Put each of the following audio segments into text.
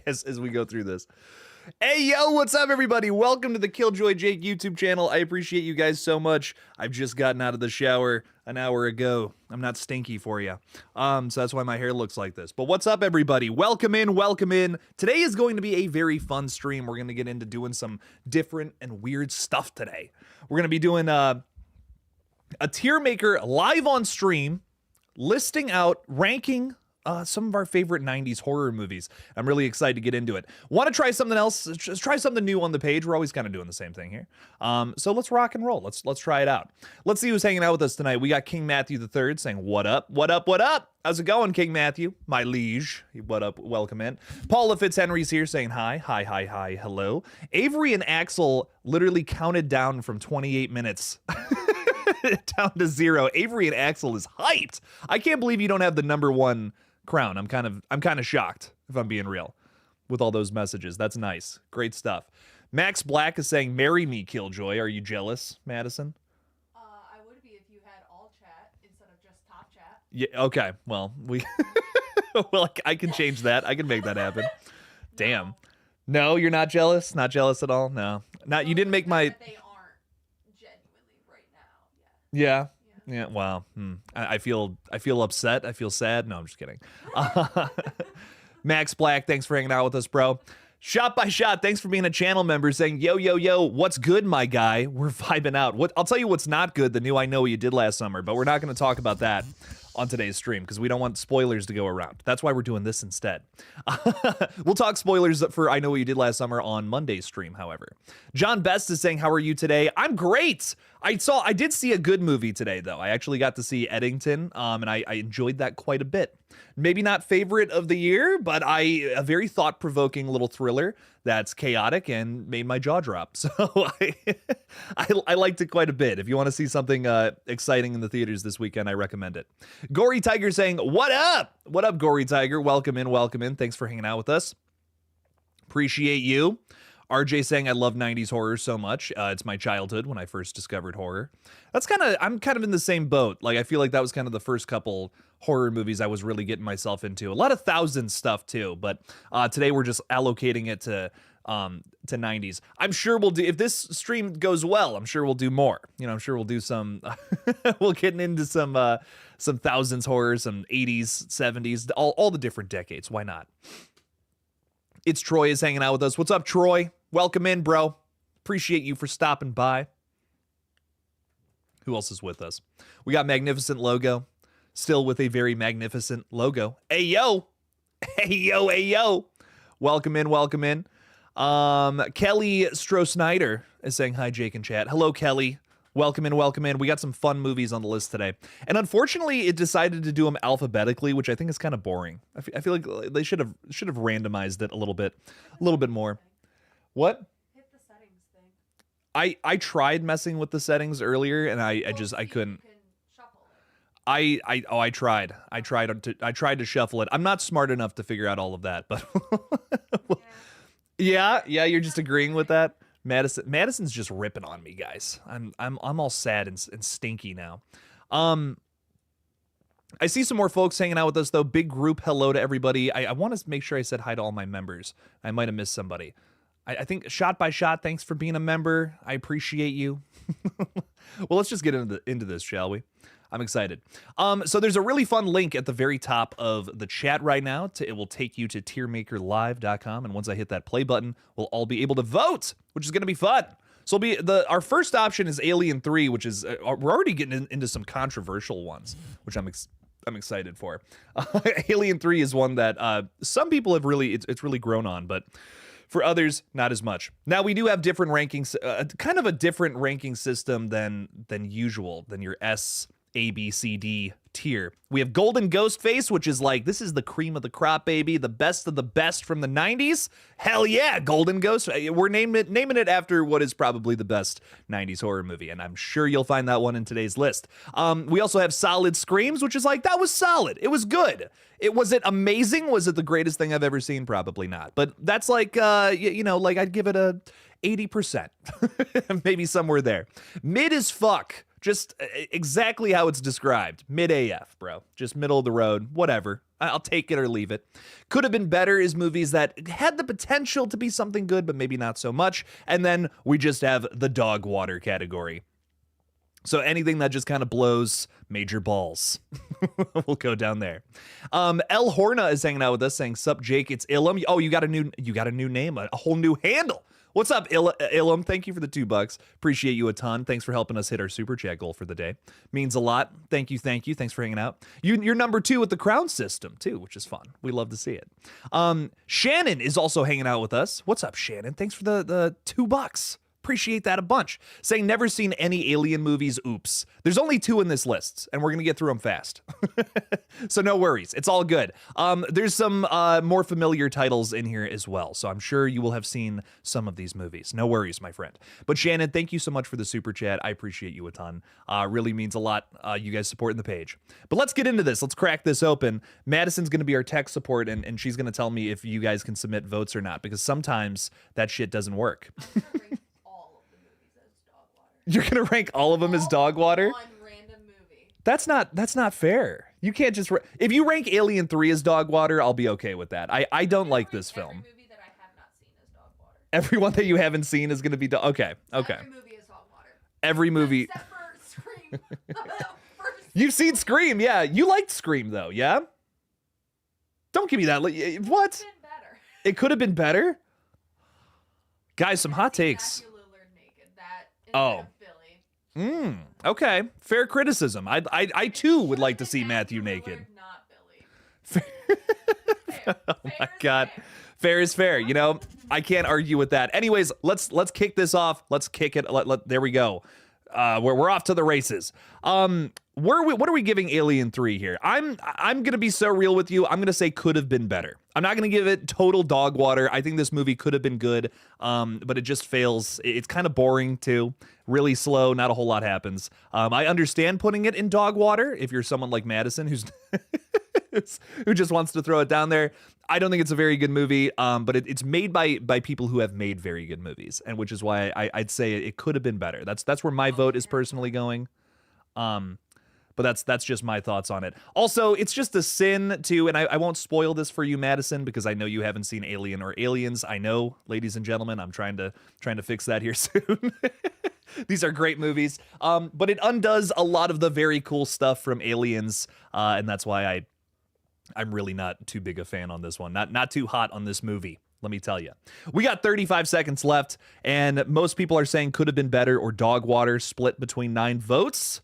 as we go through this. Hey, yo, what's up, everybody? Welcome to the Killjoy Jake YouTube channel. I appreciate you guys so much. I've just gotten out of the shower an hour ago. I'm not stinky for you. So that's why my hair looks like this. But what's up, everybody? Welcome in, welcome in. Today is going to be a very fun stream. We're going to get into doing some different and weird stuff today. We're going to be doing a tier maker live on stream, listing out, ranking some of our favorite 90s horror movies. I'm really excited to get into it. Want to try something else? Just try something new on the page. We're always kind of doing the same thing here. So let's rock and roll. Let's try it out. Let's see who's hanging out with us tonight. We got King Matthew III saying, what up, what up, what up? How's it going, King Matthew? My liege. What up? Welcome in. Paula Fitzhenry's here saying hi. Hi, hi, hi, hello. Avery and Axel literally counted down from 28 minutes. Down to 0. Avery and Axel is hyped. I can't believe you don't have the #1 crown. I'm kind of shocked, if I'm being real, with all those messages. That's nice. Great stuff. Max Black is saying, marry me, Killjoy. Are you jealous, Madison? I would be if you had all chat instead of just top chat. Yeah, okay. Well, well, I can change that. I can make that happen. Damn. No, you're not jealous? Not jealous at all? No. Not, you didn't make my... They aren't genuinely right now. Yeah. Yeah, wow. I feel upset. I feel sad. No, I'm just kidding. Max Black, thanks for hanging out with us, bro. Shot by Shot, thanks for being a channel member, saying, yo, yo, yo, what's good, my guy? We're vibing out. I'll tell you what's not good, the new I Know What You Did Last Summer, but we're not going to talk about that on today's stream because we don't want spoilers to go around. That's why we're doing this instead. We'll talk spoilers for I Know What You Did Last Summer on Monday's stream, however. John Best is saying, how are you today? I'm great. I did see a good movie today, though. I actually got to see Eddington, and I enjoyed that quite a bit. Maybe not favorite of the year, but a very thought-provoking little thriller that's chaotic and made my jaw drop. So I liked it quite a bit. If you want to see something exciting in the theaters this weekend, I recommend it. Gory Tiger saying, what up? What up, Gory Tiger? Welcome in, welcome in. Thanks for hanging out with us. Appreciate you. RJ saying, I love 90s horror so much. It's my childhood when I first discovered horror. I'm kind of in the same boat. Like, I feel like that was kind of the first couple horror movies I was really getting myself into. A lot of Thousands stuff too, but today we're just allocating it to 90s. I'm sure we'll do, if this stream goes well, I'm sure we'll do more. You know, I'm sure we'll do some, we'll get into some Thousands horror, some 80s, 70s, all the different decades. Why not? It's Troy is hanging out with us. What's up, Troy? Welcome in, bro. Appreciate you for stopping by. Who else is with us? We got Magnificent Logo. Still with a very magnificent logo. Hey, yo. Hey, yo, hey, yo. Welcome in, welcome in. Kelly Stroh-Snyder is saying hi, Jake and chat. Hello, Kelly. Welcome in, welcome in. We got some fun movies on the list today. And unfortunately, it decided to do them alphabetically, which I think is kind of boring. I feel like they should have randomized it a little bit more. What? Hit the settings thing. I tried messing with the settings earlier, and I couldn't. You can shuffle it. I tried. I tried to shuffle it. I'm not smart enough to figure out all of that, but yeah, you're just agreeing with that. Madison's just ripping on me, guys. I'm all sad and stinky now. I see some more folks hanging out with us though. Big group hello to everybody. I want to make sure I said hi to all my members. I might have missed somebody. I think Shot by Shot, thanks for being a member. I appreciate you. Well, let's just get into this, shall we? I'm excited. So there's a really fun link at the very top of the chat right now. It will take you to tiermakerlive.com, and once I hit that play button, we'll all be able to vote, which is going to be fun. So our first option is Alien 3, which is we're already getting into some controversial ones, which I'm excited for. Alien 3 is one that some people have it's really grown on, but for others, not as much. Now, we do have different rankings, kind of a different ranking system than usual, than your S, A, B, C, D tier. We have Golden Ghostface, which is like, this is the cream of the crop, baby. The best of the best from the 90s. Hell yeah, Golden Ghost. We're naming it after what is probably the best 90s horror movie, and I'm sure you'll find that one in today's list. We also have Solid Screams, which is like, that was solid. It was good. Was it amazing? Was it the greatest thing I've ever seen? Probably not. But that's like, like I'd give it a 80%. Maybe somewhere there. Mid as fuck. Just exactly how it's described. Mid AF, bro. Just middle of the road. Whatever. I'll take it or leave it. Could have been better is movies that had the potential to be something good, but maybe not so much. And then we just have the dog water category. So anything that just kind of blows major balls. We'll go down there. El Horna is hanging out with us saying, "Sup, Jake, it's Ilum." Oh, you got a new name, a whole new handle. What's up, Ilum? Thank you for the $2. Appreciate you a ton. Thanks for helping us hit our super chat goal for the day. Means a lot. Thank you. Thanks for hanging out. You're number 2 with the crown system too, which is fun. We love to see it. Shannon is also hanging out with us. What's up, Shannon? Thanks for the $2. Appreciate that a bunch. Saying never seen any Alien movies. Oops. There's only 2 in this list, and we're going to get through them fast. So no worries. It's all good. There's some more familiar titles in here as well, so I'm sure you will have seen some of these movies. No worries, my friend. But Shannon, thank you so much for the super chat. I appreciate you a ton. Really means a lot, you guys supporting the page. But let's get into this. Let's crack this open. Madison's going to be our tech support, and she's going to tell me if you guys can submit votes or not, because sometimes that shit doesn't work. You're gonna rank all of them as dog water? One random movie. That's not fair. You can't just if you rank Alien 3 as dog water, I'll be okay with that. I don't like this film. Every movie that I have not seen is dog water. Everyone that you haven't seen is gonna be okay. Every movie is dog water. Every movie. Except for Scream. You've seen Scream, yeah. You liked Scream though, yeah? Don't give me that. What? It could have been better. Guys, some hot takes. Oh. Okay. Fair criticism. I too would like to see Matthew naked. Not Billy. Oh my God. Fair is fair. You know, I can't argue with that. Anyways, let's kick this off. Let's kick it. There we go. We're off to the races. What are we giving Alien 3 here? I'm gonna be so real with you. I'm gonna say could have been better. I'm not gonna give it total dog water. I think this movie could have been good, but it just fails. It's kind of boring too. Really slow. Not a whole lot happens. I understand putting it in dog water if you're someone like Madison who's who just wants to throw it down there. I don't think it's a very good movie, but it's made by people who have made very good movies, and which is why I'd say it could have been better. That's where my vote is personally going. But that's just my thoughts on it. Also, it's just a sin to, and I won't spoil this for you, Madison, because I know you haven't seen Alien or Aliens. I know, ladies and gentlemen, I'm trying to fix that here soon. These are great movies, but it undoes a lot of the very cool stuff from Aliens, and that's why I'm really not too big a fan on this one. Not too hot on this movie. Let me tell you. We got 35 seconds left, and most people are saying could have been better or dog water, split between 9 votes.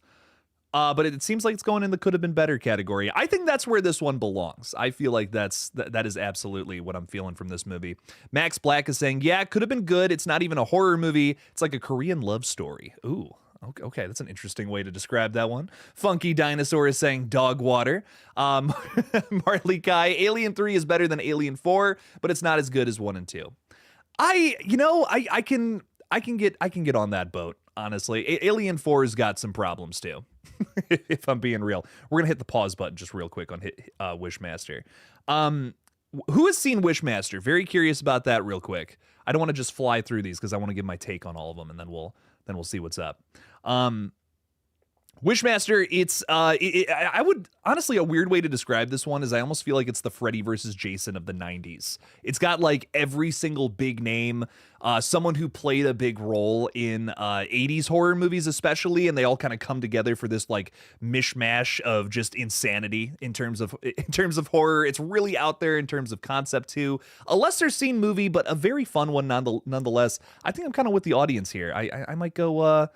But it seems like it's going in the could have been better category. I think that's where this one belongs. I feel like that is absolutely what I'm feeling from this movie. Max Black is saying, yeah, it could have been good. It's not even a horror movie. It's like a Korean love story. Ooh. Okay, that's an interesting way to describe that one. Funky Dinosaur is saying dog water. Marley Kai, Alien 3 is better than Alien 4, but it's not as good as 1 and 2. I can get on that boat, honestly. Alien 4's got some problems too. If I'm being real. We're gonna hit the pause button just real quick on Wishmaster. Who has seen Wishmaster? Very curious about that real quick. I don't want to just fly through these because I want to give my take on all of them, and then we'll see what's up. Wishmaster, I would honestly, a weird way to describe this one is I almost feel like it's the Freddy versus Jason of the 90s. It's got like every single big name, someone who played a big role in 80s horror movies especially, and they all kind of come together for this like mishmash of just insanity in terms of horror. It's really out there in terms of concept too. A lesser seen movie, but a very fun one nonetheless. I think I'm kind of with the audience here. I might go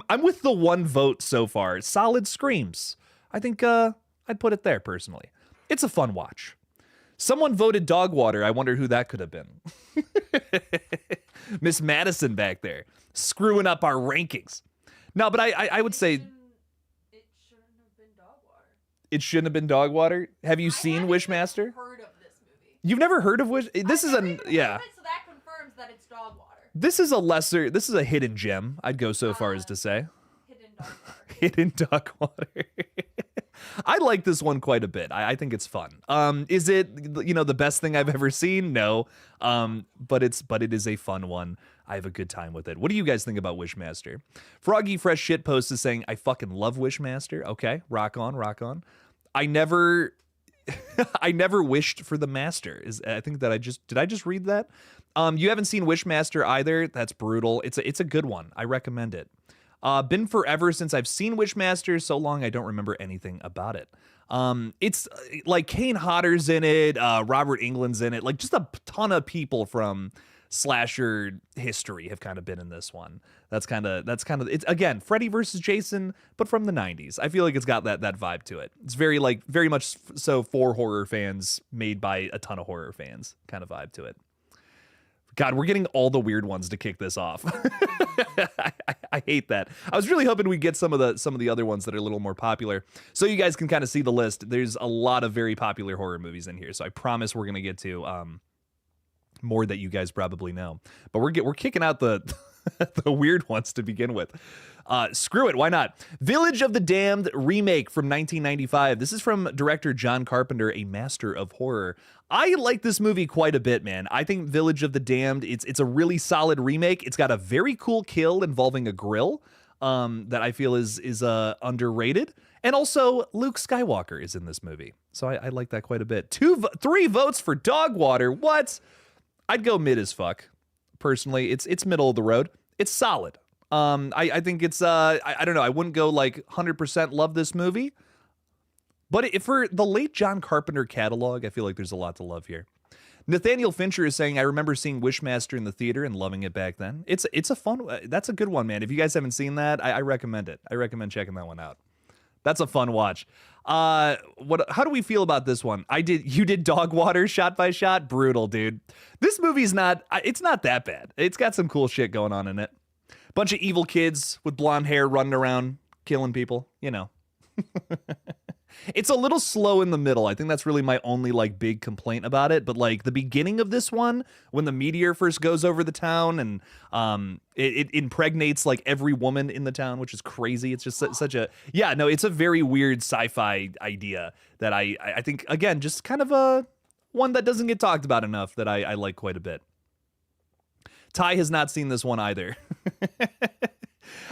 I'm with the 1 vote so far. Solid Screams. I think I'd put it there personally. It's a fun watch. Someone voted dog water. I wonder who that could have been. Miss Madison back there screwing up our rankings. No, but I would say it shouldn't have been dog water. It shouldn't have been dog water. Have you seen Wishmaster? Heard of this movie? You've never heard of Wish? This is yeah. So that confirms that it's dog water. This is a hidden gem. I'd go so far as to say. Hidden dog water. Hidden dog water. I like this one quite a bit. I think it's fun. Is it the best thing I've ever seen? No. But it is a fun one. I have a good time with it. What do you guys think about Wishmaster? Froggy Fresh Shitpost is saying I fucking love Wishmaster. Okay, rock on. I never I never wished for the master. I think that did I just read that? You haven't seen Wishmaster either? That's brutal. It's a good one. I recommend it. Been forever since I've seen Wishmaster, so long I don't remember anything about it. It's like Kane Hodder's in it, Robert Englund's in it, like just a ton of people from slasher history have kind of been in this one. That's kind of it's again Freddy versus Jason, but from the 90s. I feel like it's got that vibe to it. It's very much so for horror fans, made by a ton of horror fans kind of vibe to it. God, we're getting all the weird ones to kick this off. I hate that. I was really hoping we'd get some of the other ones that are a little more popular, so you guys can kind of see the list. There's a lot of very popular horror movies in here, so I promise we're gonna get to more that you guys probably know. But we're kicking out the the weird ones to begin with. Screw it, why not? Village of the Damned remake from 1995. This is from director John Carpenter, a master of horror. I like this movie quite a bit, man. I think Village of the Damned, it's a really solid remake. It's got a very cool kill involving a grill that I feel is underrated. And also, Luke Skywalker is in this movie. So I like that quite a bit. 3 votes for Dogwater. What? I'd go mid as fuck. Personally, it's middle of the road. It's solid. I think it's I don't know. I wouldn't go like 100% love this movie, but if for the late John Carpenter catalog, I feel like there's a lot to love here. Nathaniel Fincher is saying, I remember seeing Wishmaster in the theater and loving it back then. It's a fun. That's a good one, man. If you guys haven't seen that, I recommend it. I recommend checking that one out. That's a fun watch. How do we feel about this one? You did Dogwater shot by shot. Brutal, dude. This movie's it's not that bad. It's got some cool shit going on in it. Bunch of evil kids with blonde hair running around killing people, you know. It's a little slow in the middle. I think that's really my only like big complaint about it. But like the beginning of this one, when the meteor first goes over the town and it impregnates like every woman in the town, which is crazy. It's just such a it's a very weird sci-fi idea that I think again just kind of a one that doesn't get talked about enough that I like quite a bit. Ty has not seen this one either.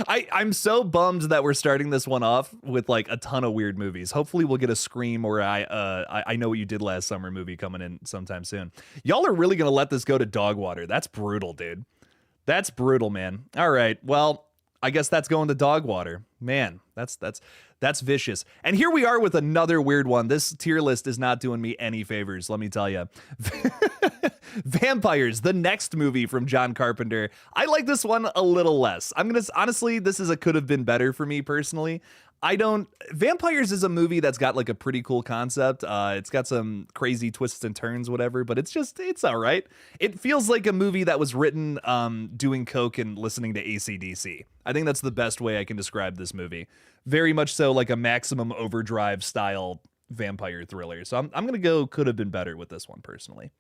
I'm so bummed that we're starting this one off with like a ton of weird movies. Hopefully we'll get a Scream or I Know What You Did Last Summer movie coming in sometime soon. Y'all are really gonna let this go to Dogwater. That's brutal, dude. That's brutal, man. All right, well, I guess that's going to Dogwater. Man, that's vicious. And here we are with another weird one. This tier list is not doing me any favors, let me tell you. Vampires, the next movie from John Carpenter. I like this one a little less. Honestly, this is a could have been better for me personally. Vampires is a movie that's got like a pretty cool concept. It's got some crazy twists and turns, whatever, but it's all right. It feels like a movie that was written doing coke and listening to AC/DC. I think that's the best way I can describe this movie. Very much so like a Maximum Overdrive style vampire thriller. So I'm going to go could have been better with this one personally.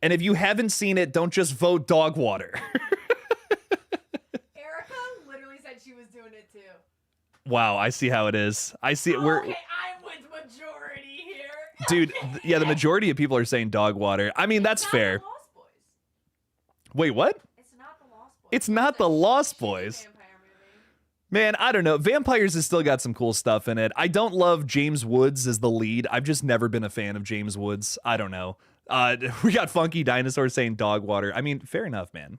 And if you haven't seen it, don't just vote Dogwater. Erica literally said she was doing it too. Wow, I see how it is. I see it. Okay, I'm with majority here. Dude, yeah, the majority of people are saying Dogwater. I mean, that's fair. The Lost Boys. Wait, what? It's not the Lost Boys. It's not the Lost Boys. Man, I don't know. Vampires has still got some cool stuff in it. I don't love James Woods as the lead. I've just never been a fan of James Woods. I don't know. We got Funky Dinosaur saying Dogwater. I mean, fair enough, man.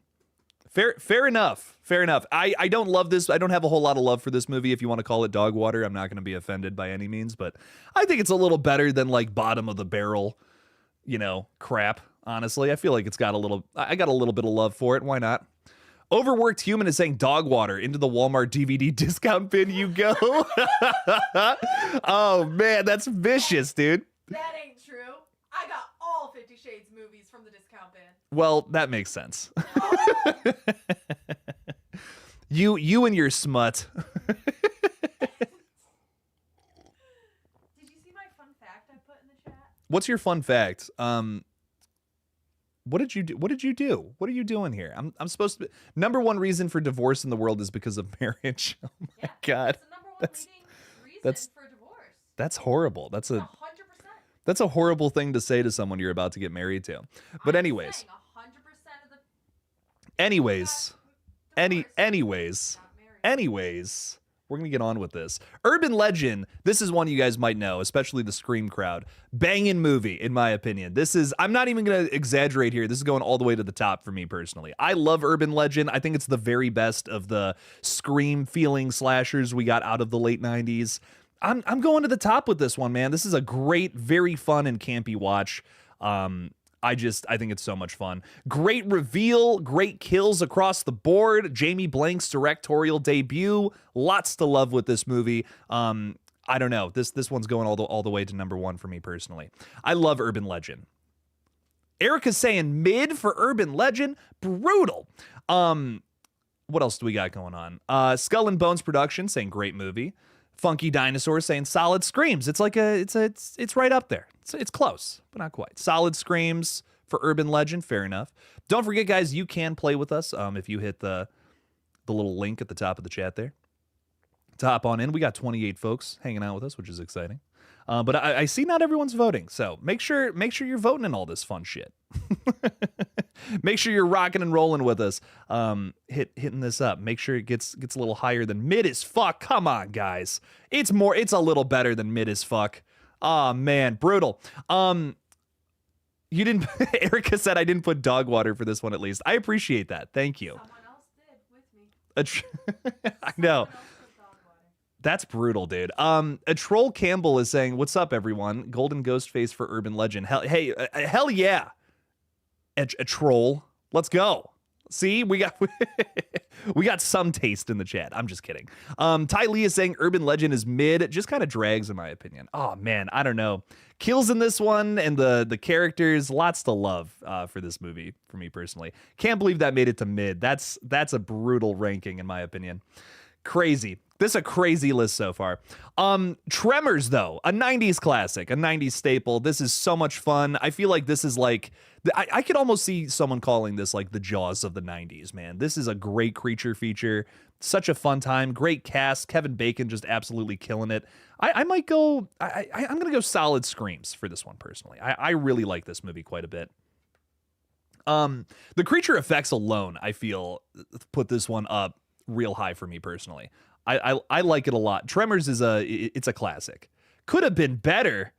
Fair enough. Fair enough. I don't love this. I don't have a whole lot of love for this movie. If you want to call it Dogwater, I'm not going to be offended by any means, but I think it's a little better than like bottom of the barrel, crap. Honestly, I feel like I got a little bit of love for it. Why not? Overworked Human is saying Dogwater. Into the Walmart DVD discount bin you go. Oh man, that's vicious, dude. That ain't true. I got all 50 Shades movies from the discount bin. Well, that makes sense. You and your smut. Did you see my fun fact I put in the chat? What's your fun fact? What did you do? What did you do? What are you doing here? I'm supposed to be, number one reason for divorce in the world is because of marriage. Oh my God. That's the number one leading reason for divorce. That's horrible. 100%. That's a horrible thing to say to someone you're about to get married to. But anyways. Saying 100% of the anyways, we're We're going to get on with this. Urban Legend, this is one you guys might know, especially the Scream crowd. Banging movie, in my opinion. This is, I'm not even going to exaggerate here. This is going all the way to the top for me personally. I love Urban Legend. I think it's the very best of the Scream feeling slashers we got out of the late 90s. I'm going to the top with this one, man. This is a great, very fun and campy watch. I think it's so much fun. Great reveal, great kills across the board. Jamie Blank's directorial debut. Lots to love with this movie. I don't know. This one's going all the way to number 1 for me personally. I love Urban Legend. Erica's saying mid for Urban Legend. Brutal. What else do we got going on? Skull and Bones Production saying great movie. Funky Dinosaur saying solid screams. It's like it's right up there. It's close, but not quite. Solid screams for Urban Legend. Fair enough. Don't forget, guys, you can play with us if you hit the little link at the top of the chat there to hop on in. We got 28 folks hanging out with us, which is exciting. But I see not everyone's voting, so make sure you're voting in all this fun shit. Make sure you're rocking and rolling with us. Hitting this up. Make sure it gets a little higher than mid as fuck. Come on, guys. It's a little better than mid as fuck. Oh man, brutal. You didn't. Erica said I didn't put dog water for this one at least. I appreciate that. Thank you. Someone else did with me. I know. Someone else put dog water. That's brutal, dude. A Troll Campbell is saying, "What's up, everyone? Golden Ghostface for Urban Legend. Hell yeah. A troll. Let's go. See, we got some taste in the chat. I'm just kidding. Ty Lee is saying Urban Legend is mid. It just kind of drags in my opinion. Oh man, I don't know. Kills in this one and the characters, lots to love for this movie for me personally. Can't believe that made it to mid. That's a brutal ranking in my opinion. Crazy. This is a crazy list so far. Tremors, though, a 90s classic, a 90s staple. This is so much fun. I feel like this is like, I could almost see someone calling this like the Jaws of the 90s, man. This is a great creature feature. Such a fun time. Great cast. Kevin Bacon just absolutely killing it. I might go, I'm going to go solid screams for this one personally. I really like this movie quite a bit. The creature effects alone, I feel, put this one up real high for me personally. I like it a lot. Tremors is it's a classic. Could have been better.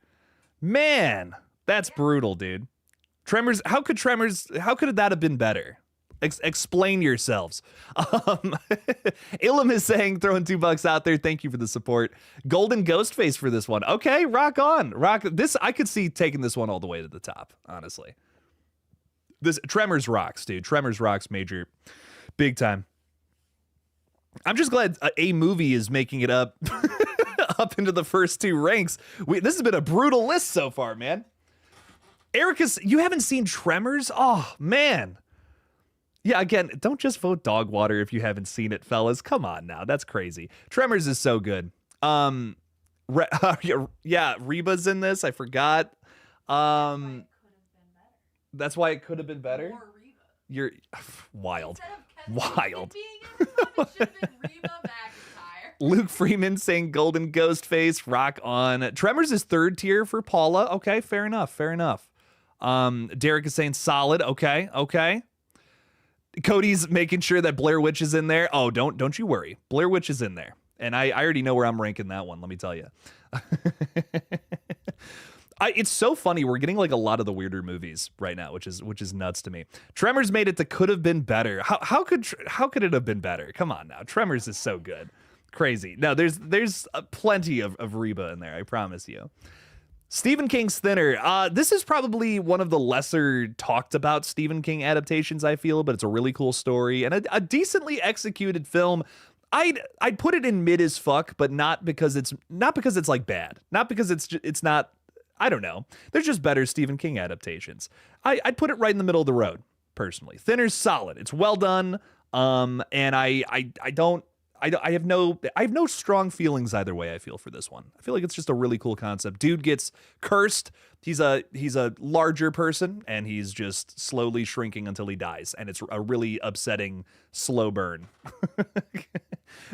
Man, that's brutal, dude. Tremors, how could that have been better? Explain yourselves. Ilum is saying, throwing $2 out there. Thank you for the support. Golden Ghostface for this one. Okay, rock on. Rock this. I could see taking this one all the way to the top, honestly. This Tremors rocks, dude. Tremors rocks major, big time. I'm just glad a movie is making it up up into the first 2 ranks. This has been a brutal list so far, man. Erica's, you haven't seen Tremors? Oh, man. Yeah, again, don't just vote dog water if you haven't seen it, fellas. Come on now. That's crazy. Tremors is so good. Yeah, Reba's in this. I forgot. That's why it could have been better. Or Reba. You're wild. Instead of Wild. being in this one, it should have been Reba McEntire. Luke Freeman saying Golden Ghostface, rock on. Tremors is 3rd tier for Paula. Okay, fair enough. Fair enough. Derek is saying solid. Okay. Cody's making sure that Blair Witch is in there. Oh, don't you worry. Blair Witch is in there. And I already know where I'm ranking that one, let me tell you. It's so funny. We're getting like a lot of the weirder movies right now, which is nuts to me. Tremors made it to could have been better. How could it have been better? Come on now. Tremors is so good. Crazy. No, there's plenty of Reba in there. I promise you. Stephen King's Thinner. This is probably one of the lesser talked about Stephen King adaptations, I feel, but it's a really cool story and a decently executed film. I'd put it in mid as fuck, but not because it's like bad. Not because it's not. I don't know. There's just better Stephen King adaptations. I'd put it right in the middle of the road, personally. Thinner's solid. It's well done. And I have no strong feelings either way. I feel for this one. I feel like it's just a really cool concept. Dude gets cursed. He's a larger person, and he's just slowly shrinking until he dies. And it's a really upsetting slow burn.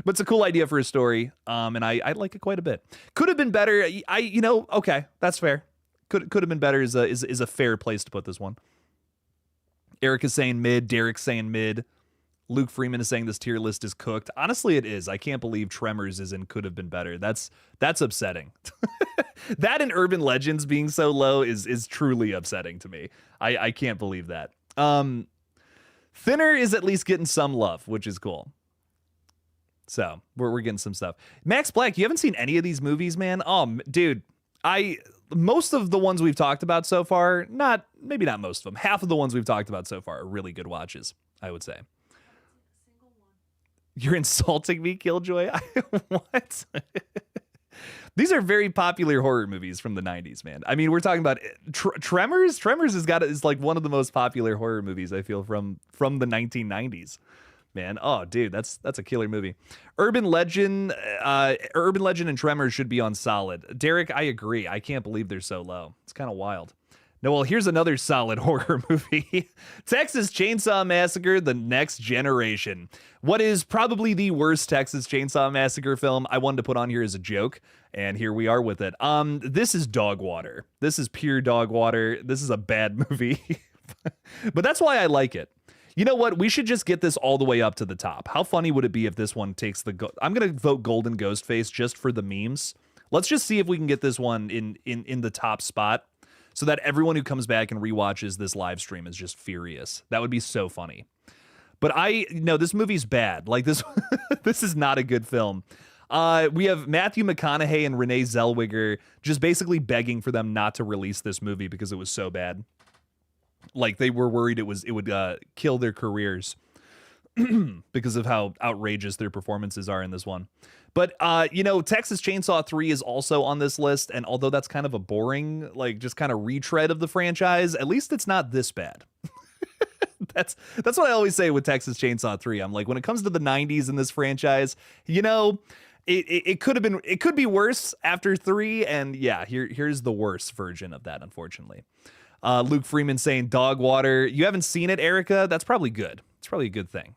But it's a cool idea for a story. And I like it quite a bit. Could have been better. Okay, that's fair. Could have been better is a fair place to put this one. Eric is saying mid. Derek's saying mid. Luke Freeman is saying this tier list is cooked. Honestly, it is. I can't believe Tremors is in could have been better. That's upsetting. That and Urban Legends being so low is truly upsetting to me. I can't believe that. Thinner is at least getting some love, which is cool. So we're getting some stuff. Max Black, you haven't seen any of these movies, man? Dude, most of the ones we've talked about so far, maybe not most of them, half of the ones we've talked about so far are really good watches, I would say. You're insulting me, Killjoy? What? These are very popular horror movies from the 90s, man. I mean, we're talking about Tremors. Tremors is like one of the most popular horror movies, I feel, from the 1990s. Man, oh, dude, that's a killer movie. Urban Legend and Tremors should be on solid. Derek, I agree. I can't believe they're so low. It's kind of wild. No, well, here's another solid horror movie. Texas Chainsaw Massacre: The Next Generation. What is probably the worst Texas Chainsaw Massacre film I wanted to put on here as a joke, and here we are with it. This is dog water. This is pure dog water. This is a bad movie. But that's why I like it. You know what? We should just get this all the way up to the top. How funny would it be if this one takes I'm going to vote Golden Ghostface just for the memes. Let's just see if we can get this one in the top spot so that everyone who comes back and rewatches this live stream is just furious. That would be so funny. But this movie's bad. Like this, this is not a good film. We have Matthew McConaughey and Renee Zellweger just basically begging for them not to release this movie because it was so bad. Like they were worried it would kill their careers because of how outrageous their performances are in this one. But Texas Chainsaw 3 is also on this list, and although that's kind of a boring, like just kind of retread of the franchise, at least it's not this bad. That's what I always say with Texas Chainsaw 3. I'm like, when it comes to the 90s in this franchise, it could be worse after 3, and yeah, here's the worst version of that, unfortunately. Luke Freeman saying dog water. You haven't seen it, Erica? That's probably good. It's probably a good thing.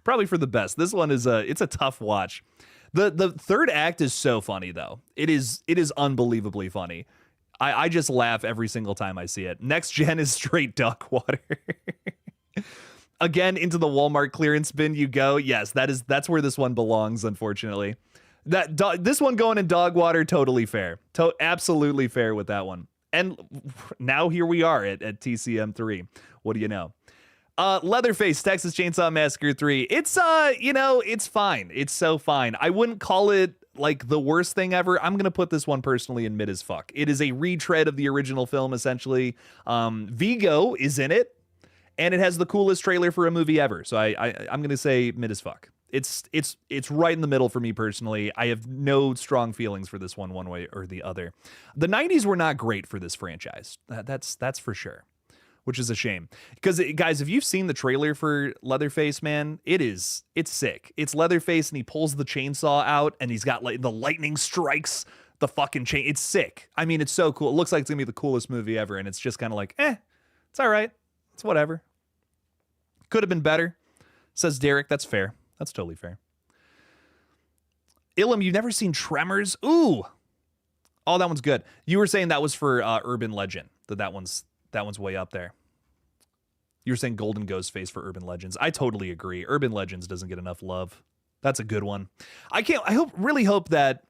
Probably for the best. This one it's a tough watch. The third act is so funny though. It is unbelievably funny. I just laugh every single time I see it. Next Gen is straight dog water. Again, into the Walmart clearance bin you go. Yes, that's where this one belongs, unfortunately. This one going in dog water, totally fair. Absolutely fair with that one. And now here we are at TCM 3. What do you know? Leatherface, Texas Chainsaw Massacre 3. It's it's fine. It's so fine. I wouldn't call it like the worst thing ever. I'm gonna put this one personally in mid as fuck. It is a retread of the original film, essentially. Vigo is in it, and it has the coolest trailer for a movie ever. So I'm gonna say mid as fuck. It's right in the middle for me personally. I have no strong feelings for this one way or the other. The 90s were not great for this franchise. That's for sure, which is a shame. Because guys, if you've seen the trailer for Leatherface, man, it's sick. It's Leatherface and he pulls the chainsaw out and he's got like the lightning strikes the fucking chain. It's sick. I mean, it's so cool. It looks like it's gonna be the coolest movie ever, and it's just kind of like, it's all right. It's whatever. Could have been better, says Derek. That's fair. That's totally fair. Ilum, you've never seen Tremors? Ooh. Oh, that one's good. You were saying that was for Urban Legend. That one's way up there. You were saying Golden Ghostface for Urban Legends. I totally agree. Urban Legends doesn't get enough love. That's a good one. I really hope that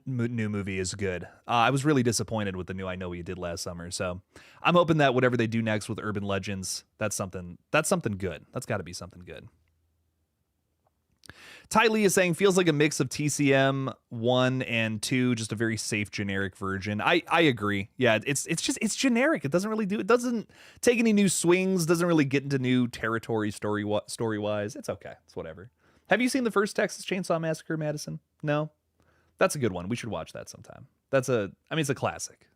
new movie is good. I was really disappointed with the new I Know What You Did Last Summer. So I'm hoping that whatever they do next with Urban Legends, that's something good. That's got to be something good. Ty Lee is saying feels like a mix of TCM 1 and 2, just a very safe generic version. I agree. Yeah, it's generic. It doesn't take any new swings, doesn't really get into new territory story-wise. It's okay. It's whatever. Have you seen the first Texas Chainsaw Massacre, Madison? No? That's a good one. We should watch that sometime. It's a classic.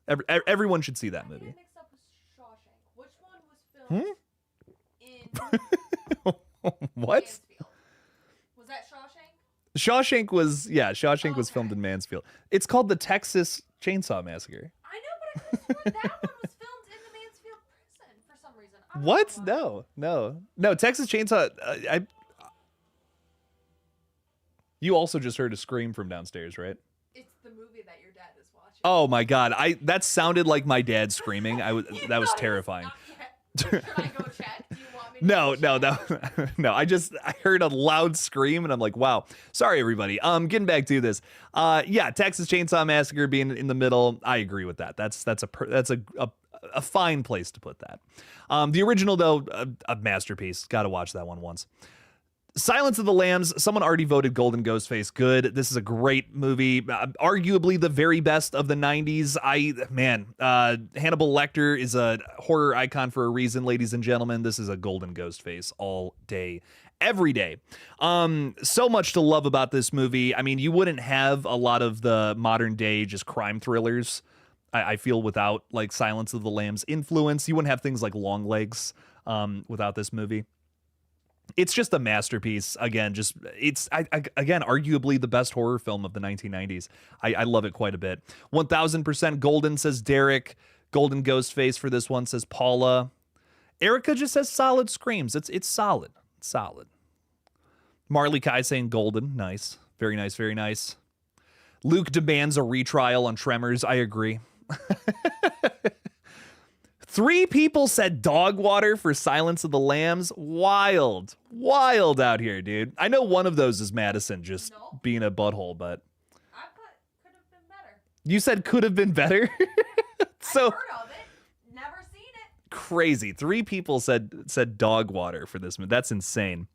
Everyone should see that movie. I mixed up with Shawshank. Which one was filmed in What? Mansfield? Was that Shawshank? Shawshank was filmed in Mansfield. It's called the Texas Chainsaw Massacre. I know, but I could have sworn that one was filmed in the Mansfield prison for some reason. I don't What? know why. No. Texas Chainsaw. You also just heard a scream from downstairs, right? It's the movie that your dad is watching. Oh my God! That sounded like my dad screaming. That was terrifying. Should I go check? Do you want me No. No. I heard a loud scream and I'm like, wow. Sorry, everybody. Getting back to this. Yeah, Texas Chainsaw Massacre being in the middle. I agree with that. That's a fine place to put that. The original, though, a masterpiece. Got to watch that one once. Silence of the Lambs, someone already voted Golden Ghostface good. This is a great movie, arguably the very best of the 90s. Hannibal Lecter is a horror icon for a reason, ladies and gentlemen. This is a Golden Ghostface all day, every day. So much to love about this movie. I mean, you wouldn't have a lot of the modern day just crime thrillers, I feel, without like Silence of the Lambs influence. You wouldn't have things like Longlegs without this movie. It's just a masterpiece. Again, again, arguably the best horror film of the 1990s. I love it quite a bit. 1000% golden, says Derek. Golden Ghostface for this one, says Paula. Erica just says solid screams. It's solid. It's solid. Marley Kai saying golden. Nice. Very nice. Very nice. Luke demands a retrial on Tremors. I agree. 3 people said dog water for Silence of the Lambs. Wild out here, dude. I know one of those is Madison just being a butthole, but I put could have been better. You said could have been better? So I've heard of it, never seen it. Crazy. 3 people said dog water for this movie. That's insane.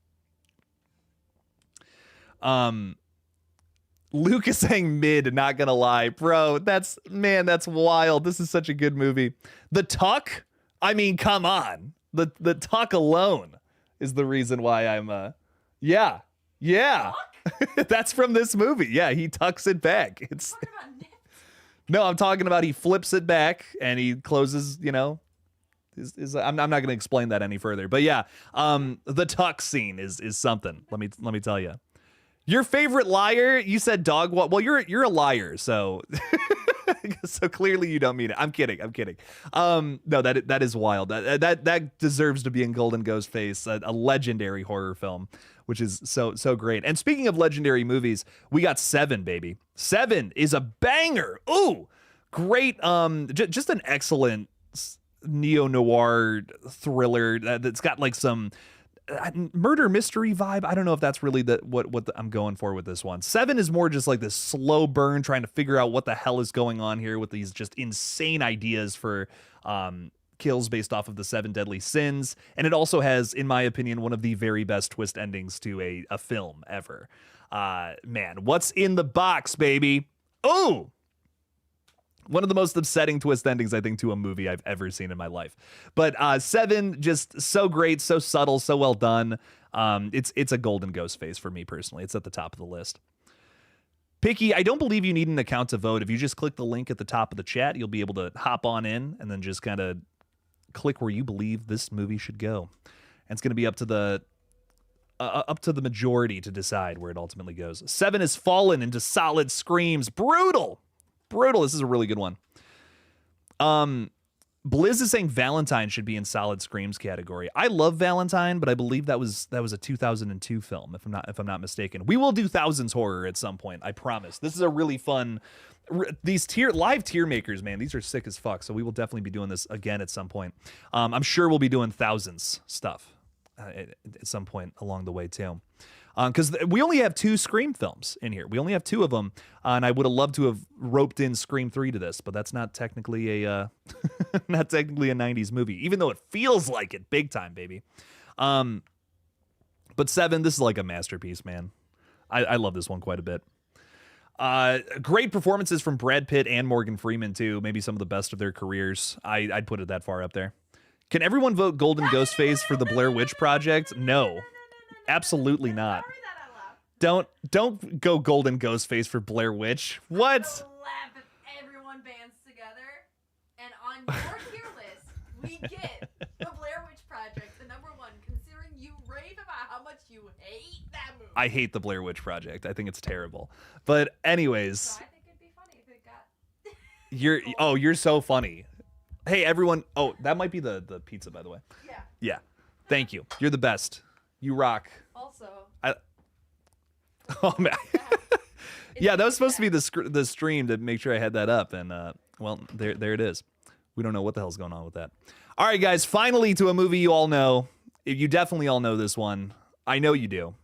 Luke is saying mid, not gonna lie. Bro, that's wild. This is such a good movie. The Tuck? I mean, come on. The Tuck alone is the reason why I'm yeah. That's from this movie. Yeah, he tucks it back. It's No, I'm talking about he flips it back and he closes, I'm not going to explain that any further. But yeah, the Tuck scene is something. Let me tell you. Your favorite liar? You said dog. Well, you're a liar, so so clearly you don't mean it. I'm kidding. No, that is wild. That deserves to be in Golden Ghostface, a legendary horror film, which is so great. And speaking of legendary movies, we got Seven, baby. Seven is a banger. Ooh, great. Just an excellent neo-noir thriller that's got like some murder mystery vibe. I don't know if that's really what I'm going for with this one. Seven is more just like this slow burn, trying to figure out what the hell is going on here with these just insane ideas for kills based off of the 7 deadly sins. And it also has, in my opinion, one of the very best twist endings to a film ever. Man, what's in the box, baby? Oh, one of the most upsetting twist endings, I think, to a movie I've ever seen in my life. But Seven, just so great, so subtle, so well done. It's a Golden Ghostface for me personally. It's at the top of the list. Picky, I don't believe you need an account to vote. If you just click the link at the top of the chat, you'll be able to hop on in and then just kind of click where you believe this movie should go. And it's going to be up to the majority to decide where it ultimately goes. Seven has fallen into solid screams. Brutal. This is a really good one. Blizz is saying Valentine should be in solid screams category. I love Valentine, but I believe that was a 2002 film, if I'm not mistaken. We will do Thousands horror at some point, I promise. This is a really fun. These live tier makers, man, these are sick as fuck. So we will definitely be doing this again at some point. I'm sure we'll be doing Thousands stuff at some point along the way too. Because we only have 2 Scream films in here. We only have 2 of them, and I would have loved to have roped in Scream 3 to this, but that's not technically a not technically a 90s movie, even though it feels like it big time, baby. But Seven, this is like a masterpiece, man. I love this one quite a bit. Great performances from Brad Pitt and Morgan Freeman too. Maybe some of the best of their careers. I'd put it that far up there. Can everyone vote Golden Ghostface for the Blair Witch Project? No. Absolutely not. Don't go Golden Ghostface for Blair Witch. What? I would laugh if everyone bands together and on your tier list we get the Blair Witch Project, the #1, considering you rave about how much you hate that movie. I hate the Blair Witch Project. I think it's terrible. But anyways, so I think it'd be funny if it got you're so funny. Hey everyone. Oh, that might be the pizza, by the way. Yeah. Thank you. You're the best. You rock. Also. Oh man. Yeah, that was supposed to be the stream to make sure I had that up, and well, there it is. We don't know what the hell's going on with that. All right, guys. Finally, to a movie you all know. You definitely all know this one. I know you do.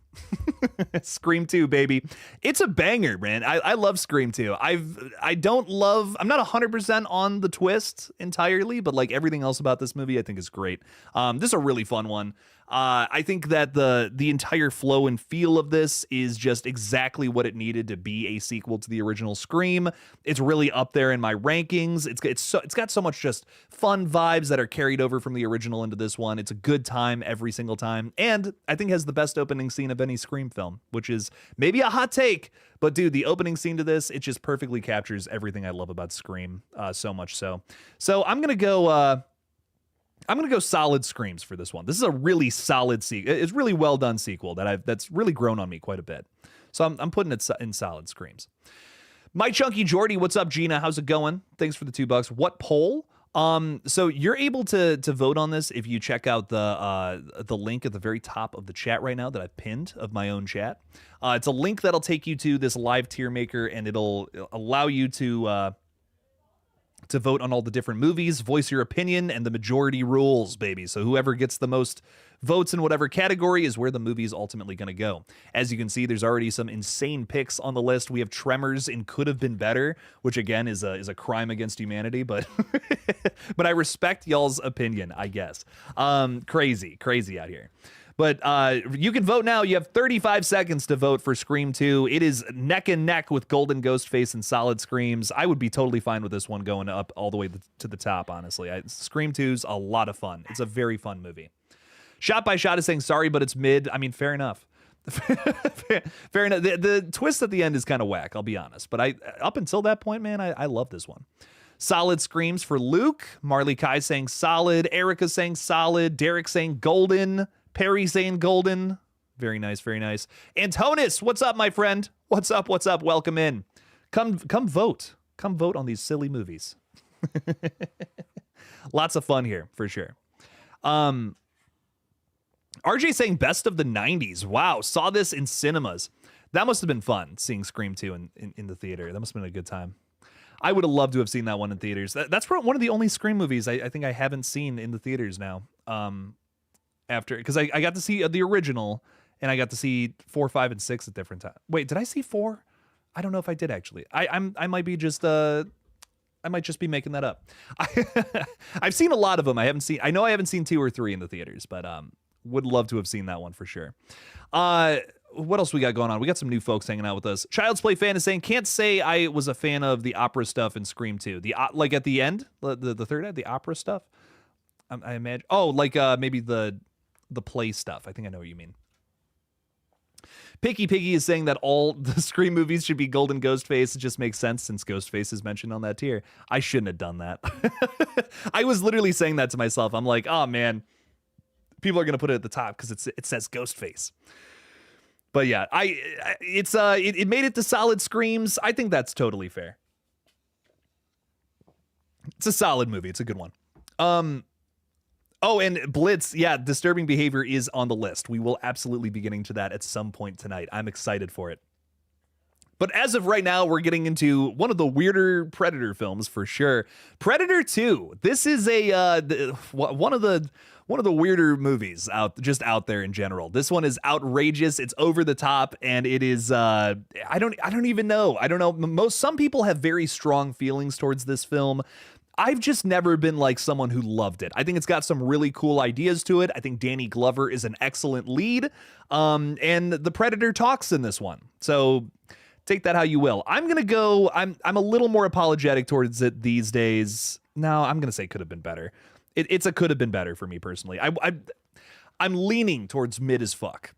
Scream 2, baby. It's a banger, man. I love Scream 2. I'm not 100% on the twist entirely, but like everything else about this movie I think is great. This is a really fun one. I think that the entire flow and feel of this is just exactly what it needed to be a sequel to the original Scream. It's really up there in my rankings. It's got so much just fun vibes that are carried over from the original into this one. It's a good time every single time, and I think has the best opening scene of any Scream film, which is maybe a hot take, but dude, the opening scene to this, it just perfectly captures everything I love about Scream, so much so. So I'm gonna go solid Screams for this one. This is a really solid sequel. It's really well done sequel that's really grown on me quite a bit. So I'm putting it in solid Screams. My Chunky Jordy, what's up, Gina? How's it going? Thanks for the $2. What poll? So you're able to vote on this if you check out the link at the very top of the chat right now that I've pinned of my own chat. It's a link that'll take you to this live tier maker, and it'll allow you to vote on all the different movies, voice your opinion, and the majority rules, baby. So whoever gets the most votes in whatever category is where the movie is ultimately going to go. As you can see, there's already some insane picks on the list. We have Tremors and Could Have Been Better, which again is a crime against humanity, but but I respect y'all's opinion, I guess. Crazy out here. But you can vote now. You have 35 seconds to vote for Scream 2. It is neck and neck with Golden Ghostface and Solid Screams. I would be totally fine with this one going up all the way to the top, honestly. Scream 2's a lot of fun. It's a very fun movie. Shot by Shot is saying, sorry, but it's mid. I mean, fair enough. Fair enough. The twist at the end is kind of whack, I'll be honest. But up until that point, man, I love this one. Solid Screams for Luke. Marley Kai saying solid. Erica saying solid. Derek saying golden. Perry saying golden. Very nice, very nice. Antonis, what's up, my friend? What's up, what's up? Welcome in. Come vote. Come vote on these silly movies. Lots of fun here, for sure. RJ saying best of the 90s. Wow, saw this in cinemas. That must have been fun, seeing Scream 2 in the theater. That must have been a good time. I would have loved to have seen that one in theaters. That's one of the only Scream movies I think I haven't seen in the theaters now. After, because I got to see the original, and I got to see 4, 5, and 6 at different times. Wait, did I see 4? I don't know if I did actually. I might be just I might just be making that up. I've seen a lot of them. I know I haven't seen 2 or 3 in the theaters, but would love to have seen that one for sure. What else we got going on? We got some new folks hanging out with us. Child's Play fan is saying, can't say I was a fan of the opera stuff in Scream 2. Like at the end, the third act, the opera stuff. I imagine. Oh, like maybe the play stuff. I think I know what you mean. Picky Piggy is saying that all the Scream movies should be Golden Ghostface. It just makes sense since Ghostface is mentioned on that tier. I shouldn't have done that. I was literally saying that to myself. I'm like, oh man, people are gonna put it at the top because it says Ghostface. But yeah, it made it to solid Screams. I think that's totally fair. It's a solid movie. It's a good one. Oh, and Blitz, yeah, disturbing behavior is on the list. We will absolutely be getting to that at some point tonight. I'm excited for it. But as of right now, we're getting into one of the weirder Predator films for sure. Predator 2. This is one of the weirder movies out there in general. This one is outrageous. It's over the top, and it is I don't even know. I don't know. Some people have very strong feelings towards this film. I've just never been like someone who loved it. I think it's got some really cool ideas to it. I think Danny Glover is an excellent lead. And the Predator talks in this one. So take that how you will. I'm a little more apologetic towards it these days. No, I'm going to say could have been better. It's a could have been better for me personally. I'm leaning towards mid as fuck.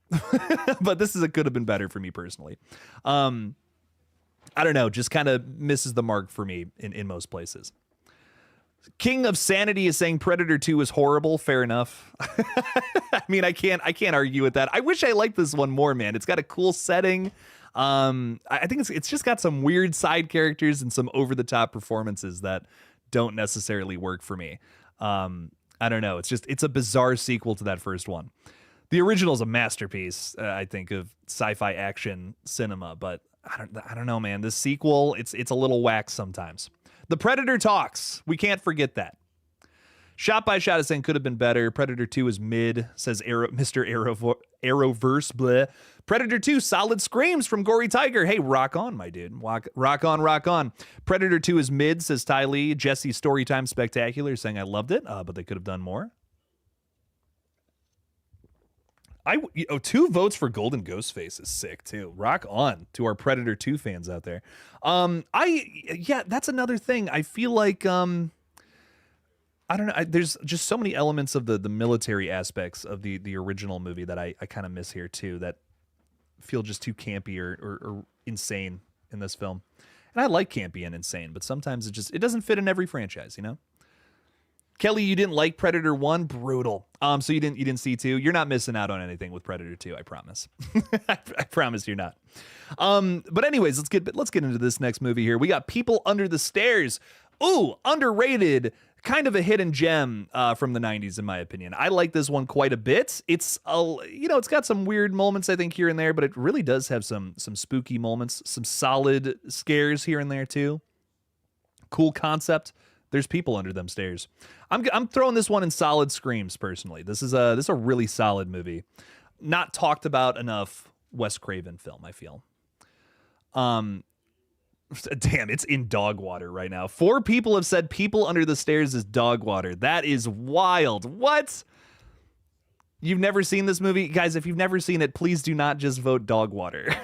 But this is a could have been better for me personally. I don't know, just kind of misses the mark for me in most places. King of Sanity is saying Predator 2 is horrible. Fair enough. I mean, I can't argue with that. I wish I liked this one more, man. It's got a cool setting. I think it's just got some weird side characters and some over the top performances that don't necessarily work for me. I don't know. It's a bizarre sequel to that first one. The original is a masterpiece, I think, of sci-fi action cinema, but I don't know, man. This sequel, it's a little whack sometimes. The Predator talks. We can't forget that. Shot by Shot is saying could have been better. Predator 2 is mid, says Mr. Arrowverse. Bleh. Predator 2, solid screams from Gory Tiger. Hey, rock on, my dude. Rock on, rock on. Predator 2 is mid, says Ty Lee. Jesse's Storytime Spectacular, saying I loved it, but they could have done more. 2 votes for Golden Ghostface is sick, too. Rock on to our Predator 2 fans out there. Yeah, that's another thing. I feel like... I don't know. There's just so many elements of the military aspects of the original movie that I kind of miss here too, that feel just too campy or insane in this film. And I like campy and insane, but sometimes it doesn't fit in every franchise, you know? Kelly, you didn't like Predator 1? Brutal. So you didn't see 2? You're not missing out on anything with Predator 2, I promise. I promise you're not. But anyways, let's get into this next movie here. We got People Under the Stairs. Ooh, underrated. Kind of a hidden gem from the 90s, in my opinion. I like this one quite a bit. It's it's got some weird moments, I think, here and there, but it really does have some spooky moments, some solid scares here and there too. Cool concept. There's people under them stairs. I'm throwing this one in solid screams personally. This is a really solid movie. Not talked about enough Wes Craven film, I feel. Damn, it's in dog water right now. 4 people have said People Under the Stairs is dog water. That is wild. What? You've never seen this movie? Guys, if you've never seen it, please do not just vote dog water.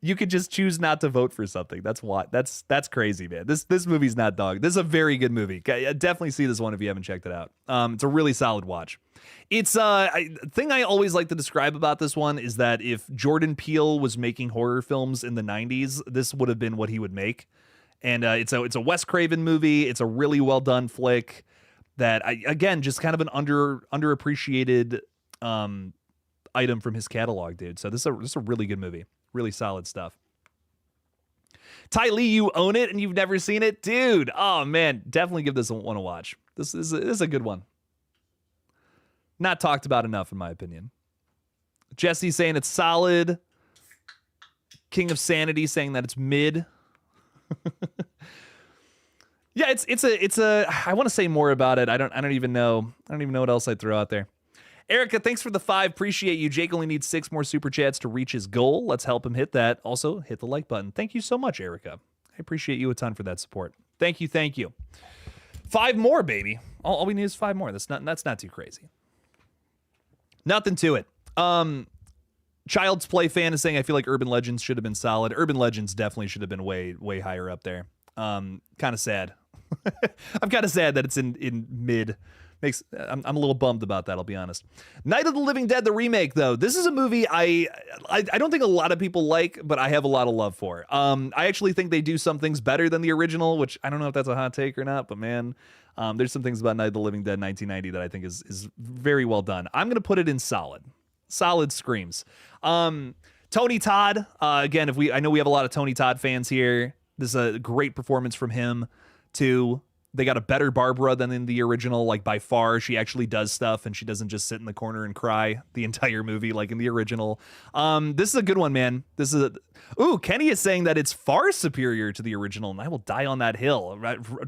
You could just choose not to vote for something. That's crazy, man. This movie's not dog. This is a very good movie. Definitely see this one if you haven't checked it out. It's a really solid watch. It's thing I always like to describe about this one is that if Jordan Peele was making horror films in the 90s, this would have been what he would make. And it's a Wes Craven movie. It's a really well done flick that again just kind of an underappreciated item from his catalog, dude. So this is a really good movie. Really solid stuff. Ty Lee, you own it and you've never seen it? Dude, oh man, definitely give this one a watch. This is a good one. Not talked about enough, in my opinion. Jesse saying it's solid. King of Sanity saying that it's mid. Yeah, it's a I want to say more about it. I don't even know what else I'd throw out there. Erica, thanks for the 5. Appreciate you. Jake only needs 6 more super chats to reach his goal. Let's help him hit that. Also, hit the like button. Thank you so much, Erica. I appreciate you a ton for that support. Thank you. 5 more, baby. All we need is 5 more. That's not too crazy. Nothing to it. Child's Play fan is saying I feel like Urban Legends should have been solid. Urban Legends definitely should have been way higher up there. Kind of sad. I'm kind of sad that it's in mid. I'm a little bummed about that, I'll be honest. Night of the Living Dead, the remake, though. This is a movie I don't think a lot of people like, but I have a lot of love for. I actually think they do some things better than the original, which I don't know if that's a hot take or not, but man, there's some things about Night of the Living Dead 1990 that I think is very well done. I'm going to put it in solid screams. Tony Todd, again, I know we have a lot of Tony Todd fans here. This is a great performance from him, too. They got a better Barbara than in the original, like by far. She actually does stuff and she doesn't just sit in the corner and cry the entire movie like in the original. This is a good one, man. Kenny is saying that it's far superior to the original, and I will die on that hill.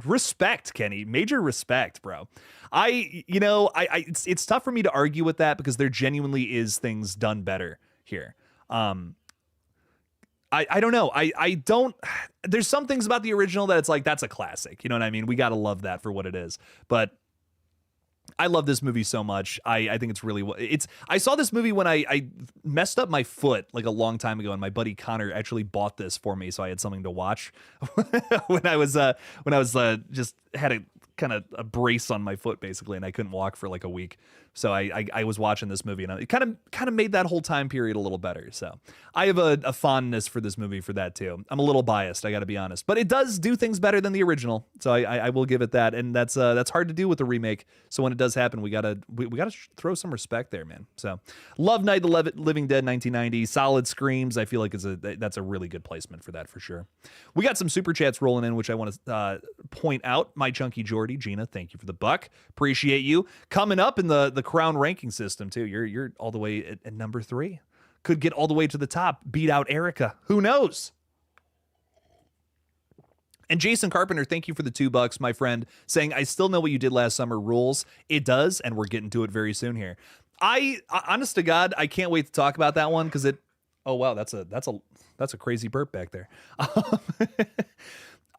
Respect, Kenny. Major respect, bro. It's tough for me to argue with that because there genuinely is things done better here. I don't know. I don't. There's some things about the original that it's like that's a classic. You know what I mean? We gotta love that for what it is. But I love this movie so much. I think it's really. I saw this movie when I messed up my foot like a long time ago, and my buddy Connor actually bought this for me, so I had something to watch when I was just had a kind of a brace on my foot basically, and I couldn't walk for like a week. So I was watching this movie, and it kind of made that whole time period a little better. So I have a fondness for this movie for that too. I'm a little biased, I got to be honest, but it does do things better than the original. So I will give it that, and that's hard to do with the remake. So when it does happen, we gotta throw some respect there, man. So love Night of the Living Dead 1990, solid screams. I feel like that's a really good placement for that for sure. We got some super chats rolling in, which I want to point out. My Chunky Jordy, Gina, thank you for the buck. Appreciate you. Coming up in the Crown ranking system too. You're all the way at number 3. Could get all the way to the top, beat out Erica. Who knows? And Jason Carpenter, thank you for the $2, my friend, saying, I still know what you did last summer rules. It does, and we're getting to it very soon here. Honest to God, I can't wait to talk about that one because oh wow, that's a crazy burp back there.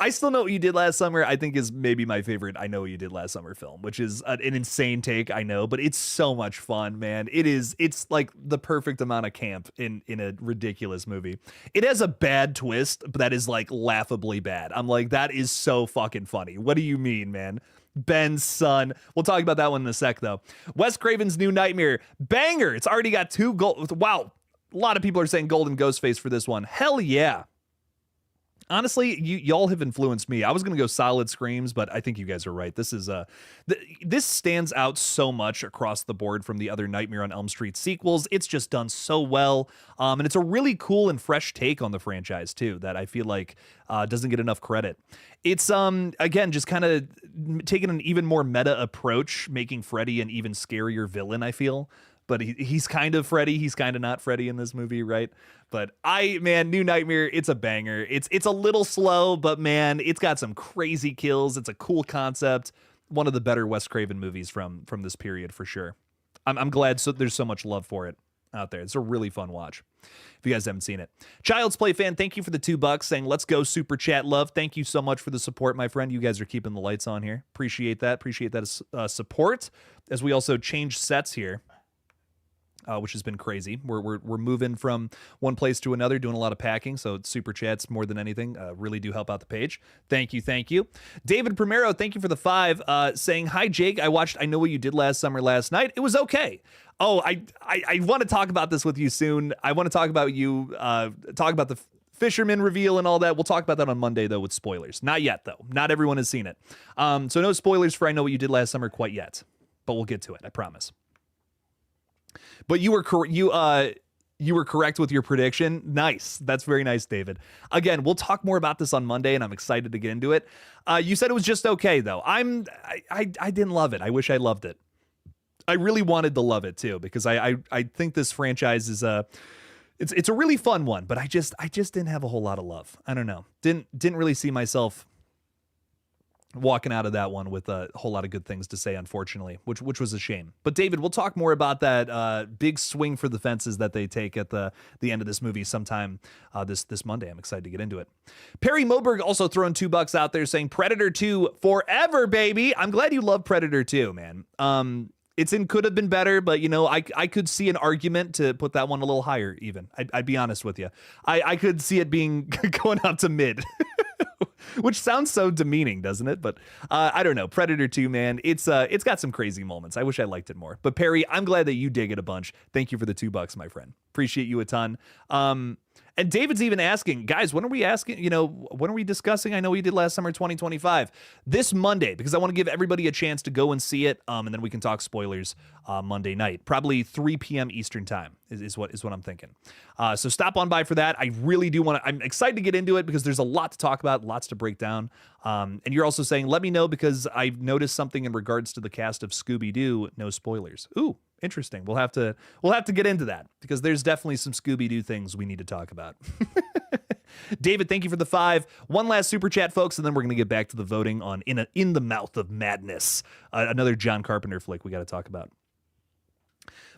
I still know what you did last summer. I think is maybe my favorite I know what you did last summer film, which is an insane take, I know, but it's so much fun, man. It's like the perfect amount of camp in a ridiculous movie. It has a bad twist, but that is like laughably bad. I'm like, that is so fucking funny. What do you mean, man? Ben's son. We'll talk about that one in a sec, though. Wes Craven's New Nightmare. Banger. It's already got 2 gold. Wow. A lot of people are saying golden Ghostface for this one. Hell yeah. Honestly, y'all have influenced me. I was going to go solid screams, but I think you guys are right. This is this stands out so much across the board from the other Nightmare on Elm Street sequels. It's just done so well. And it's a really cool and fresh take on the franchise too that I feel like doesn't get enough credit. It's again just kind of taking an even more meta approach, making Freddy an even scarier villain, I feel. But he's kind of Freddy. He's kind of not Freddy in this movie, right? But New Nightmare, it's a banger. It's a little slow, but man, it's got some crazy kills. It's a cool concept. One of the better Wes Craven movies from this period for sure. I'm glad there's so much love for it out there. It's a really fun watch if you guys haven't seen it. Child's Play fan, thank you for the $2 saying, let's go super chat love. Thank you so much for the support, my friend. You guys are keeping the lights on here. Appreciate that. Appreciate that support as we also change sets here. Which has been crazy. We're moving from one place to another, doing a lot of packing, so super chats more than anything really do help out the page. Thank you. David Primero, thank you for the 5, saying, hi, Jake. I watched I Know What You Did Last Summer last night. It was okay. Oh, I want to talk about this with you soon. I want to talk about the Fisherman reveal and all that. We'll talk about that on Monday, though, with spoilers. Not yet, though. Not everyone has seen it. So no spoilers for I Know What You Did Last Summer quite yet, but we'll get to it, I promise. But you were correct with your prediction. Nice. That's very nice, David. Again, we'll talk more about this on Monday, and I'm excited to get into it. You said it was just okay, though. I didn't love it. I wish I loved it. I really wanted to love it too, because I think this franchise is it's a really fun one, but I just didn't have a whole lot of love. I don't know. Didn't really see myself walking out of that one with a whole lot of good things to say, unfortunately, which was a shame. But David, we'll talk more about that big swing for the fences that they take at the end of this movie sometime this Monday. I'm excited to get into it. Perry Moberg also throwing $2 out there saying Predator 2 forever, baby. I'm glad you love Predator 2, man. Could have been better, but I could see an argument to put that one a little higher even. I'd be honest with you. I could see it being going out to mid. Which sounds so demeaning, doesn't it? But I don't know. Predator 2, man, it's got some crazy moments. I wish I liked it more. But Perry, I'm glad that you dig it a bunch. Thank you for the $2, my friend. Appreciate you a ton. And David's even asking, guys, when are we discussing I Know What You Did Last Summer 2025? This Monday, because I want to give everybody a chance to go and see it, and then we can talk spoilers Monday night. Probably 3 p.m. Eastern time is what I'm thinking. So stop on by for that. I really do want to. I'm excited to get into it because there's a lot to talk about, lots to break down. And you're also saying, let me know because I've noticed something in regards to the cast of Scooby-Doo. No spoilers. Ooh. Interesting. We'll have to get into that because there's definitely some Scooby-Doo things we need to talk about. David, thank you for the 5. One last super chat, folks, and then we're going to get back to the voting on In the Mouth of Madness, another John Carpenter flick we got to talk about.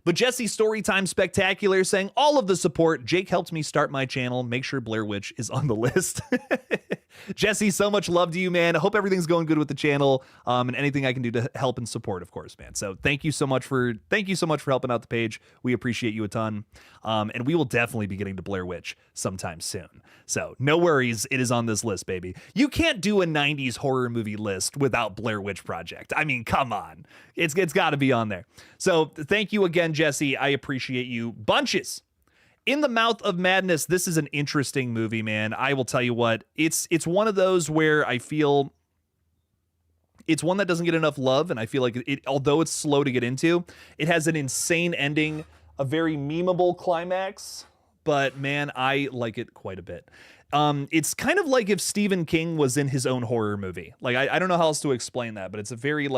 But Jesse Storytime Spectacular saying, all of the support. Jake helped me start my channel. Make sure Blair Witch is on the list. Jesse, so much love to you, man. I hope everything's going good with the channel, and anything I can do to help and support, of course, man. So thank you so much for helping out the page. We appreciate you a ton. And we will definitely be getting to Blair Witch sometime soon. So no worries. It is on this list, baby. You can't do a 90s horror movie list without Blair Witch Project. I mean, come on. It's got to be on there. So thank you again, Jesse. I appreciate you bunches. In the Mouth of Madness, this is an interesting movie, man. I will tell you what, it's one of those where I feel it's one that doesn't get enough love, and I feel like although it's slow to get into, it has an insane ending, a very memeable climax, but man, I like it quite a bit. It's kind of like if Stephen King was in his own horror movie. Like I don't know how else to explain that, but it's a very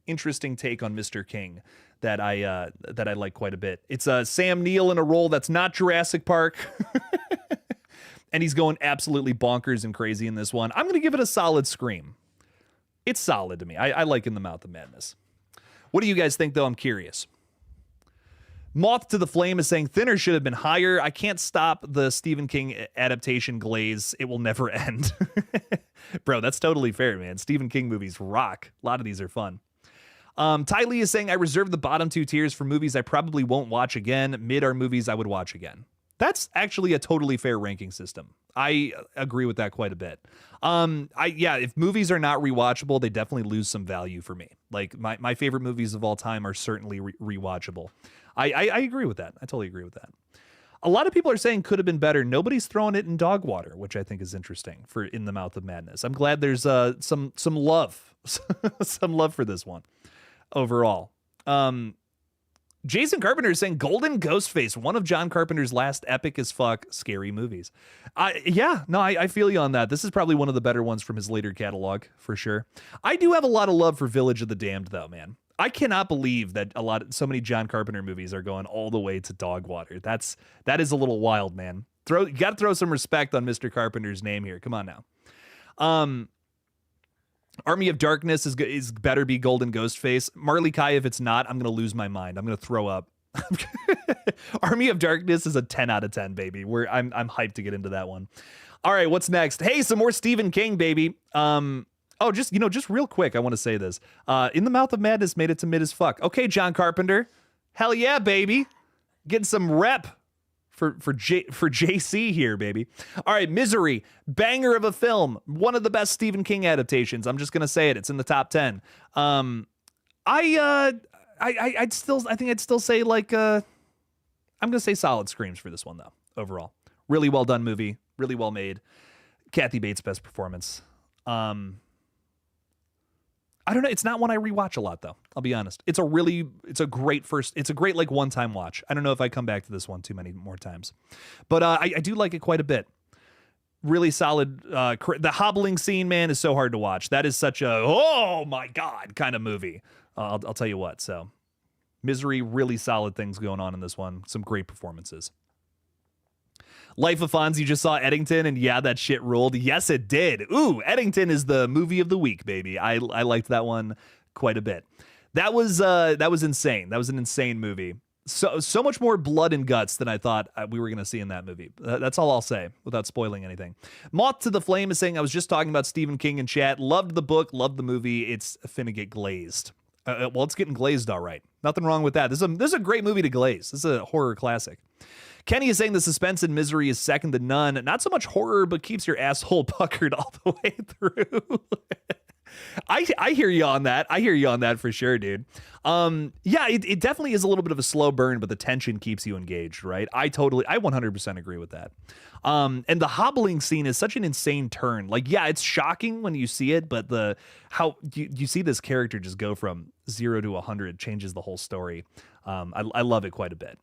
interesting take on Mr. King that I like quite a bit. It's Sam Neill in a role that's not Jurassic Park. and he's going absolutely bonkers and crazy in this one. I'm going to give it a solid Scream. It's solid to me. I like In the Mouth of Madness. What do you guys think, though? I'm curious. Moth to the Flame is saying Thinner should have been higher. I can't stop the Stephen King adaptation glaze. It will never end. Bro, that's totally fair, man. Stephen King movies rock. A lot of these are fun. Ty Lee is saying, I reserve the bottom 2 tiers for movies I probably won't watch again. Mid are movies I would watch again. That's actually a totally fair ranking system. I agree with that quite a bit. If movies are not rewatchable, they definitely lose some value for me. Like my favorite movies of all time are certainly rewatchable. I agree with that. I totally agree with that. A lot of people are saying could have been better. Nobody's throwing it in dog water, which I think is interesting for In the Mouth of Madness. I'm glad there's some love, some love for this one overall. Jason Carpenter is saying Golden Ghostface, one of John Carpenter's last epic as fuck scary movies. I feel you on that. This is probably one of the better ones from his later catalog, for sure. I do have a lot of love for Village of the Damned, though, man. I cannot believe that so many John Carpenter movies are going all the way to dog water. That is a little wild, man. You got to throw some respect on Mr. Carpenter's name here. Come on now. Army of Darkness is better be Golden Ghostface. Marley Kai, if it's not, I'm going to lose my mind. I'm going to throw up. Army of Darkness is a 10 out of 10, baby. I'm hyped to get into that one. All right, what's next? Hey, some more Stephen King, baby. Just real quick, I want to say this. In the Mouth of Madness made it to mid as fuck. Okay, John Carpenter. Hell yeah, baby. Getting some rep for JC here, baby. All right, Misery, banger of a film, one of the best Stephen King adaptations. I'm just gonna say it. It's in the top 10. I'd still say like I'm gonna say solid screams for this one though. Overall, really well done movie, really well made. Kathy Bates' best performance. I don't know. It's not one I rewatch a lot, though. I'll be honest. It's a great like one-time watch. I don't know if I come back to this one too many more times, but I do like it quite a bit. Really solid. The hobbling scene, man, is so hard to watch. That is such a, oh my God, kind of movie. I'll tell you what. So Misery, really solid things going on in this one. Some great performances. Life of Fonzie just saw Eddington, and yeah, that shit ruled. Yes, it did. Ooh, Eddington is the movie of the week, baby. I liked that one quite a bit. That was insane. That was an insane movie. So much more blood and guts than I thought we were going to see in that movie. That's all I'll say without spoiling anything. Moth to the Flame is saying, I was just talking about Stephen King in chat. Loved the book, loved the movie. It's finna get glazed. Well, it's getting glazed all right. Nothing wrong with that. This is a great movie to glaze. This is a horror classic. Kenny is saying the suspense in Misery is second to none. Not so much horror, but keeps your asshole puckered all the way through. I hear you on that. I hear you on that for sure, dude. It definitely is a little bit of a slow burn, but the tension keeps you engaged, right? I 100% agree with that. And the hobbling scene is such an insane turn. Like, yeah, it's shocking when you see it, but how you see this character just go from 0 to 100 changes the whole story. I love it quite a bit.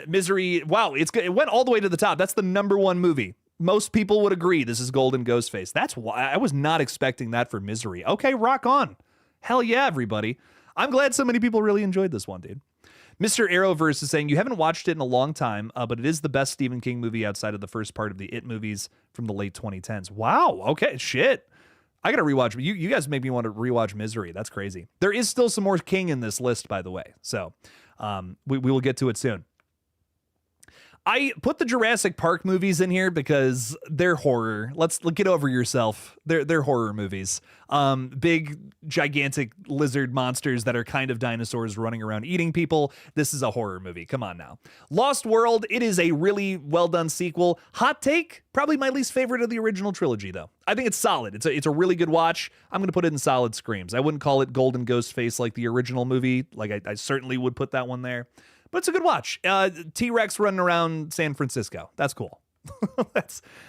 Misery, wow, it went all the way to the top. That's the #1 movie. Most people would agree this is Golden Ghostface. That's why I was not expecting that for Misery. Okay, rock on. Hell yeah, everybody. I'm glad so many people really enjoyed this one, dude. Mr. Arrowverse is saying, you haven't watched it in a long time, but it is the best Stephen King movie outside of the first part of the It movies from the late 2010s. Wow, okay, shit. I gotta rewatch. You guys make me want to rewatch Misery. That's crazy. There is still some more King in this list, by the way. So we will get to it soon. I put the Jurassic Park movies in here because they're horror. Let's get over yourself. They're horror movies. Big, gigantic lizard monsters that are kind of dinosaurs running around eating people. This is a horror movie. Come on now. Lost World, it is a really well done sequel. Hot take, probably my least favorite of the original trilogy, though. I think it's solid. It's a really good watch. I'm going to put it in solid screams. I wouldn't call it Golden Ghostface like the original movie. Like I certainly would put that one there. But it's a good watch. T-Rex running around San Francisco. That's cool.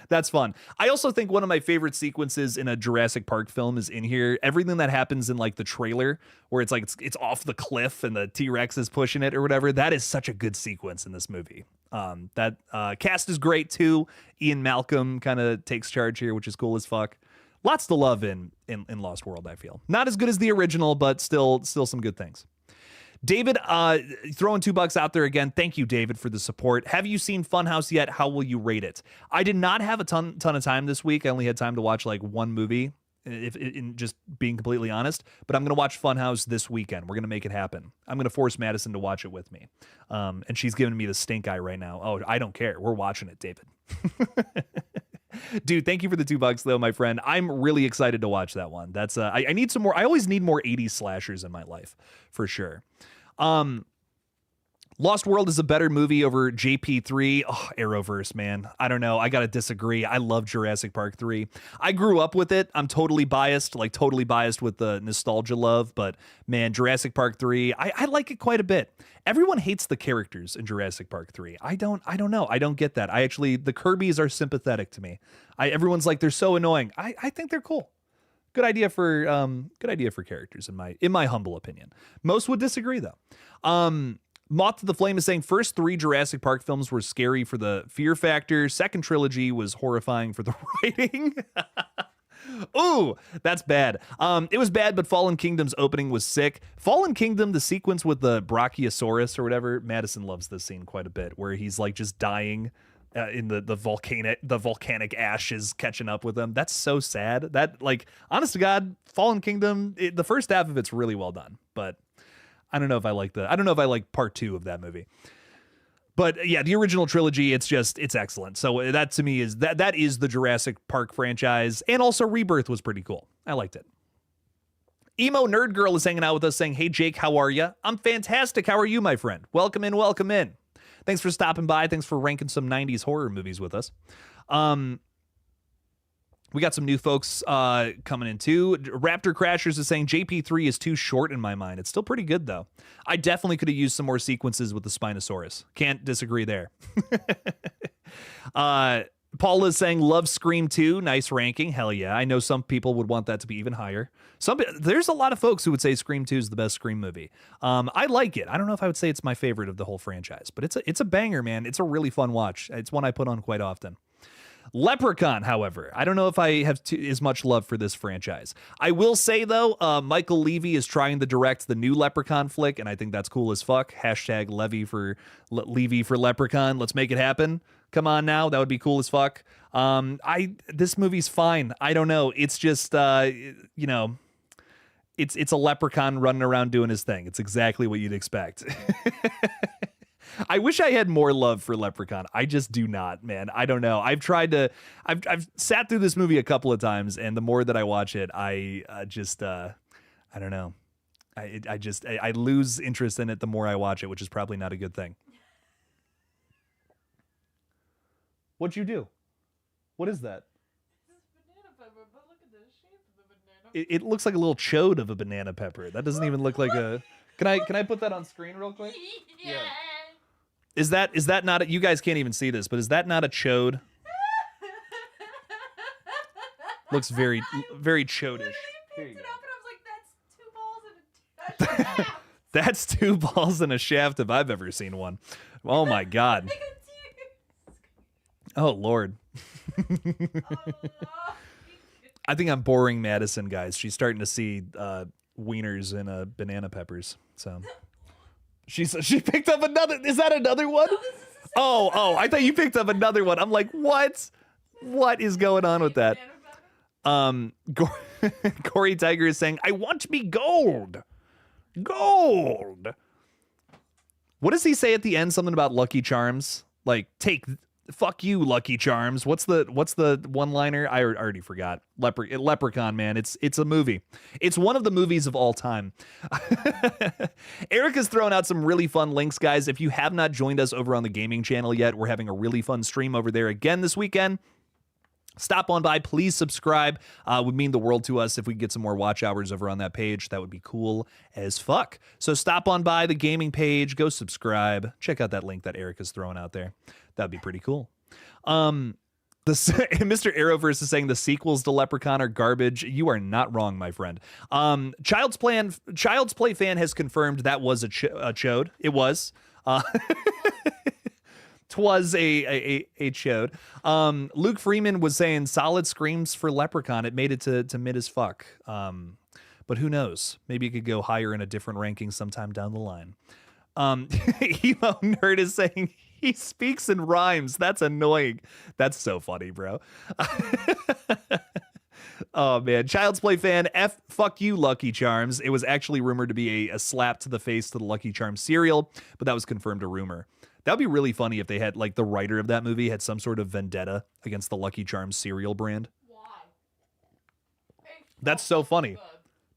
That's fun. I also think one of my favorite sequences in a Jurassic Park film is in here. Everything that happens in like the trailer where it's like it's off the cliff and the T-Rex is pushing it or whatever. That is such a good sequence in this movie. That cast is great too. Ian Malcolm kind of takes charge here, which is cool as fuck. Lots to love in Lost World, I feel. Not as good as the original, but still some good things. David, throwing $2 out there again. Thank you, David, for the support. Have you seen Funhouse yet? How will you rate it? I did not have a ton of time this week. I only had time to watch like one movie, if in just being completely honest. But I'm gonna watch Funhouse this weekend. We're gonna make it happen. I'm gonna force Madison to watch it with me, and she's giving me the stink eye right now. Oh, I don't care. We're watching it, David. Dude, thank you for the $2 though, my friend. I'm really excited to watch that one. That's I need some more. I always need more 80s slashers in my life, for sure. Lost World is a better movie over JP3. Oh, Arrowverse, man. I don't know. I gotta disagree. I love Jurassic Park 3. I grew up with it. I'm totally biased, like totally biased with the nostalgia love, but man, Jurassic Park 3, I like it quite a bit. Everyone hates the characters in Jurassic Park 3. I don't know. I don't get that. The Kirby's are sympathetic to me. Everyone's like, they're so annoying. I think they're cool. Good idea for characters in my humble opinion. Most would disagree though. Moth to the Flame is saying first 3 Jurassic Park films were scary for the fear factor. Second trilogy was horrifying for the writing. Ooh, that's bad. It was bad, but Fallen Kingdom's opening was sick. Fallen Kingdom, the sequence with the Brachiosaurus or whatever, Madison loves this scene quite a bit, where he's like just dying in the volcanic ashes catching up with him. That's so sad. That, like, honest to God, Fallen Kingdom, the first half of it's really well done, but I don't know if I like part 2 of that movie. But yeah, the original trilogy, it's excellent. So that to me is that is the Jurassic Park franchise. And also Rebirth was pretty cool. I liked it. Emo Nerd Girl is hanging out with us saying, "Hey Jake, how are you? I'm fantastic. How are you, my friend? Welcome in, welcome in. Thanks for stopping by. Thanks for ranking some 90s horror movies with us." We got some new folks coming in too. Raptor Crashers is saying JP3 is too short in my mind. It's still pretty good though. I definitely could have used some more sequences with the Spinosaurus. Can't disagree there. Paul is saying love Scream 2. Nice ranking. Hell yeah. I know some people would want that to be even higher. There's a lot of folks who would say Scream 2 is the best Scream movie. I like it. I don't know if I would say it's my favorite of the whole franchise, but it's a banger, man. It's a really fun watch. It's one I put on quite often. Leprechaun, however, I don't know if I have as much love for this franchise. I will say, though, Michael Levy is trying to direct the new Leprechaun flick, and I think that's cool as fuck. Hashtag Levy for Leprechaun. Let's make it happen. Come on now. That would be cool as fuck. This movie's fine. I don't know. It's just, it's a leprechaun running around doing his thing. It's exactly what you'd expect. I wish I had more love for Leprechaun. I just do not, man. I don't know. I've sat through this movie a couple of times, and the more that I watch it, I don't know. I lose interest in it the more I watch it, which is probably not a good thing. What'd you do? What is that? Banana pepper, but look at the shape of the banana. It looks like a little chode of a banana pepper. That doesn't even look like a. Can I put that on screen real quick? Yeah. Is that not you guys can't even see this, but is that not a chode? Looks very chodish. Here you go. Up and I was like, that's 2 balls and a shaft. That's 2 balls and a shaft if I've ever seen one. Oh my God. Oh Lord. I think I'm boring Madison, guys. She's starting to see wieners and banana peppers. So she picked up another. Is that another one? No, oh, I thought you picked up another one. I'm like, what? What is going on with that? Corey Tiger is saying, I want to be gold. Gold. What does he say at the end? Something about Lucky Charms? Like, fuck you, Lucky Charms. What's the one-liner? I already forgot. Leprechaun, man. It's a movie. It's one of the movies of all time. Erica's thrown out some really fun links, guys. If you have not joined us over on the gaming channel yet, we're having a really fun stream over there again this weekend. Stop on by, please subscribe. Would mean the world to us if we could get some more watch hours over on that page. That would be cool as fuck. So stop on by the gaming page, go subscribe, check out that link that Erica's throwing out there. That'd be pretty cool. Mr. Arrowverse is saying the sequels to Leprechaun are garbage. You are not wrong, my friend. Child's Play fan has confirmed that was a chode. It was. Twas a chode. Luke Freeman was saying solid screams for Leprechaun. It made it to mid as fuck. But who knows? Maybe it could go higher in a different ranking sometime down the line. Emo Nerd is saying he speaks in rhymes. That's annoying. That's so funny, bro. Oh, man. Child's Play fan, fuck you, Lucky Charms. It was actually rumored to be a slap to the face to the Lucky Charms cereal, but that was confirmed a rumor. That would be really funny if they had, like, the writer of that movie had some sort of vendetta against the Lucky Charms cereal brand. Why? That's so funny.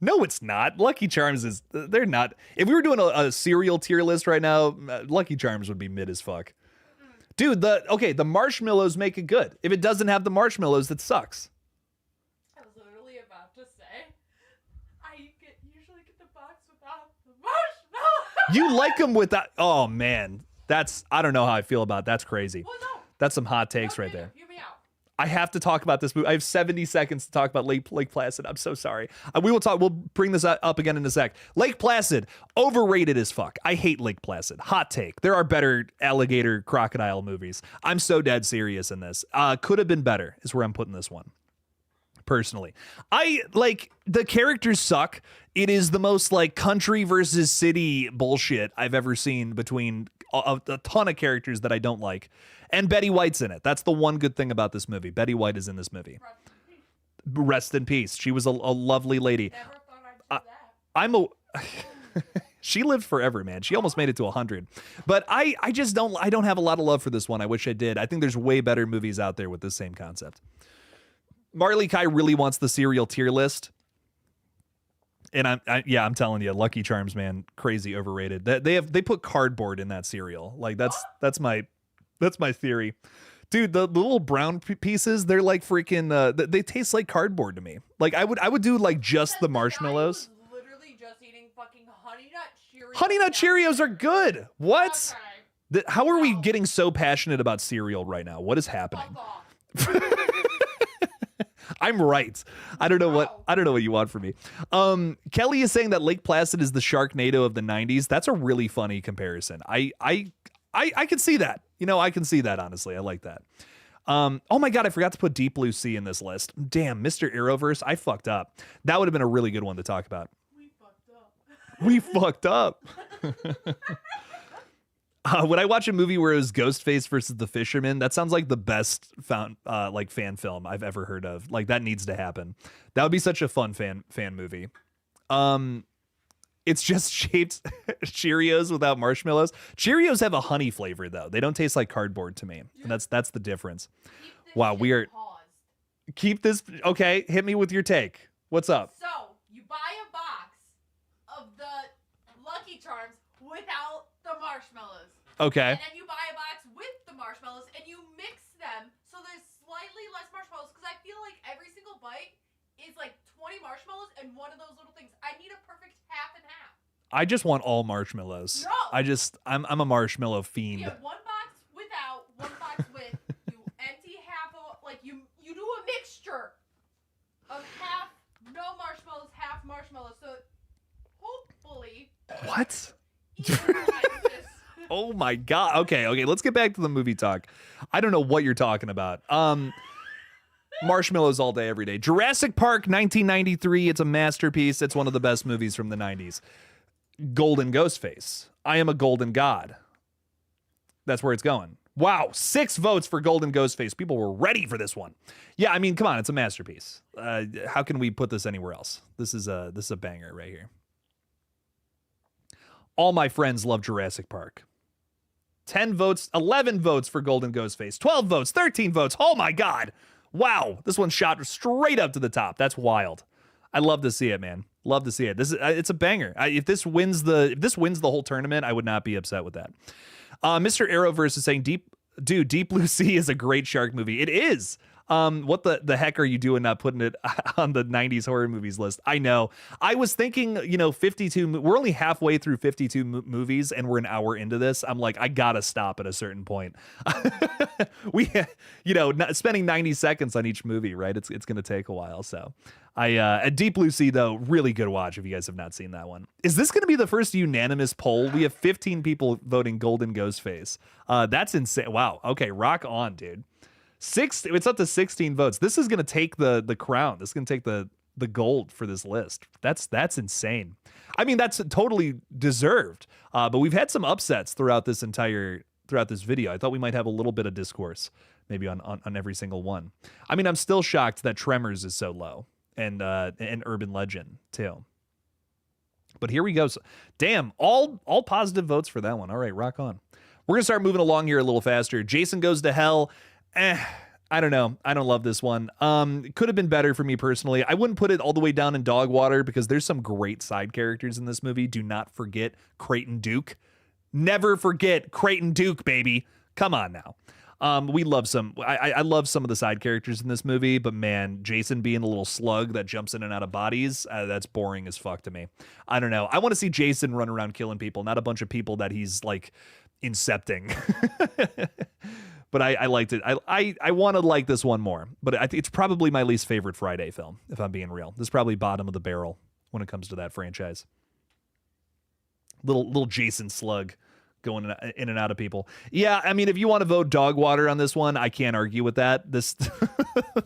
No, it's not. Lucky Charms they're not. If we were doing a cereal tier list right now, Lucky Charms would be mid as fuck. Dude, the marshmallows make it good. If it doesn't have the marshmallows, that sucks. I was literally about to say, I usually get the box without the marshmallows. You like them without, oh man. I don't know how I feel about it. That's crazy. Well, no. That's some hot takes right there. Hear me out. I have to talk about this movie. I have 70 seconds to talk about Lake Placid. I'm so sorry. We'll bring this up again in a sec. Lake Placid, overrated as fuck. I hate Lake Placid. Hot take. There are better alligator crocodile movies. I'm so dead serious in this. Could have been better is where I'm putting this one. Personally, the characters suck. It is the most like country versus city bullshit I've ever seen between a ton of characters that I don't like. And Betty White's in it. That's the one good thing about this movie. Betty White is in this movie. Rest in peace. She was a lovely lady. Never thought I'd do that. She lived forever, man. She almost made it to 100. But I don't have a lot of love for this one. I wish I did. I think there's way better movies out there with the same concept. Marley Kai really wants the cereal tier list. And I'm telling you, Lucky Charms, man, crazy overrated. They put cardboard in that cereal. Like that's my theory. Dude, the little brown pieces, they're like freaking they taste like cardboard to me. Like I would do like just the marshmallows. I was literally just eating fucking Honey Nut Cheerios. Honey Nut Cheerios are good. What? Okay. How are we getting so passionate about cereal right now? What is happening? Fuck off. I'm right. I don't know what you want from me. Kelly is saying that Lake Placid is the Sharknado of the 90s. That's a really funny comparison. I can see that. You know, I can see that, honestly. I like that. Oh my God, I forgot to put Deep Blue Sea in this list. Damn, Mr. Arrowverse, I fucked up. That would have been a really good one to talk about. We fucked up. When I watch a movie where it was Ghostface versus the Fisherman, that sounds like the best fan film I've ever heard of. Like that needs to happen. That would be such a fun fan movie. It's just shaped Cheerios without marshmallows. Cheerios have a honey flavor though. They don't taste like cardboard to me. And that's the difference. Wow, weird. Keep this. Okay, hit me with your take. What's up? So you buy a box of the Lucky Charms without the marshmallows. Okay. And then you buy a box with the marshmallows and you mix them so there's slightly less marshmallows because I feel like every single bite is like 20 marshmallows and one of those little things. I need a perfect half and half. I just want all marshmallows. No. I'm a marshmallow fiend. You get one box without, one box with. You empty half of, like you do a mixture of half no marshmallows, half marshmallows. So hopefully. What? Equalizes. Oh my God. Okay, let's get back to the movie talk. I don't know what you're talking about. Marshmallows all day, every day. Jurassic Park, 1993. It's a masterpiece. It's one of the best movies from the 90s. Golden Ghostface. I am a golden god. That's where it's going. Wow, 6 votes for Golden Ghostface. People were ready for this one. Yeah, I mean, come on, it's a masterpiece. How can we put this anywhere else? This is a banger right here. All my friends love Jurassic Park. 10 votes, 11 votes for Golden Ghostface, 12 votes, 13 votes. Oh my God. Wow. This one shot straight up to the top. That's wild. I love to see it, man. Love to see it. It's a banger. If this wins the whole tournament, I would not be upset with that. Mr. Arrowverse is saying Deep Blue Sea is a great shark movie. It is. What the heck are you doing not putting it on the 90s horror movies list? I know. I was thinking, 52, we're only halfway through 52 movies and we're an hour into this. I'm like, I gotta stop at a certain point. Spending 90 seconds on each movie, right? It's going to take a while. So a Deep Blue Sea though, really good watch if you guys have not seen that one. Is this going to be the first unanimous poll? We have 15 people voting Golden Ghostface. That's insane. Wow. Okay. Rock on, dude. It's up to 16 votes. This is going to take the crown. This is going to take the the gold for this list. That's insane. I mean, that's totally deserved. But we've had some upsets throughout this video. I thought we might have a little bit of discourse maybe on every single one. I mean, I'm still shocked that Tremors is so low, and Urban Legend too. But here we go. So, damn, all positive votes for that one. All right, rock on. We're gonna start moving along here a little faster. Jason Goes to Hell. I don't know. I don't love this one. It could have been better for me personally. I wouldn't put it all the way down in dog water because there's some great side characters in this movie. Do not forget Creighton Duke. Never forget Creighton Duke, baby. Come on now. We love I love some of the side characters in this movie, but man, Jason being a little slug that jumps in and out of bodies, that's boring as fuck to me. I don't know. I want to see Jason run around killing people, not a bunch of people that he's like incepting. But I liked it. I want to like this one more, but I think it's probably my least favorite Friday film, if I'm being real. This is probably bottom of the barrel when it comes to that franchise. Little Jason slug going in and out of people. Yeah, I mean, if you want to vote dog water on this one, I can't argue with that. This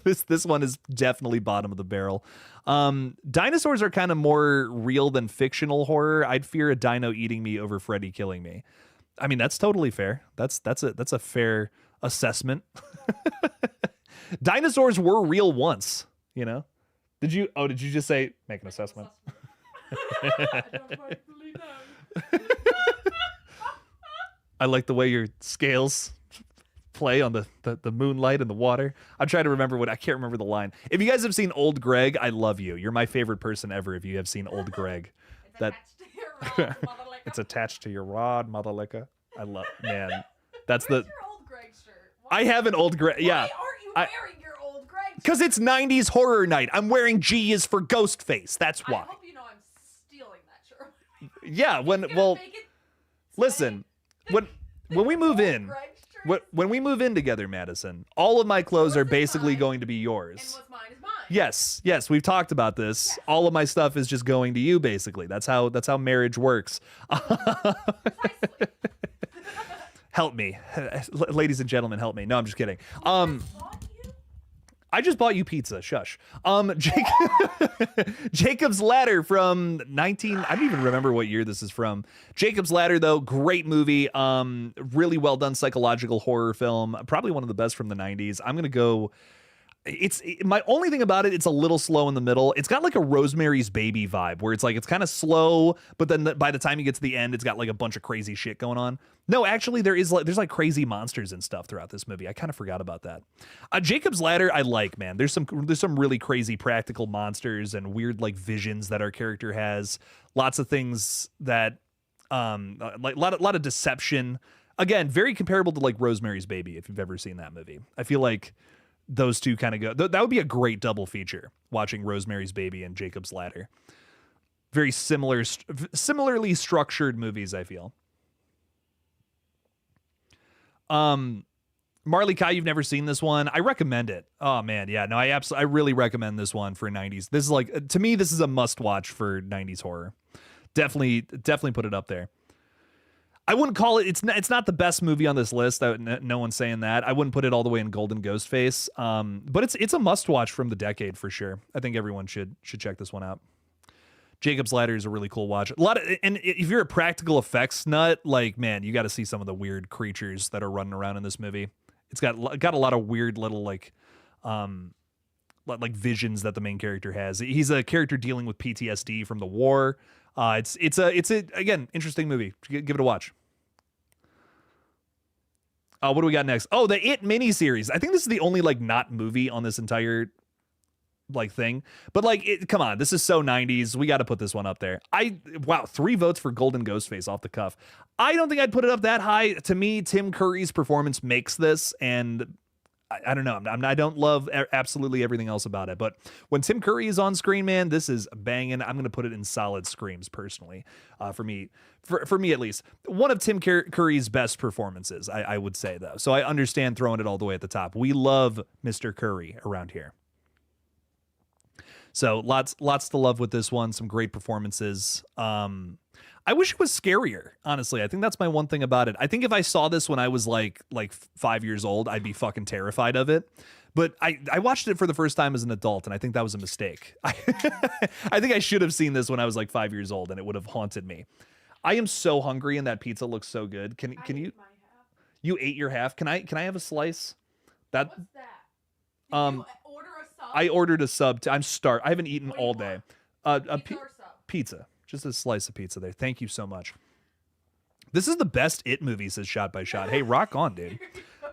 this one is definitely bottom of the barrel. Dinosaurs are kind of more real than fictional horror. I'd fear a dino eating me over Freddy killing me. I mean, that's totally fair. That's a fair assessment. Dinosaurs were real once, you know? Did you just say make an assessment? I don't rightfully know. I like the way your scales play on the moonlight and the water. I'm trying to remember I can't remember the line. If you guys have seen Old Greg, I love you. You're my favorite person ever if you have seen Old Greg. It's attached to your rod, mother licker. I love, man. That's Where's your Old Greg shirt? I have an Old Greg. Yeah. Why aren't you wearing your Old Greg shirt? Because it's 90s horror night. I'm wearing G is for Ghostface. That's why. I hope you know I'm stealing that shirt. Yeah. Listen. When we move in, when we move in together, Madison, all of my clothes are basically going to be yours. And what's mine is mine. Yes, we've talked about this. Yes. All of my stuff is just going to you, basically. That's how marriage works. Precisely. Help me, ladies and gentlemen, help me. No, I'm just kidding. I just bought you pizza. Shush. Jacob's Ladder from I don't even remember what year this is from. Jacob's Ladder, though, great movie. Really well done psychological horror film. Probably one of the best from the 90s. I'm gonna go. My only thing about it, it's a little slow in the middle. It's got like a Rosemary's Baby vibe where it's kind of slow, but then by the time you get to the end, it's got like a bunch of crazy shit going on. No, actually, there's like crazy monsters and stuff throughout this movie. I kind of forgot about that. Jacob's Ladder, I like, man. There's some really crazy practical monsters and weird like visions that our character has. Lots of things that like a lot of deception. Again, very comparable to like Rosemary's Baby if you've ever seen that movie. I feel like those two kind of go. That would be a great double feature, watching Rosemary's Baby and Jacob's Ladder. Very similarly structured movies, I feel. Marley Kai, you've never seen this one. I recommend it. Oh man, yeah, no, I really recommend this one for 90s. This is like, to me, this is a must watch for 90s horror. Definitely put it up there. I wouldn't call it. It's not the best movie on this list. No one's saying that. I wouldn't put it all the way in Golden Ghostface. But it's a must watch from the decade for sure. I think everyone should check this one out. Jacob's Ladder is a really cool watch. And if you're a practical effects nut, like, man, you got to see some of the weird creatures that are running around in this movie. It's got a lot of weird little like visions that the main character has. He's a character dealing with PTSD from the war. It's a again interesting movie. Give it a watch. What do we got next? Oh, the It miniseries. I think this is the only like not movie on this entire like thing. But like, come on, this is so 90s. We got to put this one up there. Wow, 3 votes for Golden Ghostface off the cuff. I don't think I'd put it up that high. To me, Tim Curry's performance makes this, and I don't know. I don't love absolutely everything else about it, but when Tim Curry is on screen, man, this is banging. I'm going to put it in solid screams personally. For me at least, one of Tim Curry's best performances, I would say though. So I understand throwing it all the way at the top. We love Mr. Curry around here. So lots to love with this one. Some great performances. I wish it was scarier, honestly. I think that's my one thing about it. I think if I saw this when I was like 5 years old, I'd be fucking terrified of it. But I watched it for the first time as an adult, and I think that was a mistake. I think I should have seen this when I was like 5 years old, and it would have haunted me. I am so hungry, and that pizza looks so good. Can you? My half. You ate your half. Can I have a slice? That What's that? Did you order a sub? I ordered a sub. I'm starved. I haven't eaten all day. Pizza or sub? Pizza. Just a slice of pizza there. Thank you so much. This is the best It movie, says Shot by Shot. Hey, rock on, dude.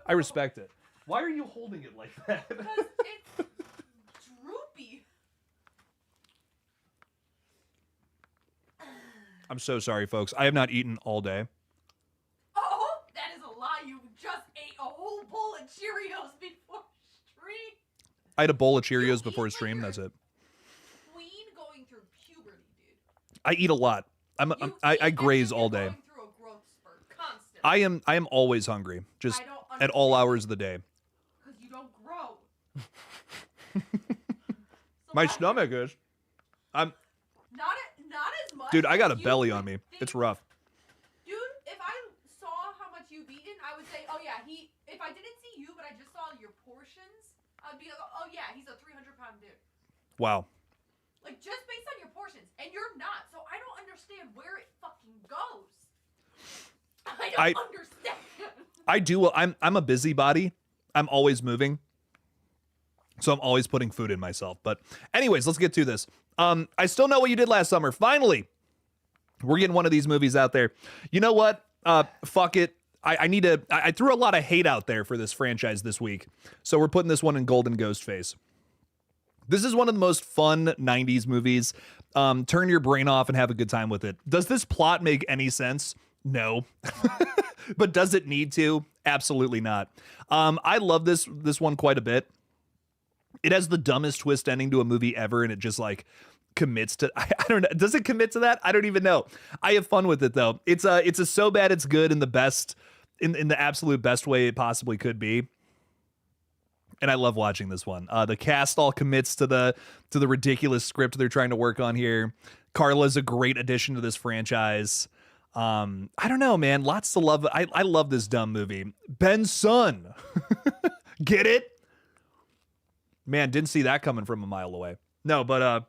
I respect it. Why are you holding it like that? Because it's droopy. I'm so sorry, folks. I have not eaten all day. Oh, that is a lie. You just ate a whole bowl of Cheerios before stream. I had a bowl of Cheerios before stream. That's it. Queen going through puberty, dude. I eat a lot. I graze all day. Going through a growth spurt constantly. I am always hungry, just at all hours of the day. Because you don't grow. My stomach is. I'm. Not as much. Dude, I got a as you belly would on me. think. It's rough. Dude, if I saw how much you've eaten, I would say, oh yeah, if I didn't see you, but I just saw your portions, I'd be like, oh yeah, he's a 300-pound dude. Wow. Like, just based on your portions. And you're not, so I don't understand where it fucking goes. I don't understand. I do. I'm a busybody. I'm always moving. So I'm always putting food in myself. But anyways, let's get to this. I Still Know What You Did Last Summer. Finally, we're getting one of these movies out there. You know what? Fuck it. I threw a lot of hate out there for this franchise this week. So we're putting this one in Golden Ghostface. This is one of the most fun 90s movies. Turn your brain off and have a good time with it. Does this plot make any sense? No. But does it need to? Absolutely not. I love this one quite a bit. It has the dumbest twist ending to a movie ever, and it just like commits to. I don't know. Does it commit to that? I don't even know. I have fun with it though. It's a so bad it's good in the best, in the absolute best way it possibly could be. And I love watching this one. The cast all commits to the ridiculous script they're trying to work on here. Carla's a great addition to this franchise. I don't know, man. Lots to love. I love this dumb movie. Ben's son. Get it? Man, didn't see that coming from a mile away. No, but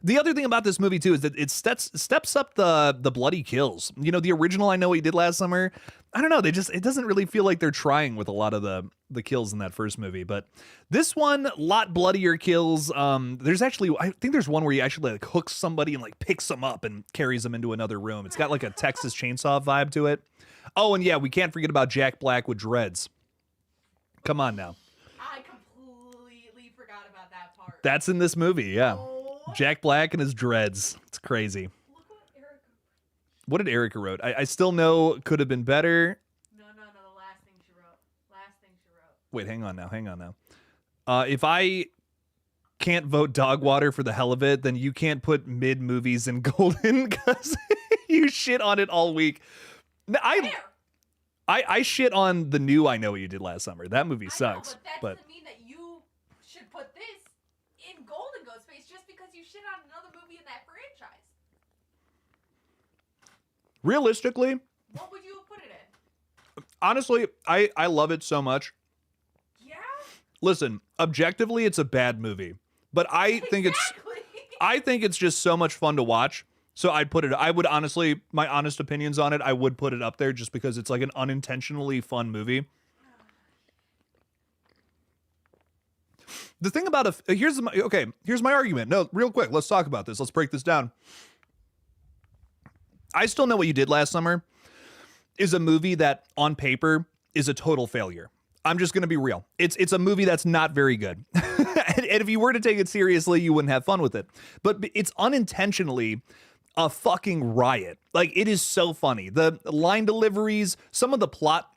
the other thing about this movie too is that it steps up the bloody kills. You know, the original I Know What You Did Last Summer, I don't know, it doesn't really feel like they're trying with a lot of the kills in that first movie. But this one, lot bloodier kills. There's actually, I think there's one where he actually like hooks somebody and like picks them up and carries them into another room. It's got like a Texas Chainsaw vibe to it. Oh, and yeah, we can't forget about Jack Black with dreads. Come on now. I completely forgot about that part. That's in this movie, yeah. Oh. Jack Black and his dreads. It's crazy. Look what Erica. What did Erica wrote? I still know could have been better. No, the last thing she wrote. Wait, hang on now. If I can't vote dog water for the hell of it, then you can't put mid movies in golden because you shit on it all week. I shit on the new I Know What You Did Last Summer. That movie sucks. But that doesn't mean that you should put this in Golden Ghostface just because you shit on another movie in that franchise. Realistically, What would you have put it in? honestly, I love it so much. Yeah? Listen, objectively, it's a bad movie, but I think it's just so much fun to watch. So I would honestly, my honest opinions on it, I would put it up there just because it's like an unintentionally fun movie. The thing about here's my argument. No, real quick, let's talk about this. Let's break this down. I Still Know What You Did Last Summer is a movie that on paper is a total failure. I'm just going to be real. It's a movie that's not very good. and if you were to take it seriously, you wouldn't have fun with it. But it's unintentionally a fucking riot. Like, it is so funny. The line deliveries, some of the plot,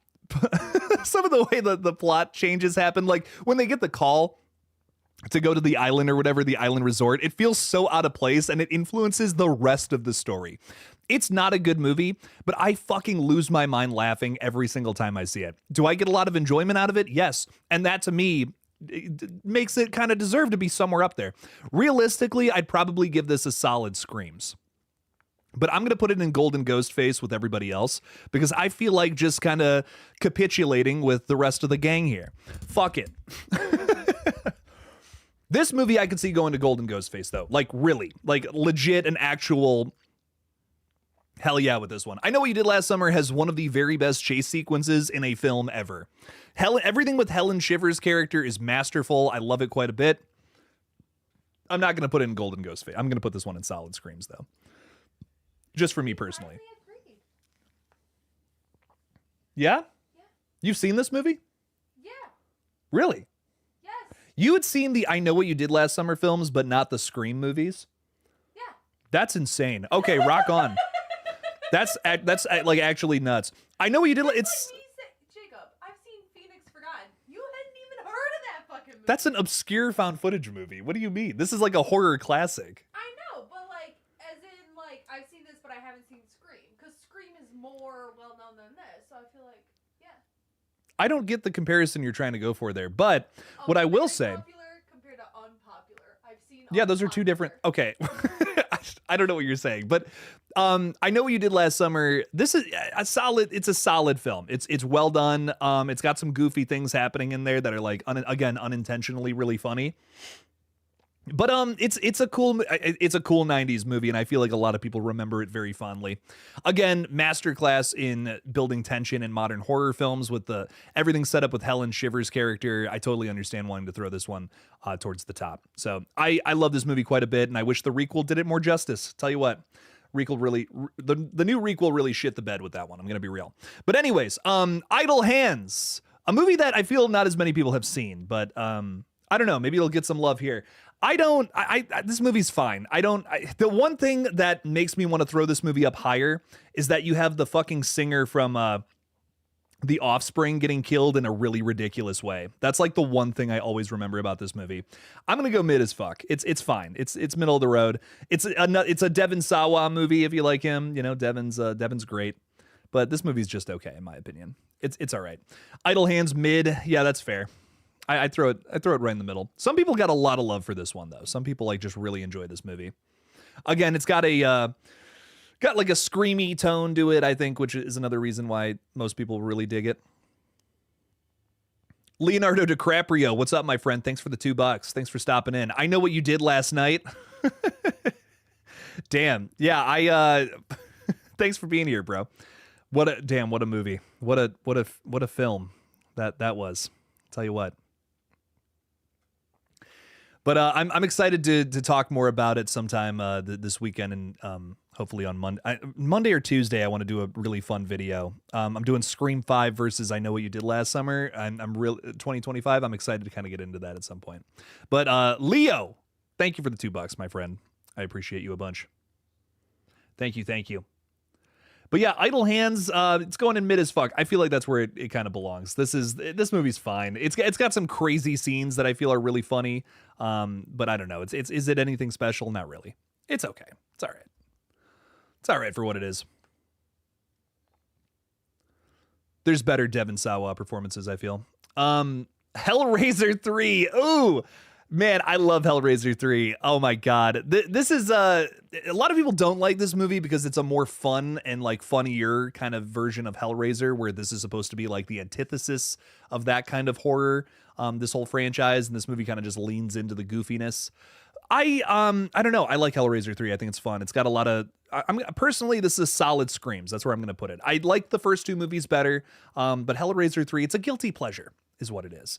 some of the way the plot changes happen. Like, when they get the call to go to the island or whatever, the island resort, it feels so out of place and it influences the rest of the story. It's not a good movie, but I fucking lose my mind laughing every single time I see it. Do I get a lot of enjoyment out of it? Yes. And that to me makes it kind of deserve to be somewhere up there. Realistically, I'd probably give this a solid Screams. But I'm going to put it in golden ghostface with everybody else because I feel like just kind of capitulating with the rest of the gang here. Fuck it. This movie I could see going to golden ghostface though. Like really, like legit an actual hell yeah with this one. I Know What You Did Last Summer has one of the very best chase sequences in a film ever. Everything with Helen Shivers' character is masterful. I love it quite a bit. I'm not going to put it in golden ghostface. I'm going to put this one in solid screams though. Just for me personally. Yeah? You've seen this movie? Yeah. Really? Yes. You had seen the I Know What You Did Last Summer films, but not the Scream movies? Yeah. That's insane. Okay, rock on. That's like actually nuts. I Know What You Did. It's Jacob, I've seen Phoenix Forgotten. You hadn't even heard of that fucking movie. that's an obscure found footage movie. What do you mean? This is like a horror classic. I know, but like, as in, like, I've seen this, but I haven't seen Scream. Because Scream is more well-known than this, so I feel like, yeah. I don't get the comparison you're trying to go for there, but what I will say, Popular compared to unpopular. I've seen yeah, those are two different. Okay, I don't know what you're saying, but I Know What You Did Last Summer. This is a solid. It's a solid film. It's well done. It's got some goofy things happening in there that are like again unintentionally really funny. But it's a cool 90s movie, and I feel like a lot of people remember it very fondly. Again, masterclass in building tension in modern horror films with everything set up with Helen Shivers' character. I totally understand wanting to throw this one towards the top. So I love this movie quite a bit, and I wish the requel did it more justice. Tell you what, the new requel really shit the bed with that one. I'm gonna be real. But anyways, Idle Hands, a movie that I feel not as many people have seen, but I don't know, maybe it'll get some love here. This movie's fine. The one thing that makes me want to throw this movie up higher is that you have the fucking singer from The Offspring getting killed in a really ridiculous way. That's like the one thing I always remember about this movie. I'm gonna go mid as fuck. It's fine. It's middle of the road. It's a Devon Sawa movie if you like him. You know, Devon's great, but this movie's just okay in my opinion. It's all right. Idle Hands mid. Yeah, that's fair. I throw it right in the middle. Some people got a lot of love for this one though. Some people like just really enjoy this movie. Again, it's got like a screamy tone to it, I think, which is another reason why most people really dig it. Leonardo DiCaprio, what's up, my friend? Thanks for the $2. Thanks for stopping in. I Know What You Did Last Night. Damn. Yeah, thanks for being here, bro. What a movie. What a film that was. Tell you what. But I'm excited to talk more about it sometime this weekend, and hopefully on Monday or Tuesday. I want to do a really fun video. I'm doing Scream 5 versus I Know What You Did Last Summer. I'm 2025. I'm excited to kind of get into that at some point. But Leo, thank you for the $2, my friend. I appreciate you a bunch. Thank you. But yeah, Idle Hands, it's going in mid as fuck. I feel like that's where it kind of belongs. This movie's fine. It's got some crazy scenes that I feel are really funny. But I don't know. Is it anything special? Not really. It's okay. It's all right. It's all right for what it is. There's better Devon Sawa performances, I feel. Hellraiser 3. Ooh. Man, I love Hellraiser 3. Oh my god. This is a lot of people don't like this movie because it's a more fun and like funnier kind of version of Hellraiser, where this is supposed to be like the antithesis of that kind of horror. This whole franchise, and this movie kind of just leans into the goofiness. I don't know. I like Hellraiser 3. I think it's fun. It's got a lot of personally, this is solid screams. That's where I'm going to put it. I like the first two movies better. But Hellraiser 3, it's a guilty pleasure is what it is.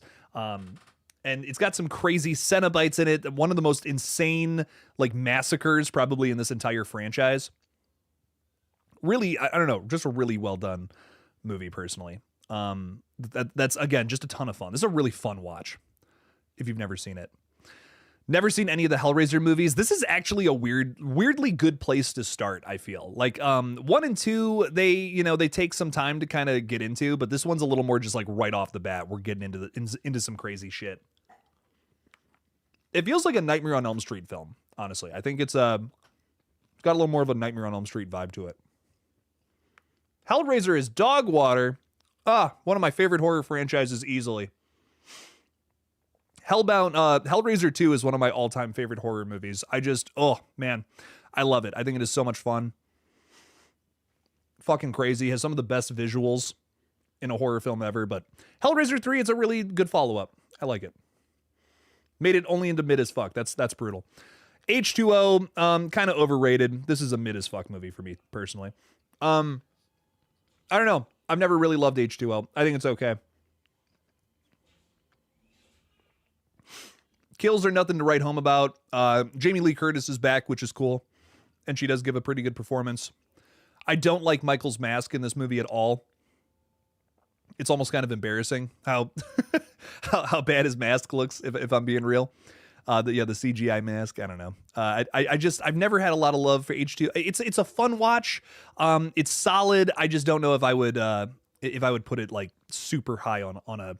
And it's got some crazy Cenobites in it. One of the most insane like massacres probably in this entire franchise. Really, I don't know, just a really well done movie personally. That's again just a ton of fun. This is a really fun watch if you've never seen it. Never seen any of the Hellraiser movies. This is actually a weirdly good place to start, I feel. Like 1 and 2, they take some time to kind of get into, but this one's a little more just like right off the bat. We're getting into some crazy shit. It feels like a Nightmare on Elm Street film, honestly. I think it's got a little more of a Nightmare on Elm Street vibe to it. Hellraiser is dog water. One of my favorite horror franchises easily. Hellraiser 2 is one of my all-time favorite horror movies. Oh man, I love it. I think it is so much fun. fucking crazy. Has some of the best visuals in a horror film ever. But Hellraiser 3, it's a really good follow-up. I like it. Made it only into mid as fuck. That's brutal. H2O, kind of overrated. This is a mid as fuck movie for me personally. I don't know. I've never really loved H2O. I think it's okay. Kills are nothing to write home about. Jamie Lee Curtis is back, which is cool. And she does give a pretty good performance. I don't like Michael's mask in this movie at all. It's almost kind of embarrassing how how bad his mask looks, if I'm being real. The CGI mask. I don't know. I've never had a lot of love for H2. It's a fun watch. It's solid. I just don't know if I would put it like super high on a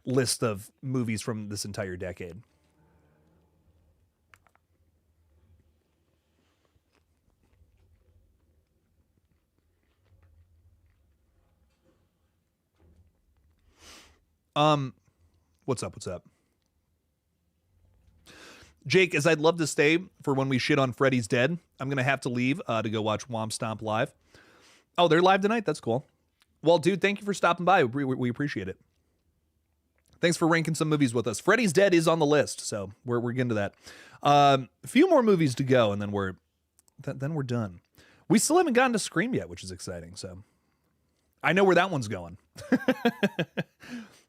list of movies from this entire decade. What's up? Jake, as I'd love to stay for when we shit on Freddy's Dead, I'm going to have to leave to go watch Womp Stomp live. Oh, they're live tonight? That's cool. Well, dude, thank you for stopping by. We appreciate it. Thanks for ranking some movies with us. Freddy's Dead is on the list, so we're getting to that. A few more movies to go, and then we're done. We still haven't gotten to Scream yet, which is exciting, so I know where that one's going.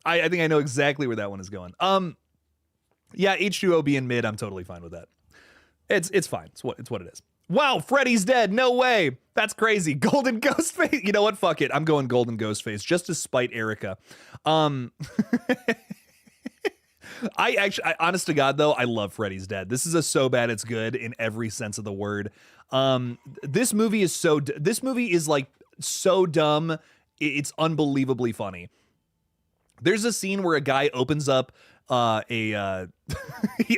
I think I know exactly where that one is going. Yeah, H2O being mid, I'm totally fine with that. It's fine. It's what it is. Wow, Freddy's dead. No way. That's crazy. Golden Ghostface. You know what? Fuck it. I'm going Golden Ghostface just to spite Erica. Honest to God, though, I love Freddy's Dead. This is a so bad it's good in every sense of the word. This movie is like so dumb. It's unbelievably funny. There's a scene where a guy opens up he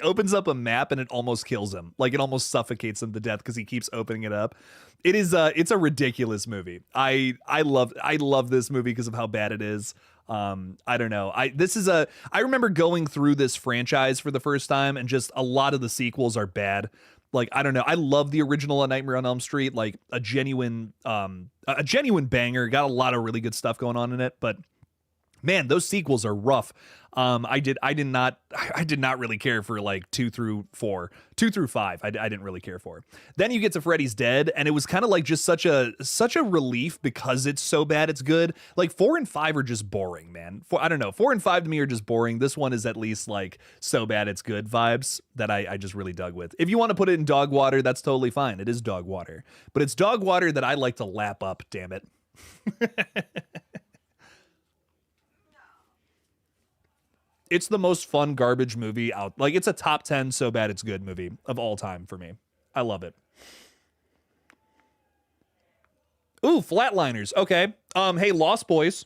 opens up a map and it almost kills him. Like it almost suffocates him to death because he keeps opening it up. It's a ridiculous movie. I love this movie because of how bad it is. I don't know. I remember going through this franchise for the first time and just a lot of the sequels are bad. Like, I don't know. I love the original A Nightmare on Elm Street, like a genuine banger. Got a lot of really good stuff going on in it, but man, those sequels are rough. I did not really care for like 2 through 5. I didn't really care for. Then you get to Freddy's Dead, and it was kind of like just such a relief because it's so bad it's good. Like 4 and 5 are just boring, man. 4 and 5 to me are just boring. This one is at least like so bad it's good vibes that I just really dug with. If you want to put it in dog water, that's totally fine. It is dog water, but it's dog water that I like to lap up. Damn it. It's the most fun garbage movie out. Like, it's a top 10 so bad it's good movie of all time for me. I love it. Ooh, Flatliners. Okay. Hey, Lost Boys.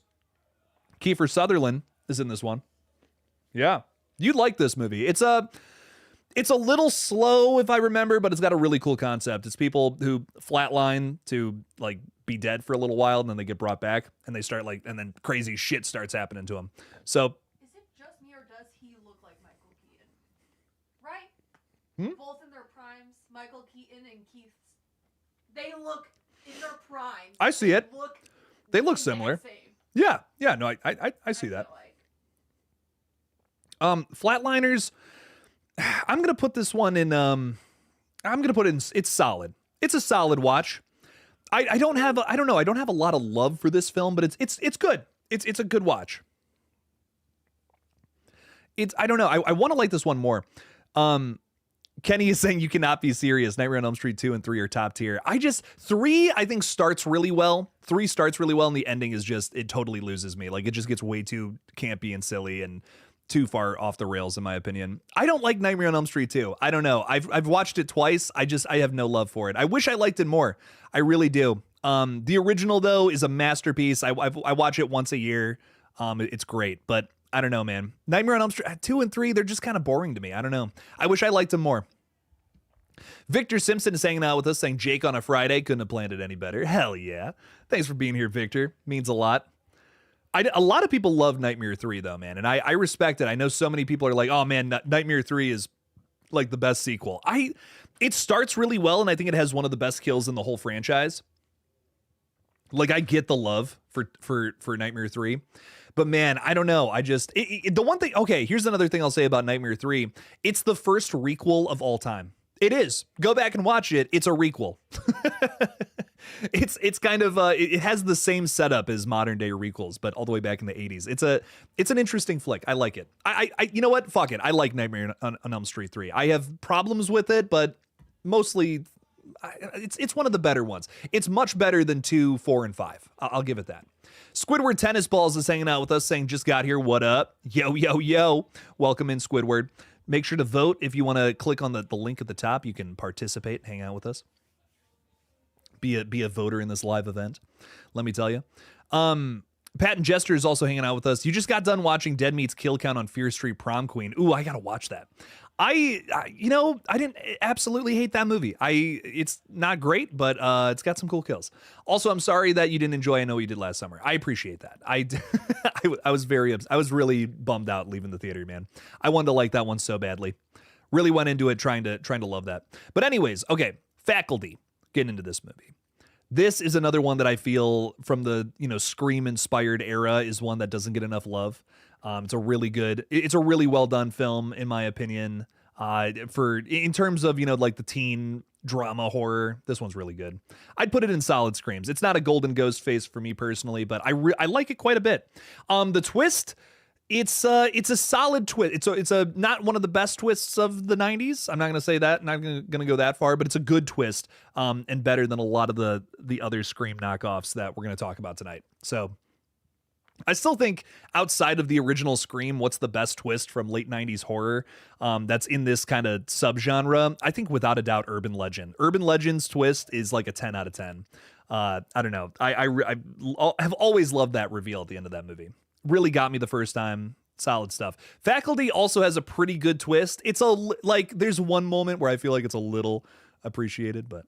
Kiefer Sutherland is in this one. Yeah. You'd like this movie. It's a little slow, if I remember, but it's got a really cool concept. It's people who flatline to, like, be dead for a little while, and then they get brought back, and they start, like, and then crazy shit starts happening to them. So... Both in their primes, Michael Keaton and Keith, they look in their prime. I see it. They look similar. Yeah, no, I see that. Flatliners, I'm gonna put this one in. It's solid. It's a solid watch. I don't have a lot of love for this film, but it's good. It's a good watch. I don't know. I want to like this one more. Kenny is saying you cannot be serious. Nightmare on Elm Street 2 and 3 are top tier. 3, I think, starts really well. 3 starts really well, and the ending is just, it totally loses me. Like, it just gets way too campy and silly and too far off the rails, in my opinion. I don't like Nightmare on Elm Street 2. I don't know. I've watched it twice. I have no love for it. I wish I liked it more. I really do. The original, though, is a masterpiece. I watch it once a year. It's great, but I don't know, man. Nightmare on Elm Street 2 and 3, they're just kind of boring to me. I don't know. I wish I liked them more. Victor Simpson is hanging out with us, saying Jake on a Friday. Couldn't have planned it any better. Hell yeah. Thanks for being here, Victor. Means a lot. A lot of people love Nightmare 3, though, man. And I respect it. I know so many people are like, oh, man, Nightmare 3 is like the best sequel. It starts really well, and I think it has one of the best kills in the whole franchise. Like, I get the love for Nightmare 3. But man, I don't know. I just the one thing. Okay, here's another thing I'll say about Nightmare 3. It's the first requel of all time. It is. Go back and watch it. It's a requel. It's kind of it has the same setup as modern day requels, but all the way back in the 80s. It's an interesting flick. I like it. I you know what? Fuck it. I like Nightmare on Elm Street 3. I have problems with it, but mostly it's one of the better ones. It's much better than 2, 4, and 5. I'll give it that. Squidward Tennis Balls is hanging out with us, saying, just got here, what up? Yo, yo, yo. Welcome in, Squidward. Make sure to vote. If you want to click on the link at the top, you can participate, hang out with us. Be a voter in this live event, let me tell you. Pat and Jester is also hanging out with us. You just got done watching Dead Meat's Kill Count on Fear Street Prom Queen. Ooh, I got to watch that. I didn't absolutely hate that movie. It's not great, but it's got some cool kills. Also, I'm sorry that you didn't enjoy I Know What You Did Last Summer. I appreciate that. I was I was really bummed out leaving the theater, man. I wanted to like that one so badly. Really went into it trying to love that. But anyways, okay, Faculty. Getting into this movie. This is another one that I feel from the Scream inspired era is one that doesn't get enough love. It's a really well done film in my opinion. In terms of like the teen drama horror, this one's really good. I'd put it in solid Screams. It's not a golden ghost face for me personally, but I like it quite a bit. The twist. It's a solid twist. It's a not one of the best twists of the 90s. I'm not going to say that. I'm not going to go that far, but it's a good twist and better than a lot of the other Scream knockoffs that we're going to talk about tonight. So I still think outside of the original Scream, what's the best twist from late 90s horror that's in this kind of subgenre? I think without a doubt Urban Legend. Urban Legend's twist is like a 10 out of 10. I don't know. I have always loved that reveal at the end of that movie. Really got me the first time. Solid stuff. Faculty also has a pretty good twist. It's there's one moment where I feel like it's a little appreciated, but.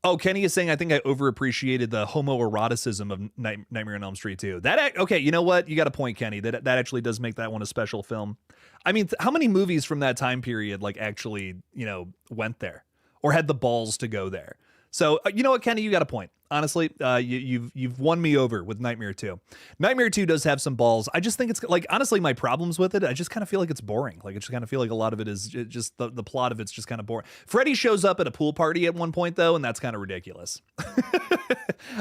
Oh, Kenny is saying, I think I overappreciated the homoeroticism of Nightmare on Elm Street 2. Okay, you know what? You got a point, Kenny. That actually does make that one a special film. I mean, how many movies from that time period actually, went there or had the balls to go there? So, you know what, Kenny, you got a point. Honestly, you've won me over with Nightmare 2. Nightmare 2 does have some balls. I just think it's honestly, my problems with it, I just kind of feel like it's boring. I just kind of feel like a lot of it is just the plot of it's just kind of boring. Freddy shows up at a pool party at one point though, and that's kind of ridiculous.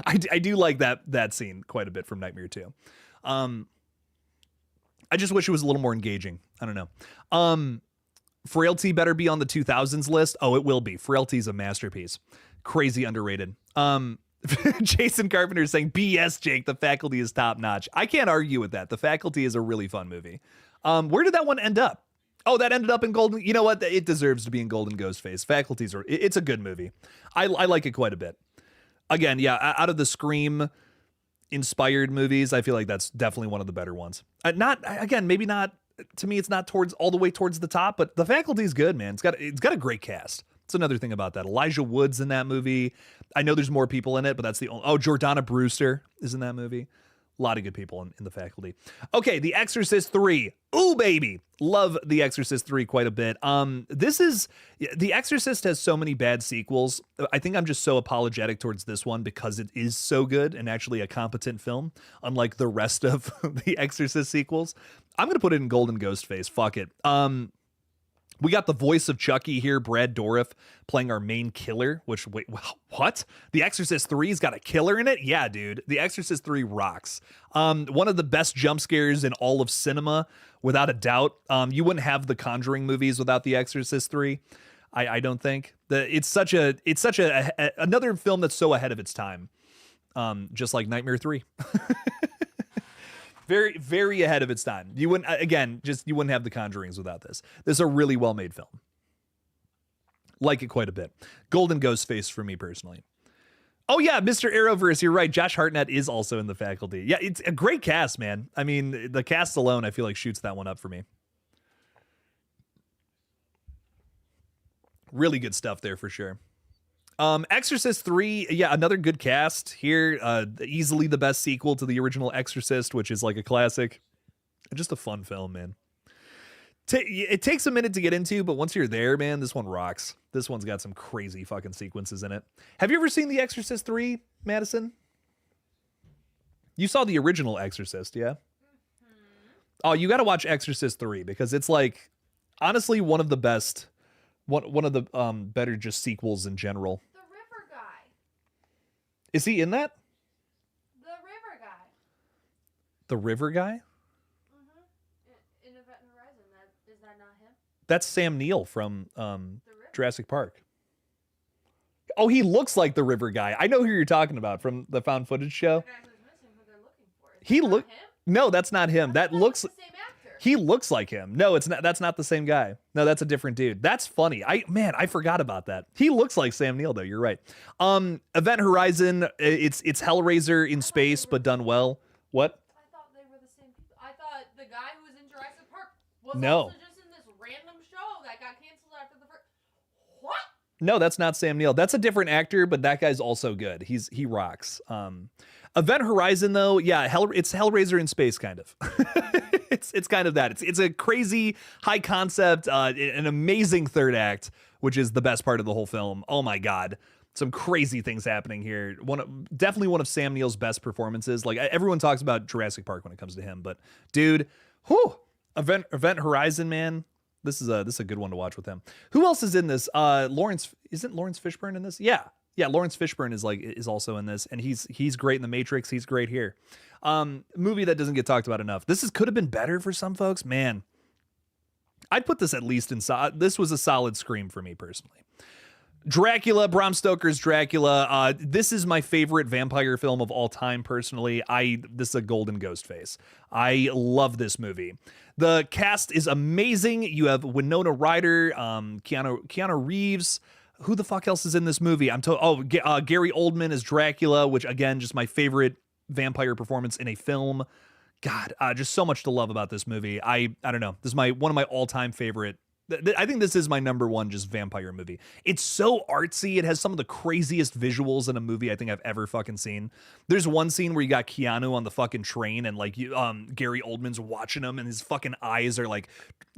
I do like that scene quite a bit from Nightmare 2. I just wish it was a little more engaging. I don't know. Frailty better be on the 2000s list. Oh, it will be. Frailty is a masterpiece. Crazy underrated. Jason Carpenter is saying, BS, Jake, The Faculty is top notch. I can't argue with that. The Faculty is a really fun movie. Where did that one end up? Oh, that ended up in Golden. You know what? It deserves to be in Golden Ghostface. It's a good movie. I like it quite a bit. Again, yeah, out of the Scream inspired movies, I feel like that's definitely one of the better ones. Maybe not, to me, it's not all the way towards the top, but The Faculty is good, man. It's got a great cast. That's another thing about that. Elijah Wood's in that movie. I know there's more people in it, but that's the only. Oh, Jordana Brewster is in that movie. A lot of good people in The Faculty. Okay, The Exorcist 3. Ooh, baby. Love The Exorcist 3 quite a bit. The Exorcist has so many bad sequels. I think I'm just so apologetic towards this one because it is so good and actually a competent film, unlike the rest of the Exorcist sequels. I'm going to put it in Golden Ghostface. Fuck it. We got the voice of Chucky here, Brad Dourif, playing our main killer, wait, what? The Exorcist 3's got a killer in it? Yeah, dude. The Exorcist 3 rocks. One of the best jump scares in all of cinema, without a doubt. You wouldn't have the Conjuring movies without The Exorcist 3. I don't think. It's such another film that's so ahead of its time. Just like Nightmare 3. Very, very ahead of its time. You wouldn't have the Conjurings without this. This is a really well-made film. Like it quite a bit. Golden Ghostface for me personally. Oh yeah, Mr. Arrowverse, you're right. Josh Hartnett is also in The Faculty. Yeah, it's a great cast, man. I mean, the cast alone, I feel like shoots that one up for me. Really good stuff there for sure. Exorcist 3, yeah, another good cast here. Easily the best sequel to the original Exorcist, which is like a classic. Just a fun film, man. It takes a minute to get into, but once you're there, man, this one rocks. This one's got some crazy fucking sequences in it. Have you ever seen The Exorcist 3, Madison? You saw the original Exorcist, yeah? Oh, you got to watch Exorcist 3 because it's like, honestly, one of the best, one of the better just sequels in general. The river guy. Is he in that? The river guy. The river guy? In Event Horizon, is that not him? That's Sam Neill from Jurassic Park. Oh, he looks like the river guy. I know who you're talking about from the found footage show. The guy who's missing, who they're looking for. Is that him? No, that's not him. That looks. The same actor. He looks like him. No, it's not. That's not the same guy. No, that's a different dude. That's funny. I forgot about that. He looks like Sam Neill though. You're right. Event Horizon. It's Hellraiser in space, but done well. What? I thought they were the same people. I thought the guy who was in Jurassic Park was No. also just in this random show that got canceled after the first. What? No, that's not Sam Neill. That's a different actor, but that guy's also good. He rocks. Event Horizon though, yeah, it's Hellraiser in space kind of. it's kind of that. It's a crazy high concept, an amazing third act, which is the best part of the whole film. Oh my god. Some crazy things happening here. Definitely one of Sam Neill's best performances. Like everyone talks about Jurassic Park when it comes to him, but dude, Event Horizon, man. This is a good one to watch with him. Who else is in this? Isn't Lawrence Fishburne in this? Yeah, Lawrence Fishburne is also in this, and he's great in The Matrix. He's great here. Movie that doesn't get talked about enough. This could have been better for some folks, man. I'd put this at least in. This was a solid Scream for me personally. Dracula, Bram Stoker's Dracula. This is my favorite vampire film of all time personally. This is a golden Ghostface. I love this movie. The cast is amazing. You have Winona Ryder, Keanu Reeves. Who the fuck else is in this movie? Gary Oldman as Dracula, which again, just my favorite vampire performance in a film. God, just so much to love about this movie. I don't know. This is one of my all-time favorite. I think this is my number one just vampire movie. It's so artsy. It has some of the craziest visuals in a movie I think I've ever fucking seen. There's one scene where you got Keanu on the fucking train and like Gary Oldman's watching him and his fucking eyes are like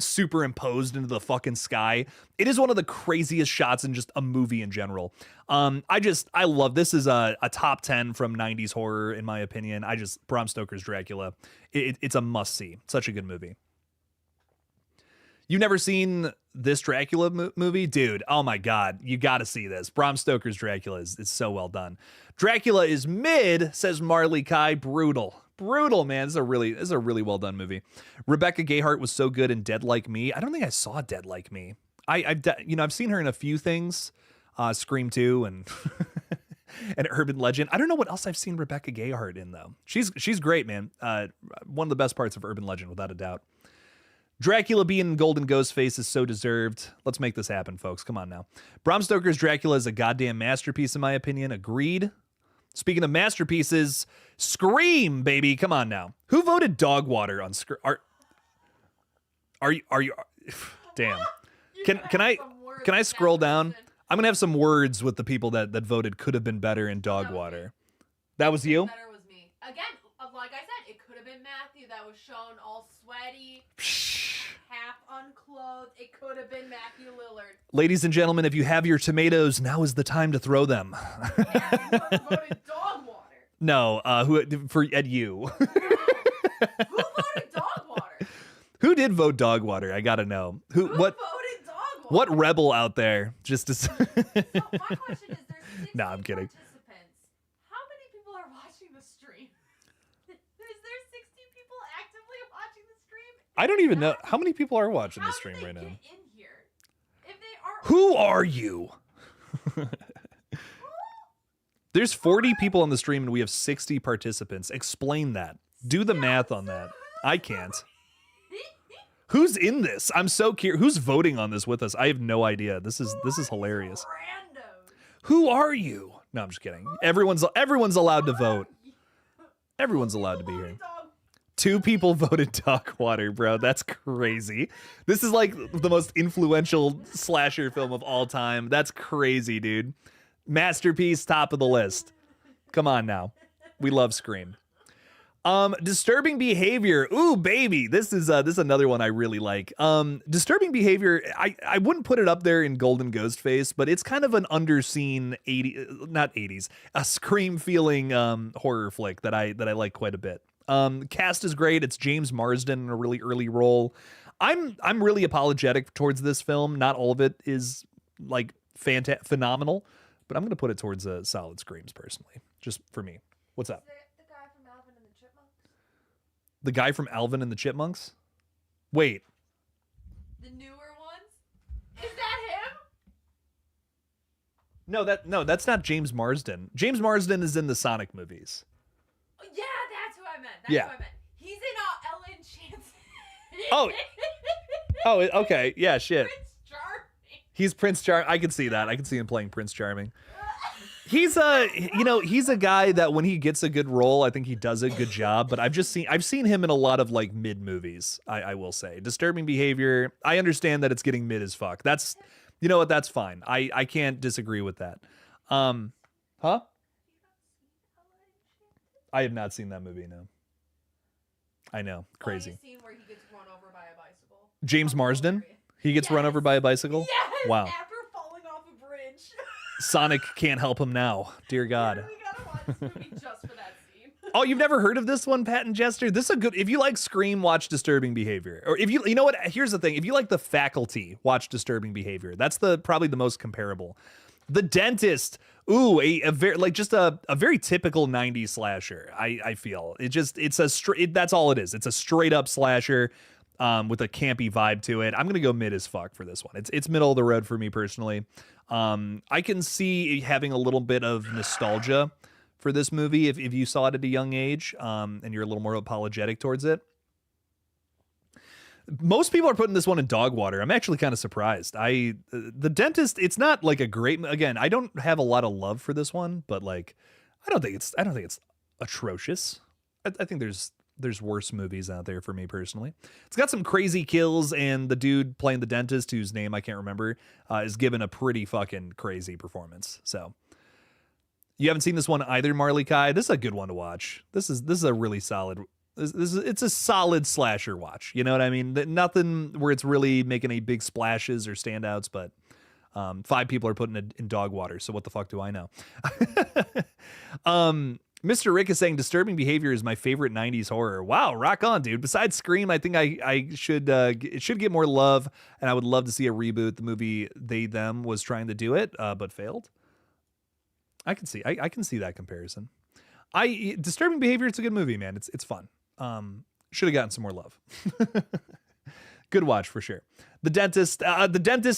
superimposed into the fucking sky. It is one of the craziest shots in just a movie in general. I love this. Is a top 10 from 90s horror in my opinion. Bram Stoker's Dracula. It's a must see. Such a good movie. You've never seen this Dracula movie? Dude, oh my God, you gotta see this. Bram Stoker's Dracula is so well done. Dracula is mid, says Marley Kai. Brutal, man. This is a really well done movie. Rebecca Gayheart was so good in Dead Like Me. I don't think I saw Dead Like Me. I've seen her in a few things, Scream 2 and and Urban Legend. I don't know what else I've seen Rebecca Gayheart in though. She's great, man. One of the best parts of Urban Legend, without a doubt. Dracula being Golden Ghostface is so deserved. Let's make this happen, folks. Come on now. Bram Stoker's Dracula is a goddamn masterpiece, in my opinion. Agreed. Speaking of masterpieces, Scream, baby. Come on now. Who voted dog water on Scream? Are you? Damn. Can I scroll down? I'm gonna have some words with the people that voted could have been better in dog water. That was you? Better was me. Again, like I said, it could have been Matthew that was shown all sweaty, half unclothed. It could have been Matthew Lillard. Ladies and gentlemen, if you have your tomatoes, now is the time to throw them. Yeah, whoever voted dog water. No, you. Who voted dog water? Who did vote dog water? I gotta know. Who voted dog water? What rebel out there? Just to. So my question is, there's 60 No, I'm kidding. participants. How many people are watching the stream? Is there 60 people actively watching the stream? I don't even know how many people are watching the stream right now. Get in here? If they are, Who are you? There's 40 people on the stream and we have 60 participants. Explain that. Do the math on that. I can't. Who's in this? I'm so curious. Who's voting on this with us? I have no idea. This is hilarious. randos? Who are you? No, I'm just kidding. Everyone's allowed to vote. Everyone's allowed to be here. 2 people voted dog water, bro. That's crazy. This is like the most influential slasher film of all time. That's crazy, dude. Masterpiece, top of the list. Come on now. We love Scream. Disturbing behavior. Ooh, baby. This is another one I really like. Disturbing behavior. I wouldn't put it up there in Golden Ghostface, but it's kind of an underseen not 80s, a Scream feeling horror flick that I like quite a bit. Cast is great. It's James Marsden in a really early role. I'm really apologetic towards this film. Not all of it is like phenomenal, but I'm gonna put it towards solid Screams personally, just for me. What's up? The guy from Alvin and the Chipmunks? The guy from Alvin and the Chipmunks? Wait. The newer ones? Is that him? No, that's not James Marsden. James Marsden is in the Sonic movies. Yeah, that's who I meant. Yeah. Who I meant. He's in Ellen Chance. Oh. Oh, okay. Yeah, shit. Prince Charming. He's Prince Charming. I can see that. I can see him playing Prince Charming. He's he's a guy that when he gets a good role, I think he does a good job, but I've seen him in a lot of like mid movies, I will say. Disturbing behavior. I understand that it's getting mid as fuck. That's, you know what, that's fine. I can't disagree with that. Huh? I have not seen that movie, no. I know, crazy. Funny scene where he gets run over by a bicycle. James Marsden? He gets run over by a bicycle? Yes, Wow. after falling off a bridge. Sonic can't help him now. Dear God. We gotta watch this movie just for that scene. Oh, you've never heard of this one, Pat and Jester? This is a good, if you like Scream, watch Disturbing Behavior. Or if you know what, here's the thing. If you like The Faculty, watch Disturbing Behavior. That's probably the most comparable. The Dentist, ooh, a very, like just a very typical 90s slasher, I feel. That's all it is. It's a straight up slasher with a campy vibe to it. I'm going to go mid as fuck for this one. It's middle of the road for me personally. I can see having a little bit of nostalgia for this movie if you saw it at a young age and you're a little more apologetic towards it. Most people are putting this one in dog water. I'm actually kind of surprised. The Dentist, it's not like a great, again, I don't have a lot of love for this one, but like I don't think it's atrocious. I think there's worse movies out there for me personally. It's got some crazy kills, and the dude playing the dentist, whose name I can't remember, is given a pretty fucking crazy performance. So you haven't seen this one either, Marley Kai? This is a good one to watch. This is a really solid. It's a solid slasher watch. You know what I mean? Nothing where it's really making any big splashes or standouts, but 5 people are putting it in dog water. So what the fuck do I know? Mr. Rick is saying Disturbing Behavior is my favorite 90s horror. Wow, rock on, dude. Besides Scream, I think it should get more love, and I would love to see a reboot. The movie They Them was trying to do it, but failed. I can see that comparison. Disturbing Behavior, it's a good movie, man. It's fun. Should have gotten some more love. Good watch for sure. The Dentist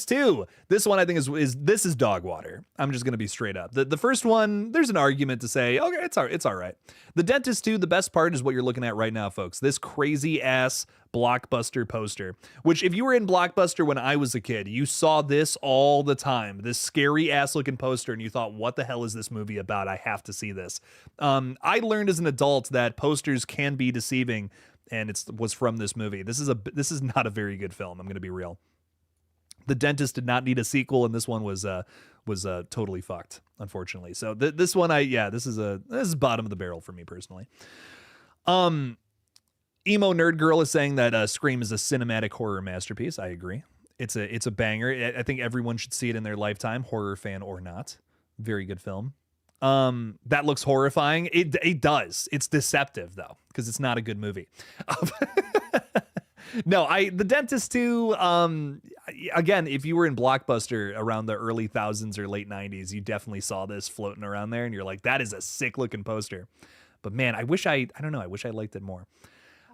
2. This one I think is dog water. I'm just gonna be straight up. The first one, there's an argument to say, okay, it's all right. The Dentist 2, the best part is what you're looking at right now, folks. This crazy ass Blockbuster poster, which if you were in Blockbuster when I was a kid, you saw this all the time. This scary ass looking poster, and you thought, what the hell is this movie about? I have to see this. I learned as an adult that posters can be deceiving, and was from this movie. This is not a very good film. I'm going to be real. The Dentist did not need a sequel, and this one was totally fucked, unfortunately. So this one, this is bottom of the barrel for me personally. Emo Nerd Girl is saying that Scream is a cinematic horror masterpiece. I agree. It's a banger. I think everyone should see it in their lifetime, horror fan or not. Very good film. That looks horrifying. It does. It's deceptive though, because it's not a good movie. No, The Dentist 2, again, if you were in Blockbuster around the early thousands or late 90s, you definitely saw this floating around there, and you're like, that is a sick looking poster. But man, I wish I liked it more.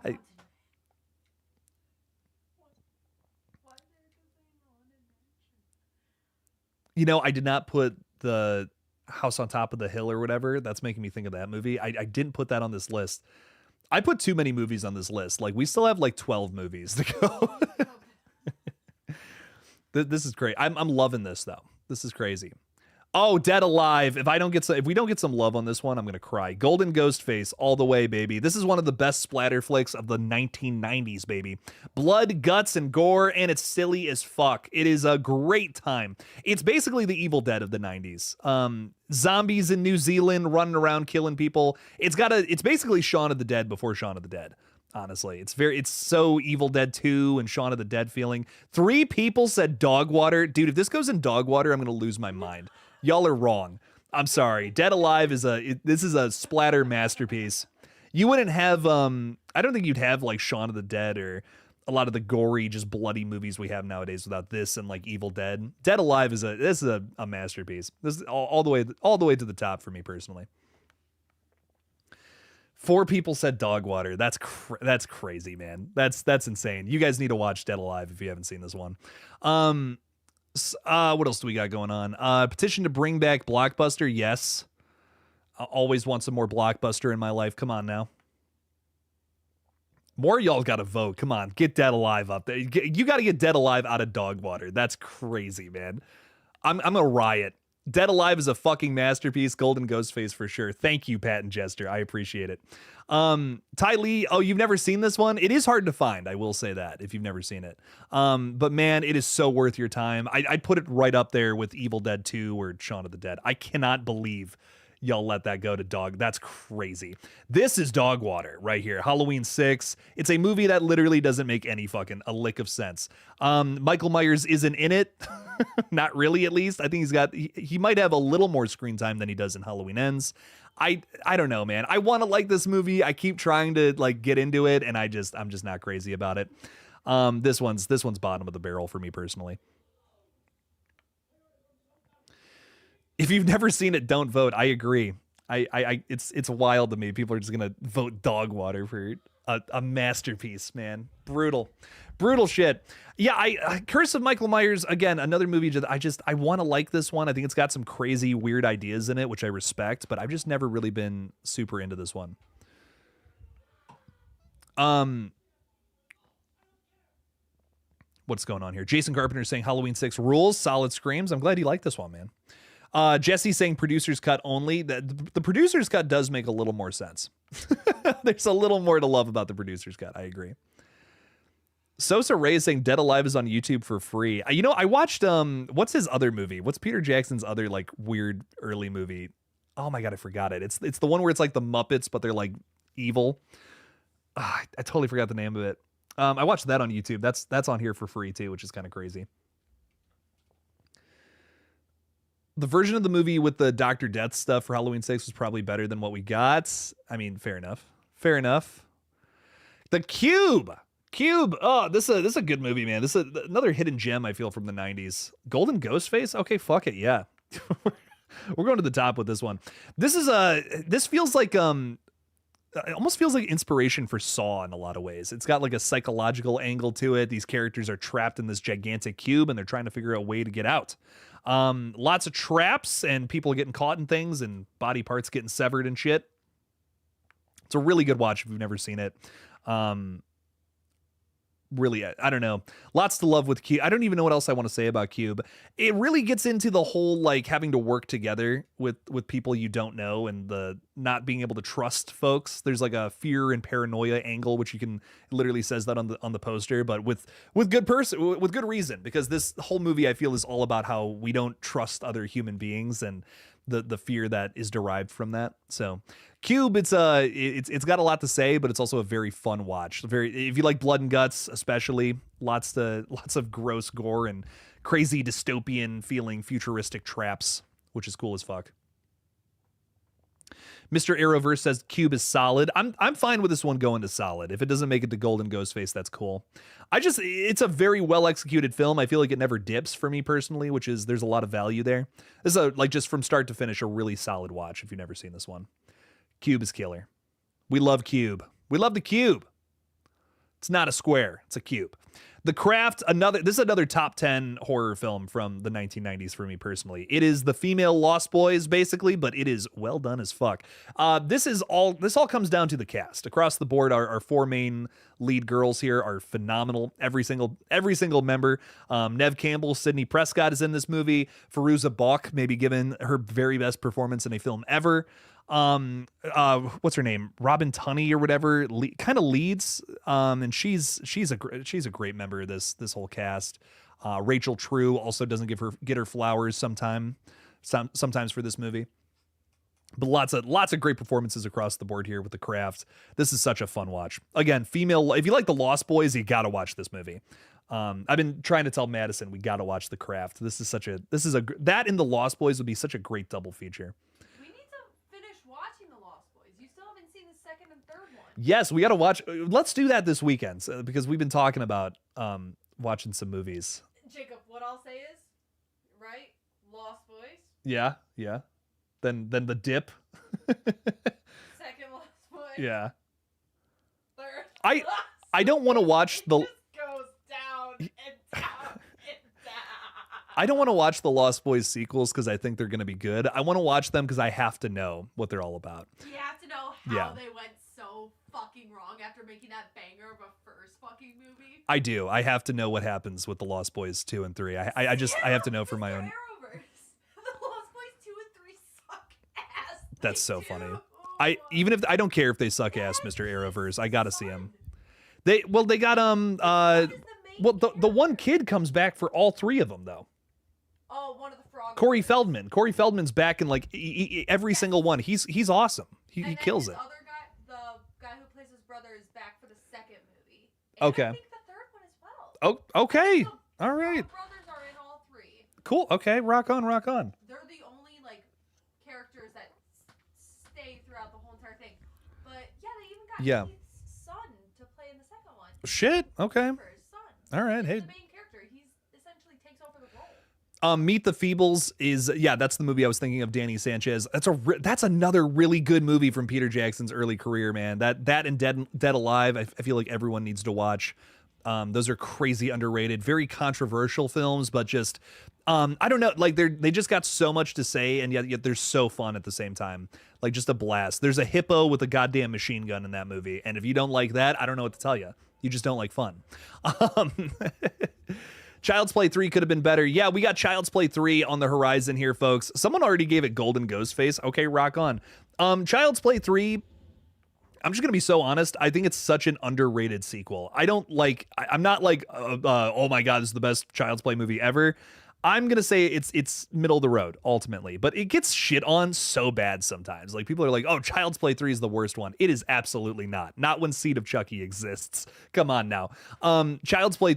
I did not put the House on Top of the Hill or whatever. That's making me think of that movie. I didn't put that on this list. I put too many movies on this list. Like, we still have like 12 movies to go. This is great. I'm loving this though. This is crazy. Oh, Dead Alive. If we don't get some love on this one, I'm gonna cry. Golden Ghostface all the way, baby. This is one of the best splatter flicks of the 1990s, baby. Blood, guts, and gore, and it's silly as fuck. It is a great time. It's basically the Evil Dead of the 90s. Zombies in New Zealand running around killing people. It's basically Shaun of the Dead before Shaun of the Dead. Honestly, it's so Evil Dead 2 and Shaun of the Dead feeling. 3 people said dog water. Dude, if this goes in dog water, I'm gonna lose my mind. Y'all are wrong. I'm sorry. Dead Alive this is a splatter masterpiece. You wouldn't have I don't think you'd have like Shaun of the Dead or a lot of the gory, just bloody movies we have nowadays without this and like Evil Dead. Dead Alive this is a masterpiece. This is all the way to the top for me personally. 4 people said dog water. That's crazy, man. That's insane. You guys need to watch Dead Alive if you haven't seen this one. What else do we got going on? Petition to bring back Blockbuster. Yes. I always want some more Blockbuster in my life. Come on now. More y'all got to vote. Come on. Get Dead Alive up there. You got to get Dead Alive out of dog water. That's crazy, man. I'm a riot. Dead Alive is a fucking masterpiece. Golden Ghostface for sure. Thank you, Pat and Jester. I appreciate it. Ty Lee, oh, you've never seen this one? It is hard to find, I will say that, if you've never seen it. But man, it is so worth your time. I'd put it right up there with Evil Dead 2 or Shaun of the Dead. I cannot believe y'all let that go to dog. That's crazy. This is dog water right here. Halloween 6. It's a movie that literally doesn't make any fucking a lick of sense. Michael Myers isn't in it. Not really, at least. I think he might have a little more screen time than he does in Halloween Ends. I don't know, man. I want to like this movie. I keep trying to like get into it, and I'm just not crazy about it. This one's bottom of the barrel for me personally. If you've never seen it, don't vote. I agree. It's wild to me. People are just gonna vote dog water for a masterpiece, man. Brutal shit. Yeah, Curse of Michael Myers, again, another movie that I want to like this one. I think it's got some crazy, weird ideas in it, which I respect, but I've just never really been super into this one. What's going on here? Jason Carpenter saying Halloween 6 rules, solid screams. I'm glad you like this one, man. Jesse saying producer's cut only. The producer's cut does make a little more sense. There's a little more to love about the producer's cut. I agree. Sosa Ray is saying Dead Alive is on YouTube for free. I watched what's his other movie? What's Peter Jackson's other like weird early movie? Oh my god, I forgot it. It's the one where it's like the Muppets, but they're like evil. I totally forgot the name of it. I watched that on YouTube. That's on here for free too, which is kind of crazy. The version of the movie with the Dr. Death stuff for Halloween 6 was probably better than what we got. I mean, fair enough. The Cube. Oh, this is a good movie, man. This is another hidden gem I feel from the 90s. Golden Ghostface? Okay, fuck it, yeah. We're going to the top with this one. This feels like it almost feels like inspiration for Saw in a lot of ways. It's got like a psychological angle to it. These characters are trapped in this gigantic cube and they're trying to figure out a way to get out. Lots of traps and people getting caught in things and body parts getting severed and shit. It's a really good watch if you've never seen it. Really, I don't know. Lots to love with Cube. I don't even know what else I want to say about Cube. It really gets into the whole like having to work together with people you don't know and the not being able to trust folks. There's like a fear and paranoia angle, which it literally says that on the poster, but with good reason, because this whole movie I feel is all about how we don't trust other human beings and the fear that is derived from that. So Cube, it's got a lot to say, but it's also a very fun watch. If you like blood and guts, especially lots of gross gore and crazy dystopian feeling futuristic traps, which is cool as fuck. Mr. Arrowverse says Cube is solid. I'm fine with this one going to solid. If it doesn't make it to Golden Ghostface, that's cool. It's a very well executed film. I feel like it never dips for me personally, which is there's a lot of value there. This is like just from start to finish a really solid watch if you've never seen this one. Cube is killer. We love Cube. We love the cube. It's not a square. It's a cube. The Craft, this is another top 10 horror film from the 1990s for me personally. It is the female Lost Boys basically, but it is well done as fuck. This all comes down to the cast. Across the board, our four main lead girls here are phenomenal. Every single member. Nev Campbell, Sidney Prescott is in this movie. Fairuza Balk maybe given her very best performance in a film ever. What's her name? Robin Tunney or whatever kind of leads. And she's a great member of this whole cast. Rachel True also doesn't get her flowers sometimes for this movie. But lots of great performances across the board here with The Craft. This is such a fun watch. Again, female, if you like The Lost Boys, you got to watch this movie. I've been trying to tell Madison we got to watch The Craft. That and The Lost Boys would be such a great double feature. Yes, we got to watch. Let's do that this weekend because we've been talking about watching some movies. Jacob, what I'll say is, right? Lost Boys. Yeah. Then The Dip. Second Lost Boys. Yeah. Third. I don't want to watch the. It just goes down and down and down. I don't want to watch the Lost Boys sequels because I think they're going to be good. I want to watch them because I have to know what they're all about. You have to know how they went so fucking wrong after making that banger of a first fucking movie. I do. I have to know what happens with the Lost Boys 2 and 3. I have to know for my own. The Lost Boys 2 and 3 suck ass. That's so funny. Even if I don't care if they suck ass, Mr. Arrowverse, I gotta see them. They got the one kid comes back for all three of them though. Oh, one of the frogs. Corey Feldman. Corey Feldman's back in like every single one. He's awesome. He kills it. Other guy, the guy who plays his brother, is back for the second movie. And okay. I think the third one as well. Oh, okay. So all right. Brothers are in all three. Cool. Okay. Rock on. They're the only like characters that stay throughout the whole entire thing. But yeah, they even got Keith's son to play in the second one. Shit. Okay. His son. All right. He's hey. the main character. He's essentially takes over the role. Meet the Feebles that's the movie I was thinking of. Danny Sanchez. That's another really good movie from Peter Jackson's early career, man. That and Dead Alive, I feel like everyone needs to watch. Those are crazy underrated, very controversial films, but just I don't know, like they just got so much to say, and yet they're so fun at the same time. Like just a blast. There's a hippo with a goddamn machine gun in that movie, and if you don't like that, I don't know what to tell you. You just don't like fun. Child's Play 3 could have been better. Yeah, we got Child's Play 3 on the horizon here, folks. Someone already gave it Golden Ghostface. Okay, rock on. Child's Play 3, I'm just going to be so honest. I think it's such an underrated sequel. I'm not like, oh my God, this is the best Child's Play movie ever. I'm going to say it's middle of the road, ultimately. But it gets shit on so bad sometimes. Like, people are like, oh, Child's Play 3 is the worst one. It is absolutely not. Not when Seed of Chucky exists. Come on now. Child's Play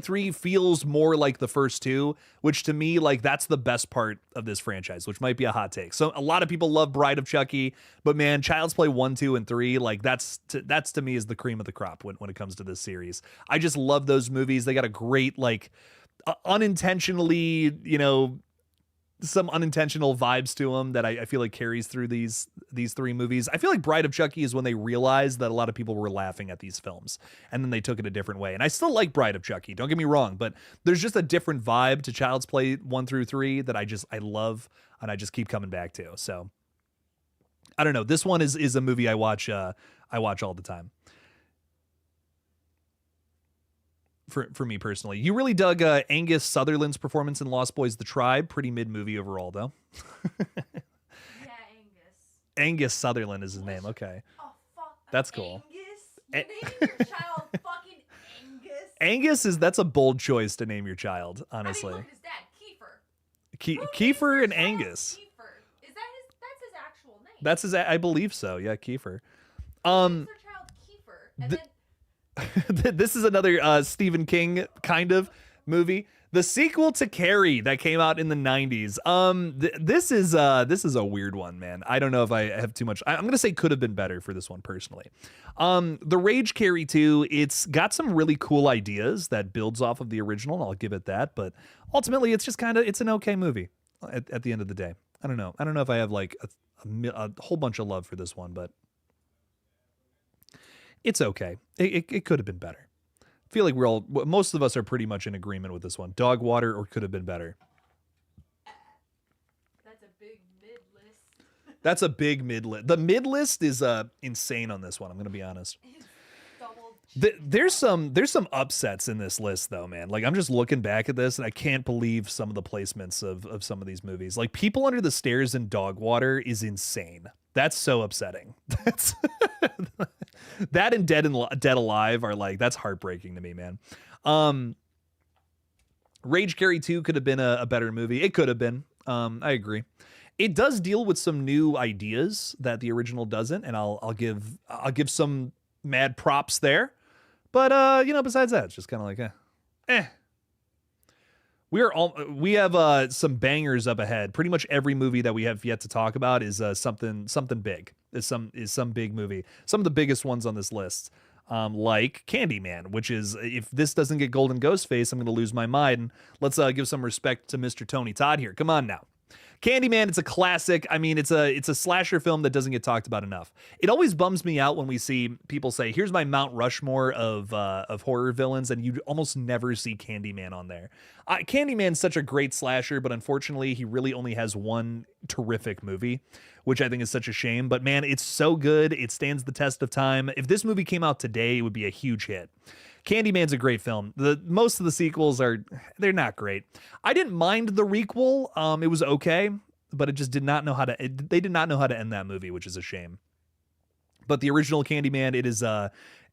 3 feels more like the first two, which to me, like, that's the best part of this franchise, which might be a hot take. So a lot of people love Bride of Chucky, but man, Child's Play 1, 2, and 3, like, that's to me is the cream of the crop when it comes to this series. I just love those movies. They got a great, like, unintentionally, some unintentional vibes to them that I feel like carries through these three movies. I feel like Bride of Chucky is when they realized that a lot of people were laughing at these films, and then they took it a different way. And I still like Bride of Chucky, don't get me wrong, but there's just a different vibe to Child's Play 1 through 3 that I love, and I just keep coming back to. So I don't know. This one is a movie I watch all the time. For me personally. You really dug Angus Sutherland's performance in Lost Boys The Tribe. Pretty mid movie overall, though. Yeah, Angus. Angus Sutherland is his name. Okay. Oh, fuck. That's cool. Angus? You name your child fucking Angus Angus? that's a bold choice to name your child, honestly. I mean, look at his dad, Kiefer. Kiefer and Angus. Kiefer. That's his actual name. That's his, I believe so. Yeah, Kiefer. Names their child Kiefer. And then this is another Stephen King kind of movie. The sequel to Carrie that came out in the 90s. This is a weird one, man. I don't know if I have too much. I'm gonna say could have been better for this one personally. The Rage Carrie 2, it's got some really cool ideas that builds off of the original, and I'll give it that. But ultimately, it's just it's an okay movie at the end of the day. I don't know if I have like a whole bunch of love for this one, but it's okay. It could have been better. feel like most of us are pretty much in agreement with this one. Dog water or could have been better. That's a big mid list. That's a big mid list. The mid list is insane on this one. I'm gonna be honest. There's some upsets in this list though, man. Like I'm just looking back at this and I can't believe some of the placements of some of these movies. Like People Under the Stairs and Dog Water is insane. That's so upsetting. That's that and Dead Alive are like, that's heartbreaking to me, man. Rage Carry 2 could have been a better movie. It could have been. I agree. It does deal with some new ideas that the original doesn't, and I'll give some mad props there. But besides that, it's just kind of like We have some bangers up ahead. Pretty much every movie that we have yet to talk about is something big. Is some big movie. Some of the biggest ones on this list, like Candyman, which is, if this doesn't get Golden Ghostface, I'm going to lose my mind. Let's give some respect to Mr. Tony Todd here. Come on now. Candyman, it's a classic. I mean, it's a slasher film that doesn't get talked about enough. It always bums me out when we see people say, "Here's my Mount Rushmore of horror villains," and you almost never see Candyman on there. Candyman's such a great slasher, but unfortunately, he really only has one terrific movie, which I think is such a shame. But man, it's so good. It stands the test of time. If this movie came out today, it would be a huge hit. Candyman's a great film. Most of the sequels they're not great. I didn't mind the requel. It was okay, but it just did not know how to. They did not know how to end that movie, which is a shame. But the original Candyman, it is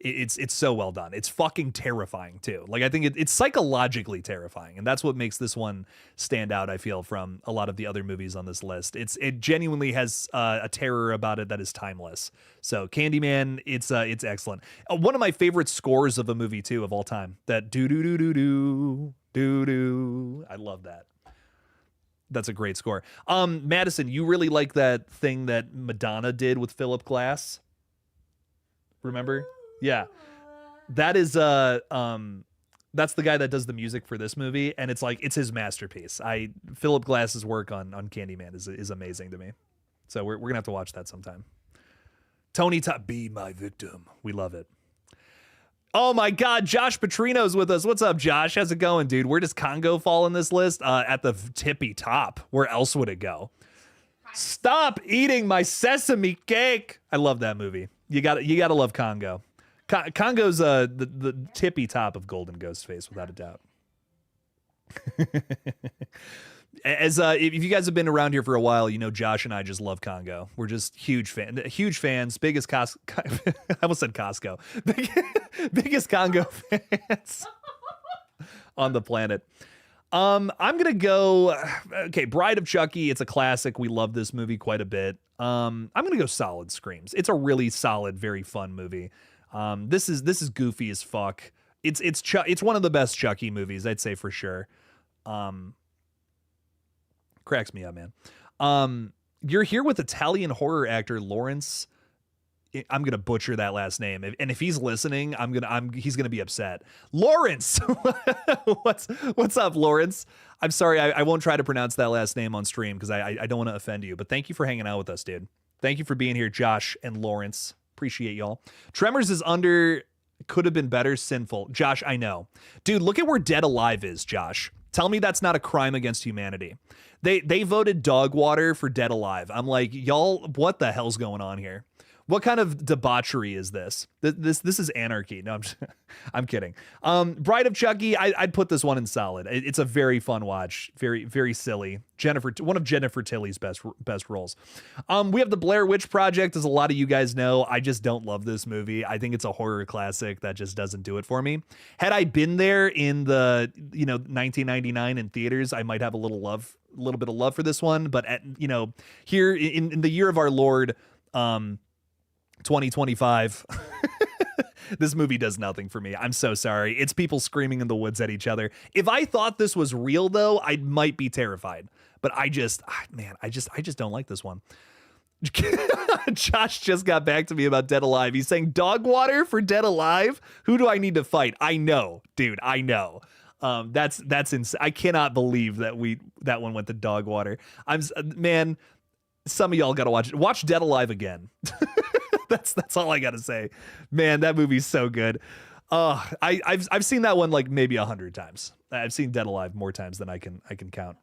it's so well done. It's fucking terrifying too. Like I think it's psychologically terrifying, and that's what makes this one stand out, I feel, from a lot of the other movies on this list. It genuinely has a terror about it that is timeless. So Candyman, it's excellent. One of my favorite scores of a movie too of all time. That do do do do do do do. I love that. That's a great score. Madison, you really like that thing that Madonna did with Philip Glass? Remember? Yeah. That is that's the guy that does the music for this movie, and it's his masterpiece. Philip Glass's work on Candyman is amazing to me. So we're gonna have to watch that sometime. Tony Todd, be my victim. We love it. Oh my God, Josh Petrino's with us. What's up, Josh? How's it going, dude? Where does Congo fall in this list? At the tippy top. Where else would it go? Stop eating my sesame cake. I love that movie. You gotta love Congo. Congo's the tippy top of Golden Ghostface, without a doubt. As if you guys have been around here for a while, you know Josh and I just love Congo. We're just huge fans, biggest I almost said Costco, biggest Congo fans on the planet. I'm gonna go. Okay, Bride of Chucky. It's a classic. We love this movie quite a bit. I'm gonna go solid Screams. It's a really solid, very fun movie. This is goofy as fuck. It's one of the best Chucky movies, I'd say for sure. Cracks me up, man. You're here with Italian horror actor Lawrence. I'm gonna butcher that last name, and if he's listening, he's gonna be upset. Lawrence, what's up, Lawrence? I'm sorry, I won't try to pronounce that last name on stream because I don't want to offend you. But thank you for hanging out with us, dude. Thank you for being here, Josh and Lawrence. Appreciate y'all. Tremors is under. Could have been better. Sinful. Josh, I know, dude. Look at where Dead Alive is, Josh. Tell me that's not a crime against humanity. They voted Dog Water for Dead Alive. I'm like, y'all, what the hell's going on here? What kind of debauchery is this? This is anarchy. No, I'm kidding. Bride of Chucky, I'd put this one in solid. It's a very fun watch. Very, very silly. One of Jennifer Tilly's best roles. We have the Blair Witch Project, as a lot of you guys know. I just don't love this movie. I think it's a horror classic that just doesn't do it for me. Had I been there in the 1999 in theaters, I might have a little bit of love for this one. But here in the year of our Lord, 2025, this movie does nothing for me. I'm so sorry. It's people screaming in the woods at each other. If I thought this was real, though, I might be terrified. But I just don't like this one. Josh just got back to me about Dead Alive. He's saying Dog Water for Dead Alive. Who do I need to fight? I know, dude. I know. That's insane. I cannot believe that one went to Dog Water. Man. Some of y'all got to watch it. Watch Dead Alive again. That's all I got to say. Man, that movie's so good. I've seen that one like maybe 100 times. I've seen Dead Alive more times than I can count.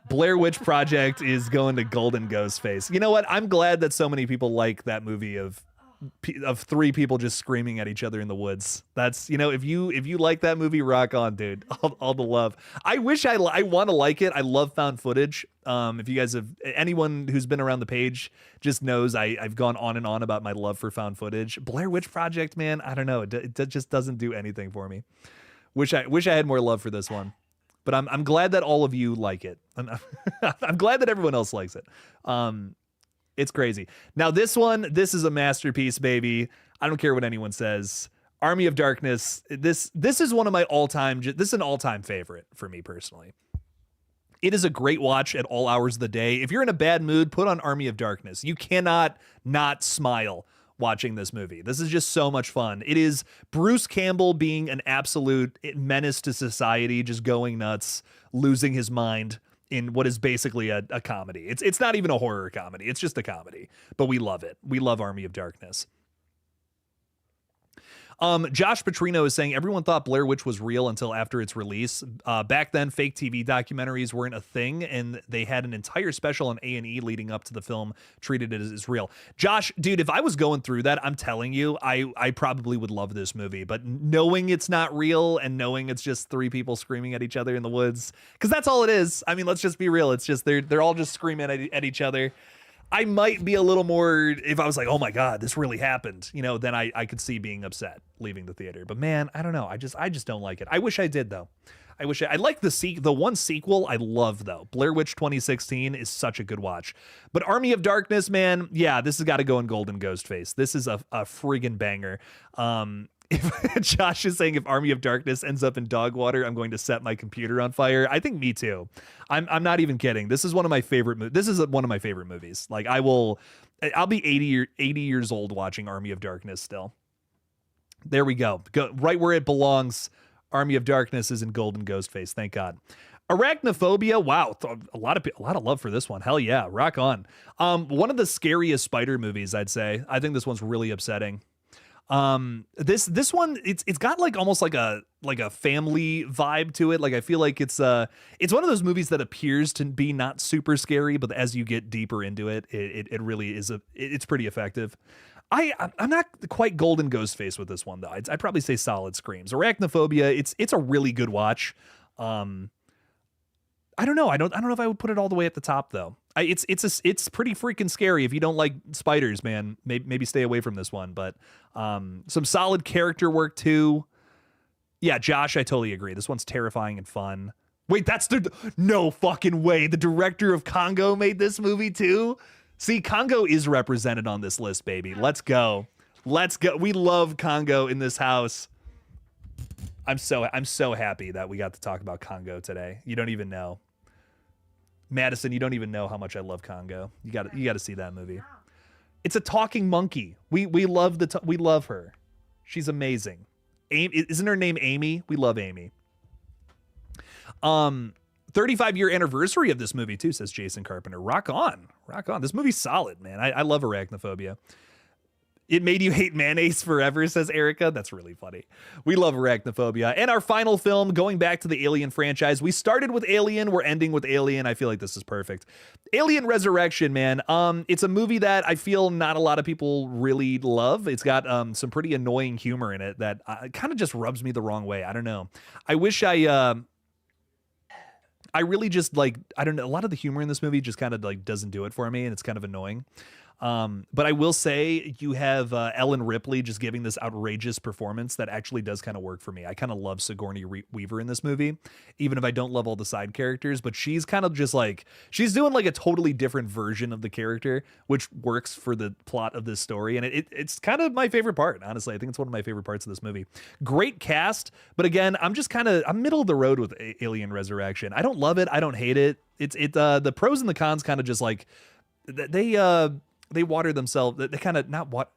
Blair Witch Project is going to Golden Ghostface. You know what? I'm glad that so many people like that movie of three people just screaming at each other in the woods. That's, you know, if you like that movie, rock on, dude. All the love. I wish I want to like it. I love found footage. If you guys have, anyone who's been around the page just knows I've gone on and on about my love for found footage. Blair Witch Project, man, I don't know. It just doesn't do anything for me. Wish I had more love for this one. But I'm glad that all of you like it. I'm glad that everyone else likes it. It's crazy. Now this is a masterpiece, baby. I don't care what anyone says. Army of Darkness. This is one of my all-time. This is an all-time favorite for me personally. It is a great watch at all hours of the day. If you're in a bad mood, put on Army of Darkness. You cannot not smile watching this movie. This is just so much fun. It is Bruce Campbell being an absolute menace to society, just going nuts, losing his mind in what is basically a comedy. It's not even a horror comedy. It's just a comedy, but we love it. We love Army of Darkness. Josh Petrino is saying everyone thought Blair Witch was real until after its release. Back then, fake TV documentaries weren't a thing, and they had an entire special on A&E leading up to the film, treated it as real. Josh, dude, if I was going through that, I'm telling you, I probably would love this movie. But knowing it's not real and knowing it's just three people screaming at each other in the woods, because that's all it is. I mean, let's just be real. It's just they're all just screaming at each other. I might be a little more, if I was like, oh my God, this really happened, you know, then I could see being upset leaving the theater. But man, I don't know. I just don't like it. I wish I did though. I like the one sequel I love though. Blair Witch 2016 is such a good watch. But Army of Darkness, man, yeah, this has got to go in Golden Ghostface. This is a friggin' banger. If Josh is saying if Army of Darkness ends up in dog water, I'm going to set my computer on fire. I think me too. I'm not even kidding. This is one of my favorite. This is one of my favorite movies. Like I'll be 80 years old watching Army of Darkness still. There we go. Go right where it belongs. Army of Darkness is in Golden Ghostface. Thank God. Arachnophobia. Wow. A lot of love for this one. Hell yeah. Rock on. One of the scariest spider movies, I'd say. I think this one's really upsetting. This one, it's got like almost like a family vibe to it. Like I feel like it's one of those movies that appears to be not super scary, but as you get deeper into it, it really is it's pretty effective. I'm not quite Golden Ghostface with this one though. I'd probably say solid screams. Arachnophobia, it's a really good watch. I don't know. I don't know if I would put it all the way at the top though. It's pretty freaking scary. If you don't like spiders, man, maybe stay away from this one. But some solid character work too. Yeah, Josh, I totally agree. This one's terrifying and fun. Wait, no fucking way. The director of Congo made this movie too. See, Congo is represented on this list, baby. Let's go. We love Congo in this house. I'm so happy that we got to talk about Congo today. You don't even know. Madison, you don't even know how much I love Congo. You got to see that movie. It's a talking monkey. We love her. She's amazing. Isn't her name Amy? We love Amy. 35-year anniversary of this movie too, says Jason Carpenter. Rock on. This movie's solid, man. I love Arachnophobia. It made you hate mayonnaise forever, says Erica. That's really funny. We love Arachnophobia. And our final film, going back to the Alien franchise. We started with Alien. We're ending with Alien. I feel like this is perfect. Alien Resurrection, man. It's a movie that I feel not a lot of people really love. It's got some pretty annoying humor in it that kind of just rubs me the wrong way. I don't know. I wish I really just like, I don't know. A lot of the humor in this movie just kind of like doesn't do it for me. And it's kind of annoying. But I will say you have Ellen Ripley just giving this outrageous performance that actually does kind of work for me. I kind of love Sigourney Weaver in this movie, even if I don't love all the side characters, but she's kind of just like, she's doing like a totally different version of the character, which works for the plot of this story. And it's kind of my favorite part, honestly. I think it's one of my favorite parts of this movie. Great cast. But again, I'm middle of the road with Alien Resurrection. I don't love it. I don't hate it. The pros and the cons kind of just like, they water themselves. They kind of not what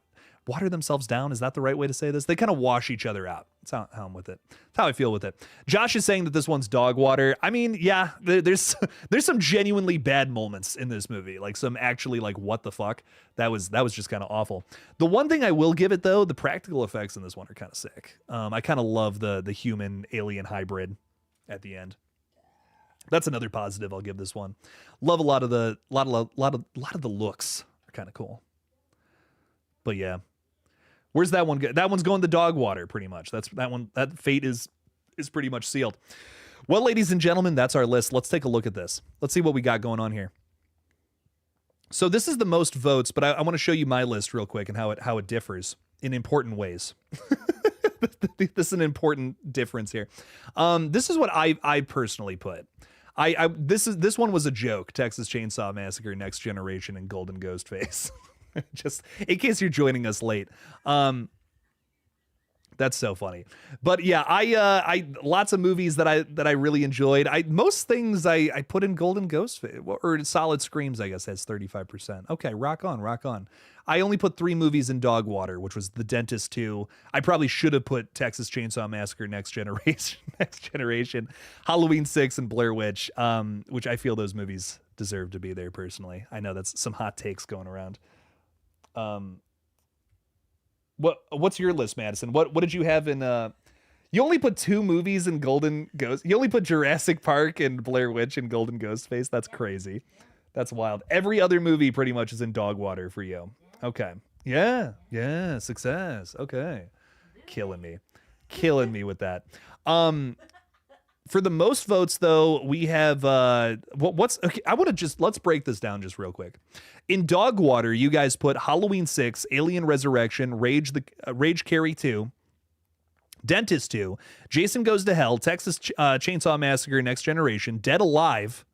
water themselves down. Is that the right way to say this? They kind of wash each other out. That's how I'm with it. That's how I feel with it. Josh is saying that this one's dog water. I mean, yeah, there's some genuinely bad moments in this movie. Like some actually like, what the fuck? That was just kind of awful. The one thing I will give it though, the practical effects in this one are kind of sick. I kind of love the human alien hybrid at the end. That's another positive I'll give this one. Love a lot of the looks are kind of cool. But yeah. Where's that one go? That one's going the dog water pretty much. That fate is pretty much sealed. Well, ladies and gentlemen, that's our list. Let's take a look at this. Let's see what we got going on here. So this is the most votes, but I want to show you my list real quick and how it differs in important ways. This is an important difference here. This is what I personally put. This one was a joke. Texas Chainsaw Massacre, Next Generation, and Golden Ghostface. Just in case you're joining us late. That's so funny. But yeah, I lots of movies that I really enjoyed. Most things I put in Golden Ghostface, or Solid Screams, I guess has 35%. Okay, rock on. I only put 3 movies in dog water, which was The Dentist 2. I probably should have put Texas Chainsaw Massacre, Next Generation, Halloween 6, and Blair Witch, which I feel those movies deserve to be there personally. I know that's some hot takes going around. What's your list, Madison? What did you have in you only put 2 movies in Golden Ghost. You only put Jurassic Park and Blair Witch and Golden Ghostface. That's crazy. That's wild. Every other movie pretty much is in dog water for you. Okay. Yeah, success. Okay. Killing me with that. For the most votes, though, we have okay. Let's break this down just real quick. In dog water, you guys put Halloween 6, Alien Resurrection, Rage Carrie 2, Dentist 2, Jason Goes to Hell, Texas Chainsaw Massacre, Next Generation, Dead Alive,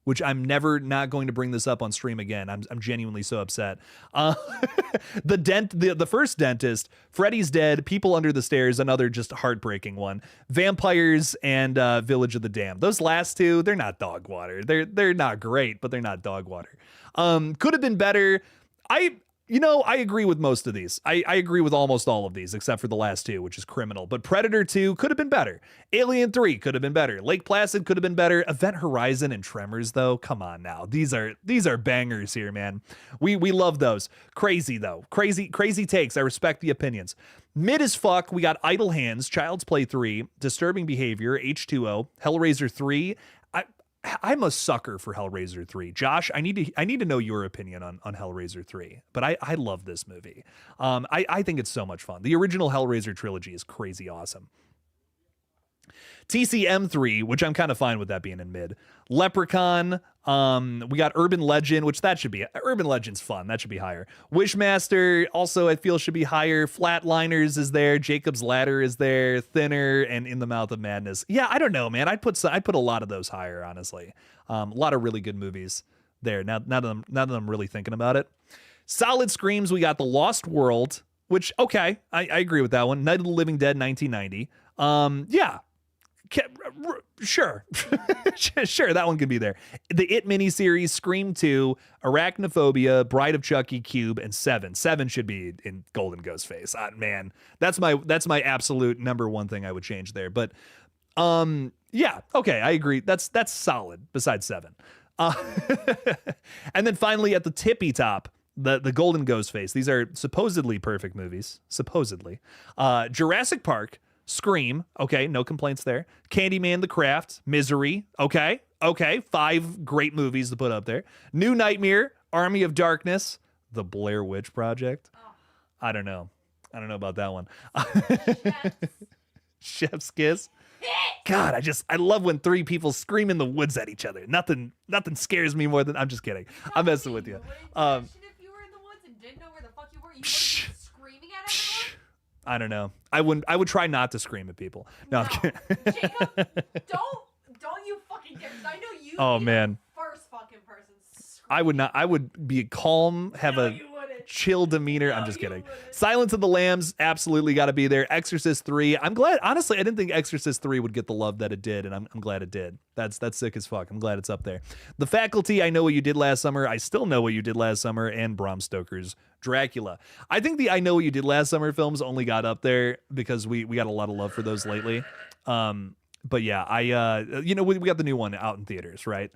which I'm never not going to bring this up on stream again. I'm genuinely so upset. The first Dentist, Freddy's Dead, People Under the Stairs, another just heartbreaking one. Vampires and Village of the Damned. Those last 2, they're not dog water. They're not great, but they're not dog water. Could have been better. I agree with most of these. I agree with almost all of these, except for the last 2, which is Criminal. But Predator 2 could have been better. Alien 3 could have been better. Lake Placid could have been better. Event Horizon and Tremors, though, come on now. These are bangers here, man. We love those. Crazy, though. Crazy takes. I respect the opinions. Mid as fuck, we got Idle Hands, Child's Play 3, Disturbing Behavior, H2O, Hellraiser 3. I'm a sucker for Hellraiser 3. Josh, I need to know your opinion on Hellraiser 3, but I love this movie. I think it's so much fun. The original Hellraiser trilogy is crazy awesome. TCM 3, which I'm kind of fine with that being in mid. Leprechaun, we got Urban Legend, which Urban Legend's fun. That should be higher. Wishmaster, also I feel should be higher. Flatliners is there. Jacob's Ladder is there. Thinner and In the Mouth of Madness. Yeah, I don't know, man. I'd put a lot of those higher, honestly. A lot of really good movies there. Now that I'm really thinking about it. Solid Screams, we got The Lost World, which, okay, I agree with that one. Night of the Living Dead, 1990. Yeah. Sure. Sure, that one could be there. The It miniseries, Scream 2, Arachnophobia, Bride of Chucky, Cube, and Seven. Seven should be in Golden Ghostface. Man, that's my absolute number one thing I would change there. But yeah, okay, I agree. That's solid. Besides Seven, and then finally at the tippy top, the Golden Ghostface. These are supposedly perfect movies. Supposedly, Jurassic Park. Scream, okay, no complaints there. Candyman, The Craft, Misery, okay, 5 great movies to put up there. New Nightmare, Army of Darkness, The Blair Witch Project. Oh. I don't know about that one. Chef's Kiss. God, I love when 3 people scream in the woods at each other. Nothing scares me more than. I'm just kidding. I'm messing with you. If you were in the woods and didn't know where the fuck you were, you wouldn't be screaming at everyone. I don't know. I would try not to scream at people. No, I'm kidding. Jacob, don't you fucking dare. I know you. Oh man. The first fucking person. I would not. I would be calm. You wouldn't. chill demeanor. I'm No, just you kidding. wouldn't. Silence of the Lambs, absolutely got to be there. Exorcist 3. I'm glad, honestly, I didn't think Exorcist 3 would get the love that it did, and I'm glad it did. That's sick as fuck. I'm glad it's up there. The Faculty, I Know What You Did Last Summer. I Still Know What You Did Last Summer, and Bram Stoker's Dracula. I think the I Know What You Did Last Summer films only got up there because we got a lot of love for those lately. But yeah, we got the new one out in theaters, right?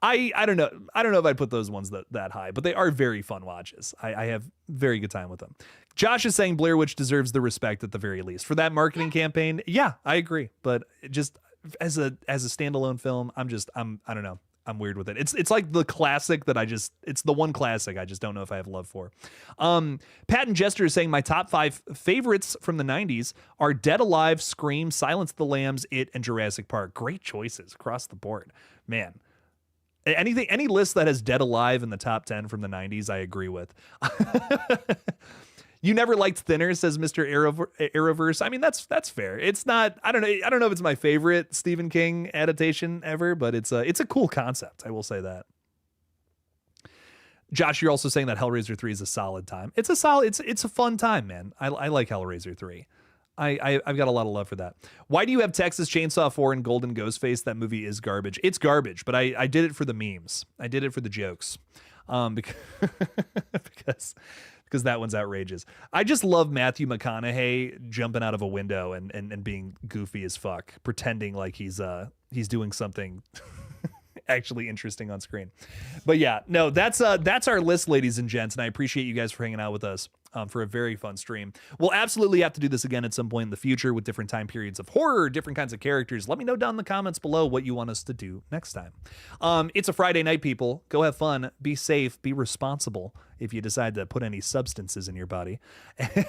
I don't know. I don't know if I'd put those ones that high, but they are very fun watches. I have very good time with them. Josh is saying Blair Witch deserves the respect at the very least for that marketing campaign. Yeah, I agree. But just as a standalone film, I don't know. I'm weird with it. It's like the classic that it's the one classic I just don't know if I have love for. Pat and Jester is saying my top 5 favorites from the 90s are Dead Alive, Scream, Silence of the Lambs, It, and Jurassic Park. Great choices across the board. Man. Any list that has Dead Alive in the top 10 from the 90s, I agree with. You never liked Thinner, says Mr. Arrowverse. I mean, that's fair. It's not. I don't know if it's my favorite Stephen King adaptation ever, but it's a cool concept. I will say that. Josh, you're also saying that Hellraiser 3 is a solid time. It's a fun time, man. I like Hellraiser 3. I've got a lot of love for that. Why do you have Texas Chainsaw 4 and Golden Ghostface? That movie is garbage. It's garbage, but I did it for the memes. I did it for the jokes. Because that one's outrageous. I just love Matthew McConaughey jumping out of a window and being goofy as fuck, pretending like he's doing something actually interesting on screen. But yeah, no, that's our list, ladies and gents, and I appreciate you guys for hanging out with us for a very fun stream. We'll absolutely have to do this again at some point in the future with different time periods of horror, different kinds of characters. Let me know down in the comments below what you want us to do next time. It's a Friday night, people. Go have fun, be safe, be responsible if you decide to put any substances in your body.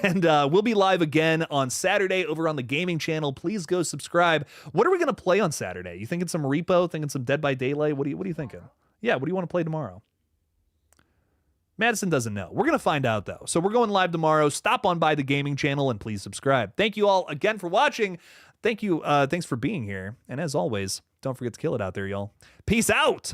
And we'll be live again on Saturday over on the gaming channel. Please go subscribe. What are we going to play on Saturday? You thinking some Repo? Thinking some Dead by Daylight? What are you thinking? Yeah, what do you want to play tomorrow? Madison doesn't know. We're going to find out, though. So we're going live tomorrow. Stop on by the gaming channel and please subscribe. Thank you all again for watching. Thank you. Thanks for being here. And as always, don't forget to kill it out there, y'all. Peace out.